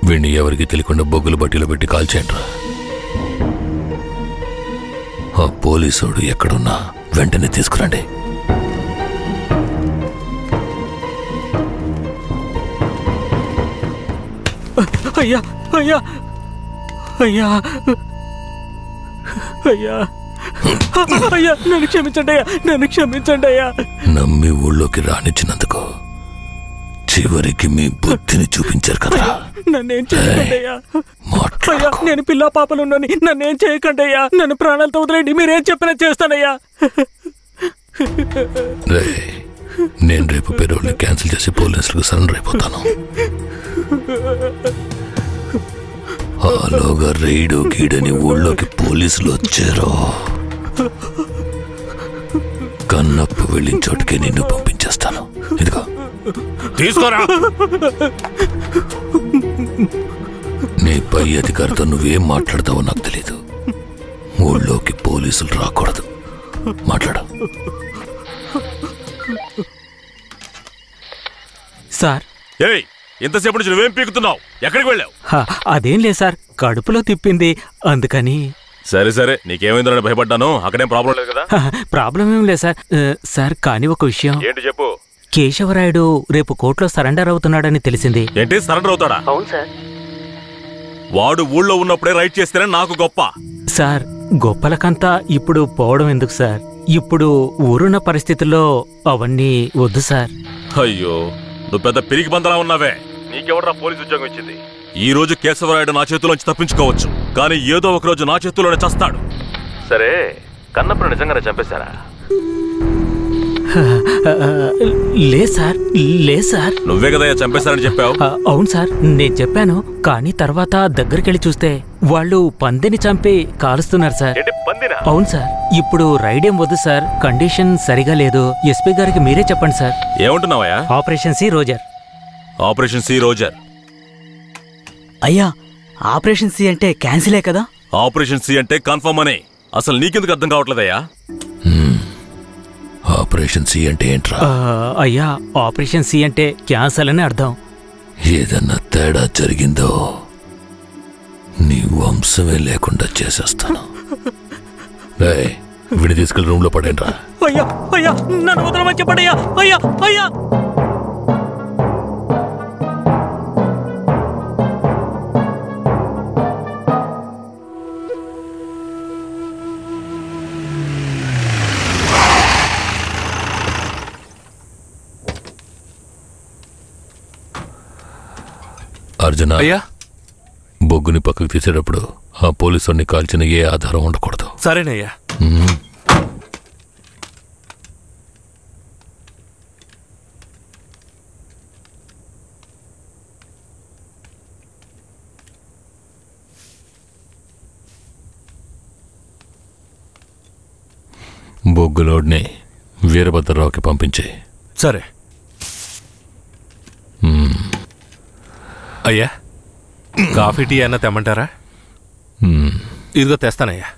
వీణ్ణి ఎవరికి తెలియకుండా బొగ్గుల బట్టీలో పెట్టి కాల్చేయండిరా. ఆ పోలీసోడు ఎక్కడున్నా వెంటనే తీసుకురండి. అయ్యా అయ్యా అయ్యా అయ్యా అయ్యా, నన్ను క్షమించండి అయ్యా. నమ్మి ఊళ్ళోకి రానిచ్చినందుకు చివరికి మీ బుద్ధిని చూపించారు కదా. నన్నేం చేయకండి అయ్యా. అయ్యా, నేను పిల్ల పాపలున్నాని నన్నేం చేయకండి అయ్యా. నన్ను ప్రాణాలతో వదిలేండి. మీరేం చెప్పినా చేస్తానయ్యా. రే, నేను రేపు పెరోల్ని క్యాన్సిల్ చేసి పోలీసులకు సరెండర్ అయిపోతాను. ఆలోగా రైడు గీడని ఊళ్ళోకి పోలీసులు వచ్చారో కన్నప్ప వెళ్ళిన చోటుకే నిన్ను పంపించేస్తాను. ఇదిగో తీసుకోరా. నీ పై అధికారితో నువ్వేం మాట్లాడతావో నాకు తెలీదు. ఊళ్ళోకి పోలీసులు రాకూడదు. మాట్లాడు. సార్ ఏయ్, ఇంతసేపు నుంచి నువ్వేం పీకుతున్నావు? ఎక్కడికి వెళ్ళావు? అదేం లేదు సార్, కడుపులో తిప్పింది అందుకని. సరే సరే, నీకేమైందని భయపడ్డాను. అక్కడేం ప్రాబ్లం లేదు కదా? ప్రాబ్లం ఏం లేదు సార్. సార్ కానీ ఒక విషయం. ఏంటి చెప్పు. కేశవరాయుడు రేపు కోర్టులో సరెండర్ అవుతున్నాడని తెలిసింది. ఏంటి సరెండర్ అవుతాడా? అవును సార్. వాడు ఊళ్ళో ఉన్నప్పుడే రైట్ చేస్తేనే నాకు గొప్ప. సార్ గొప్పలకంతా ఇప్పుడు పోవడం ఎందుకు సార్? ఇప్పుడు ఊరున్న పరిస్థితుల్లో అవన్నీ వద్దు సార్. అయ్యో, నువ్వు పెద్ద పిరికి బందలా ఉన్నావే. నీకెవడరా పోలీసు ఉద్యోగం ఇచ్చింది? ఈ రోజు కేశవరాయుడు నా చేతిలోంచి తప్పించుకోవచ్చు, కానీ ఏదో ఒక రోజు నా చేతిలోనే చస్తాడు. సరే, కన్నప్పుడు నిజంగానే చంపేశారా? లేదు సార్, లేదు సార్. నువ్వే కదా చంపేశారని చెప్పావు. అవును సార్, నేను చెప్పాను. కానీ తర్వాత దగ్గరికెళ్ళి చూస్తే వాళ్ళు పందిని చంపి కాలుస్తున్నారు సార్. అవును సార్. ఇప్పుడు రైడ్ ఏం వద్దు సార్, కండిషన్ సరిగా లేదు. ఎస్పీ గారికి మీరే చెప్పండి సార్. ఏమంటున్నావయ్యా? Operation C roger. Operation C roger. అయ్యా, ఆపరేషన్ సి అంటే క్యాన్సిలే కదా? ఆపరేషన్ సి అంటే కన్ఫర్మ్ అని. అసలు నీకెందుకు అర్థం కావట్లేదయ్యా? ఆపరేషన్ సి అంటే ఏంట్రా? అయ్యా, ఆపరేషన్ సి అంటే క్యాన్సల్ అని అర్థం. ఏదన్నా తేడా జరిగిందో నీ వంశమే లేకుండా చేసేస్తాను. విడి తీసుకెళ్ళి రూమ్ లో పడేంట్రా. అయ్యా అయ్యా, నన్ను వదలమని చెప్పండి అయ్యా. అయ్యా అయ్యా. అర్జున, బొగ్గుని పక్కకు తీసేటప్పుడు ఆ పోలీసుని కాల్చిన ఏ ఆధారం ఉండకూడదు. సరేనయ్యా. బొగ్గు లోడ్ని వీరభద్రరావుకి పంపించే. సరే అయ్యా. కాఫీ టీ అన్న తెమ్మంటారా? ఇదిగో తెస్తానయ్యా.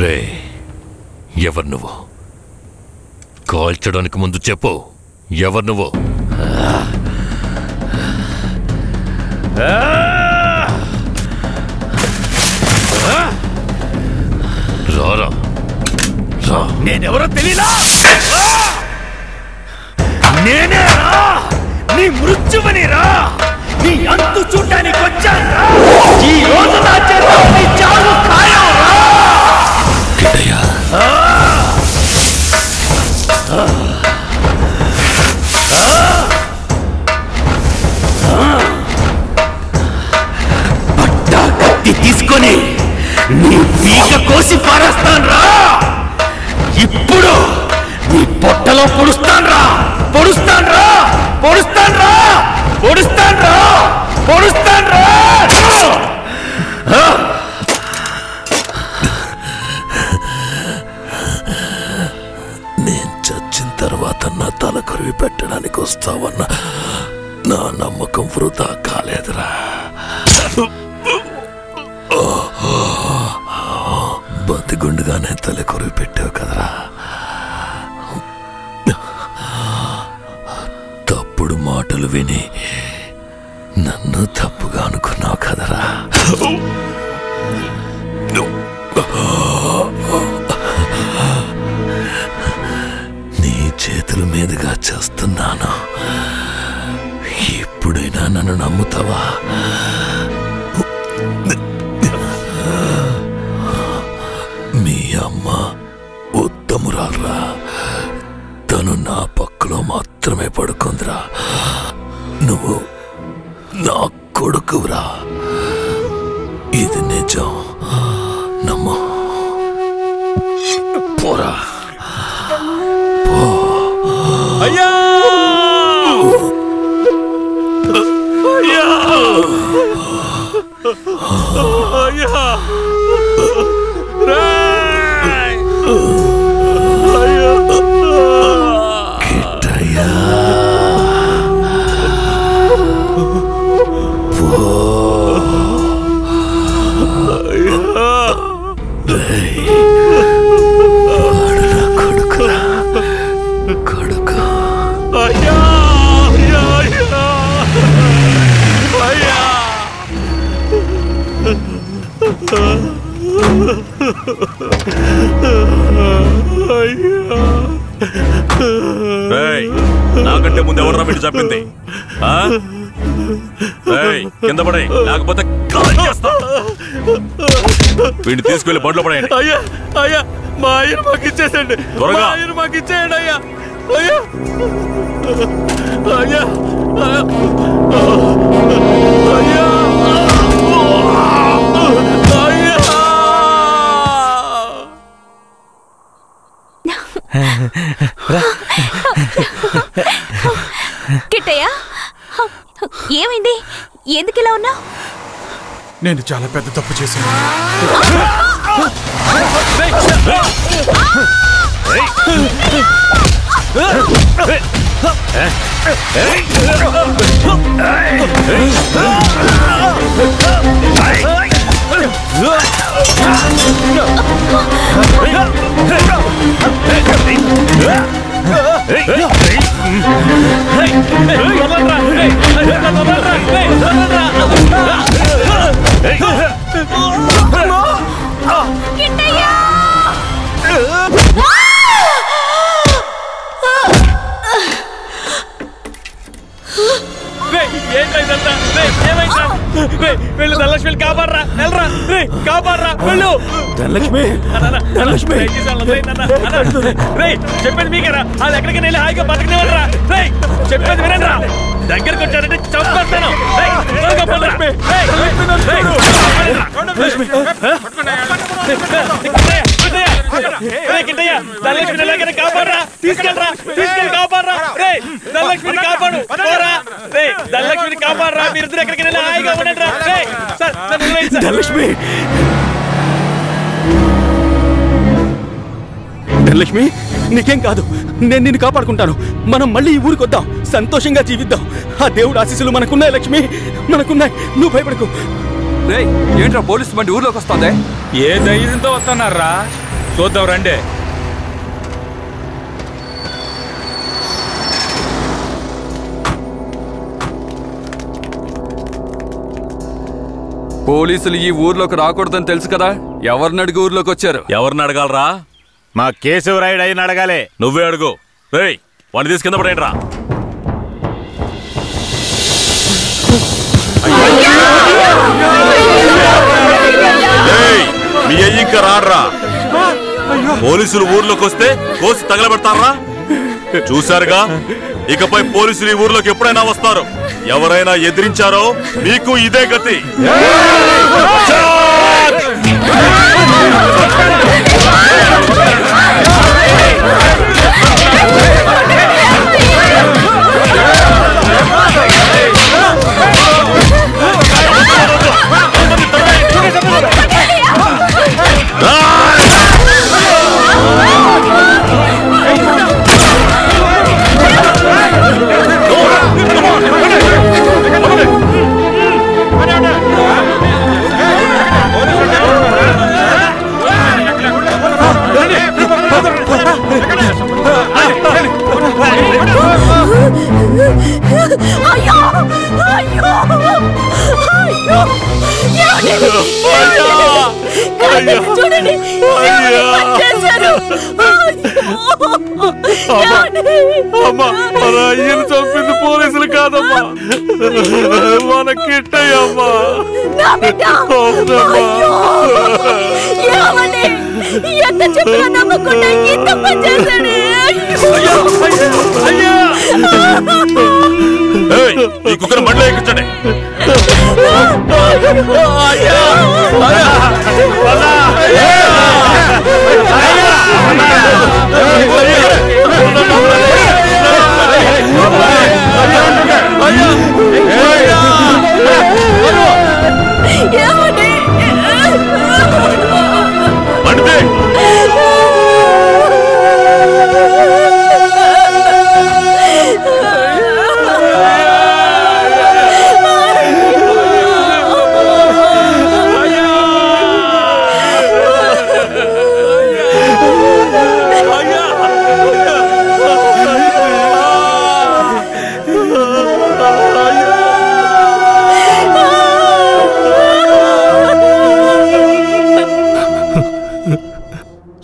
రే, ఎవరు నువ్వు? కాల్చడానికి ముందు చెప్పు, ఎవరు నువ్వు? రారా. నేనెవరో తెలీలా? నేనే రా, నీ మృత్యువని రా, నీ అంతు చూడడానికి వచ్చాను. ఈ రోజు నా చేత నీ చావు ఖాయం రా. పట్టా కత్తి తీసుకొని నీ పీక కోసి పారేస్తాను రా. ఇప్పుడు నీ పొట్టలో పొడుస్తాను రా, పొడుస్తాను రా, పొడుస్తాను రా, పొడుస్తాను రా, పొడుస్తాను రా. నేను చచ్చిన తర్వాత నా తల కొరివి పెట్టడానికి వస్తావన్న నా నమ్మకం వృధా కాలేదురా. బతిగుండుగానే తల కొరివి పెట్టావు కదరా. తప్పుడు మాటలు విని నన్ను తప్పుగా అనుకున్నావు కదరా. నీ చేతుల మీదుగా చేస్తున్నాను. ఇప్పుడైనా నన్ను నమ్ముతావా? మీ అమ్మ ఉత్తమురాల్రా. తను నా పక్కలో మాత్రమే పడుకుందిరా. నువ్వు నా కొడుకురా. ఇది నిజం, నమ్ము. పోరా. అయ్యా అయ్యా అయ్యా నాకంటే ముందు ఎవర్రా వీడు చెప్పింది? కింద పడే, లేకపోతే వీడిని తీసుకెళ్లి బండ్లో పడేయండి. అయ్యా అయ్యా, మా ఆయన మాకు ఇచ్చేసండి. త్వరగా. మా ఆయన మాకు ఇచ్చేయండి అయ్యా. అయ్యా అయ్యా అయ్యా కిట్టయ్య, ఏమైంది? ఎందుకు ఇలా ఉన్నావు? నేను చాలా పెద్ద తప్పు చేశాను. వెళ్ళు ధనలక్ష్మి, కాపాడరా, వెళ్ళరా, కాపాడరా, వెళ్ళు. ధనలక్ష్మి, ధనలక్ష్మి చెప్పేది మీకేరా? అది ఎక్కడికి వెళ్ళి హాయిగా బతకనివ్వరా. చెప్పేది వినరా? దగ్గరకు వచ్చారంటే చంపేస్తాను. ధనలక్ష్మిని ఎలాగైనా కాపాడరా, తీసుకెళ్ళరా, తీసుకెళ్ళి కాపాడరా. ధనలక్ష్మిని కాపాడు, ధనలక్ష్మిని కాపాడరా. మీరిద్దరు ఎక్కడికి వెళ్ళి హాయిగా ఉండండి రా. ధనలక్ష్మి, ధనలక్ష్మి, నీకేం కాదు. నేను నిన్ను కాపాడుకుంటాను. మనం మళ్ళీ ఈ ఊరికి వద్దాం, సంతోషంగా జీవిద్దాం. ఆ దేవుడు ఆశీస్సులు మనకున్నాయి లక్ష్మి, మనకున్నాయి. నువ్వు భయపడకు. ఏంట్రా పోలీసు బండి ఊర్లోకి వస్తుంది? ఏ ధైర్యంతో వస్తున్నారా? చూద్దాం రండి. పోలీసులు ఈ ఊర్లోకి రాకూడదని తెలుసు కదా, ఎవరిని అడిగి ఊర్లోకి వచ్చారు? ఎవరిని అడగాలరా? మా కేశవరాయుడు అయిన అడగాలే. నువ్వే అడుగు. రేయ్ వాడిని తీసుకు కింద పడేయండి రా. మీ అయ్యి ఇంకా రాడ్రా. పోలీసులు ఊర్లోకి వస్తే కోసి తగలబెడతారా? చూశారుగా, ఇకపై పోలీసులు ఈ ఊర్లోకి ఎప్పుడైనా వస్తారు. ఎవరైనా ఎదిరించారో మీకు ఇదే గతి. అయ్యను చంపింది పోలీసులు కాదమ్మా, మన కిట్టయ్యమ్మా. ఎంత చెప్పినా నమ్మకుండా ఇంత పని చేశాడు. ఈ కుక్కను బండిలో ఎక్కించండి.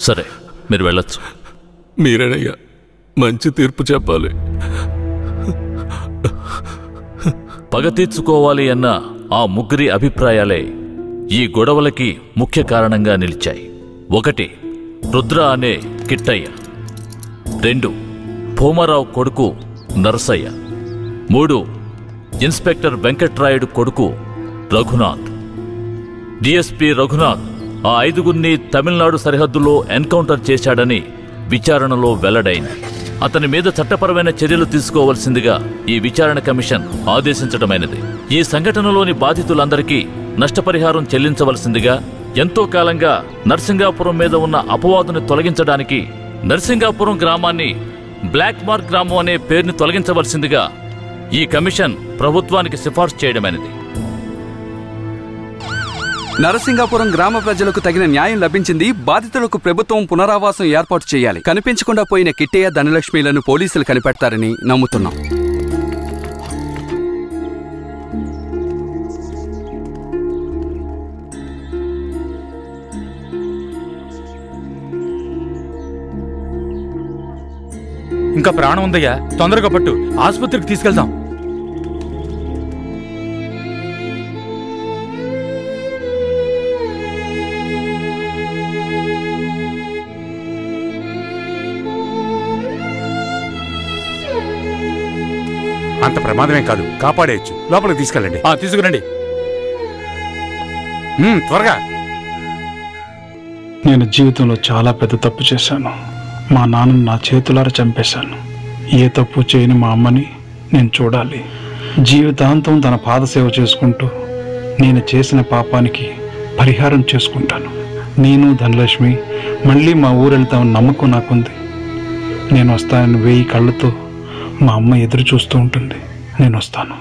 సరే, మీరు వెళ్ళొచ్చు. మీరేనయ్యా మంచి తీర్పు చెప్పాలి. పగ తీర్చుకోవాలి అన్న ఆ ముగ్గురి అభిప్రాయాలే ఈ గొడవలకి ముఖ్య కారణంగా నిలిచాయి. 1 రుద్ర అనే కిట్టయ్య, 2 భూమారావు కొడుకు నరసయ్య, 3 ఇన్స్పెక్టర్ వెంకట్రాయుడు కొడుకు రఘునాథ్. డిఎస్పీ రఘునాథ్ ఆ 5గురిని తమిళనాడు సరిహద్దులో ఎన్కౌంటర్ చేశాడని విచారణలో వెల్లడైంది. అతని మీద చట్టపరమైన చర్యలు తీసుకోవాల్సిందిగా ఈ విచారణ కమిషన్ ఆదేశించడమైనది. ఈ సంఘటనలోని బాధితులందరికీ నష్టపరిహారం చెల్లించవలసిందిగా, ఎంతో కాలంగా నర్సింగాపురం మీద ఉన్న అపవాదుని తొలగించడానికి నర్సింగాపురం గ్రామాన్ని బ్లాక్ మార్క్ గ్రామం అనే పేరుని తొలగించవలసిందిగా ఈ కమిషన్ ప్రభుత్వానికి సిఫార్సు చేయడమైనది. నరసింగాపురం గ్రామ ప్రజలకు తగిన న్యాయం లభించింది. బాధితులకు ప్రభుత్వం పునరావాసం ఏర్పాటు చేయాలి. కనిపించకుండా పోయిన కిట్టయ్య, ధనలక్ష్మిలను పోలీసులు కనిపెడతారని నమ్ముతున్నాం. ఇంకా ప్రాణం ఉందయ్యా, తొందరగా పట్టు, ఆసుపత్రికి తీసుకెళ్దాం. అంత ప్రమాదమే కాదు, కాపాడేయచ్చు. లోపలికి తీసుకెళ్ళండి. తీసుకురండి. త్వరగా. నేను జీవితంలో చాలా పెద్ద తప్పు చేశాను. మా నాన్నను నా చేతులారా చంపేశాను. ఏ తప్పు చేయని మా అమ్మని నేను చూడాలి. జీవితాంతం తన పాదసేవ చేసుకుంటూ నేను చేసిన పాపానికి పరిహారం చేసుకుంటాను. నేను ధనలక్ష్మి మళ్ళీ మా ఊరు వెళ్తామని నమ్మకం నాకుంది. నేను వస్తానని 1000 కళ్ళతో మా అమ్మ ఎదురు చూస్తూ ఉంటుంది. నేను వస్తాను.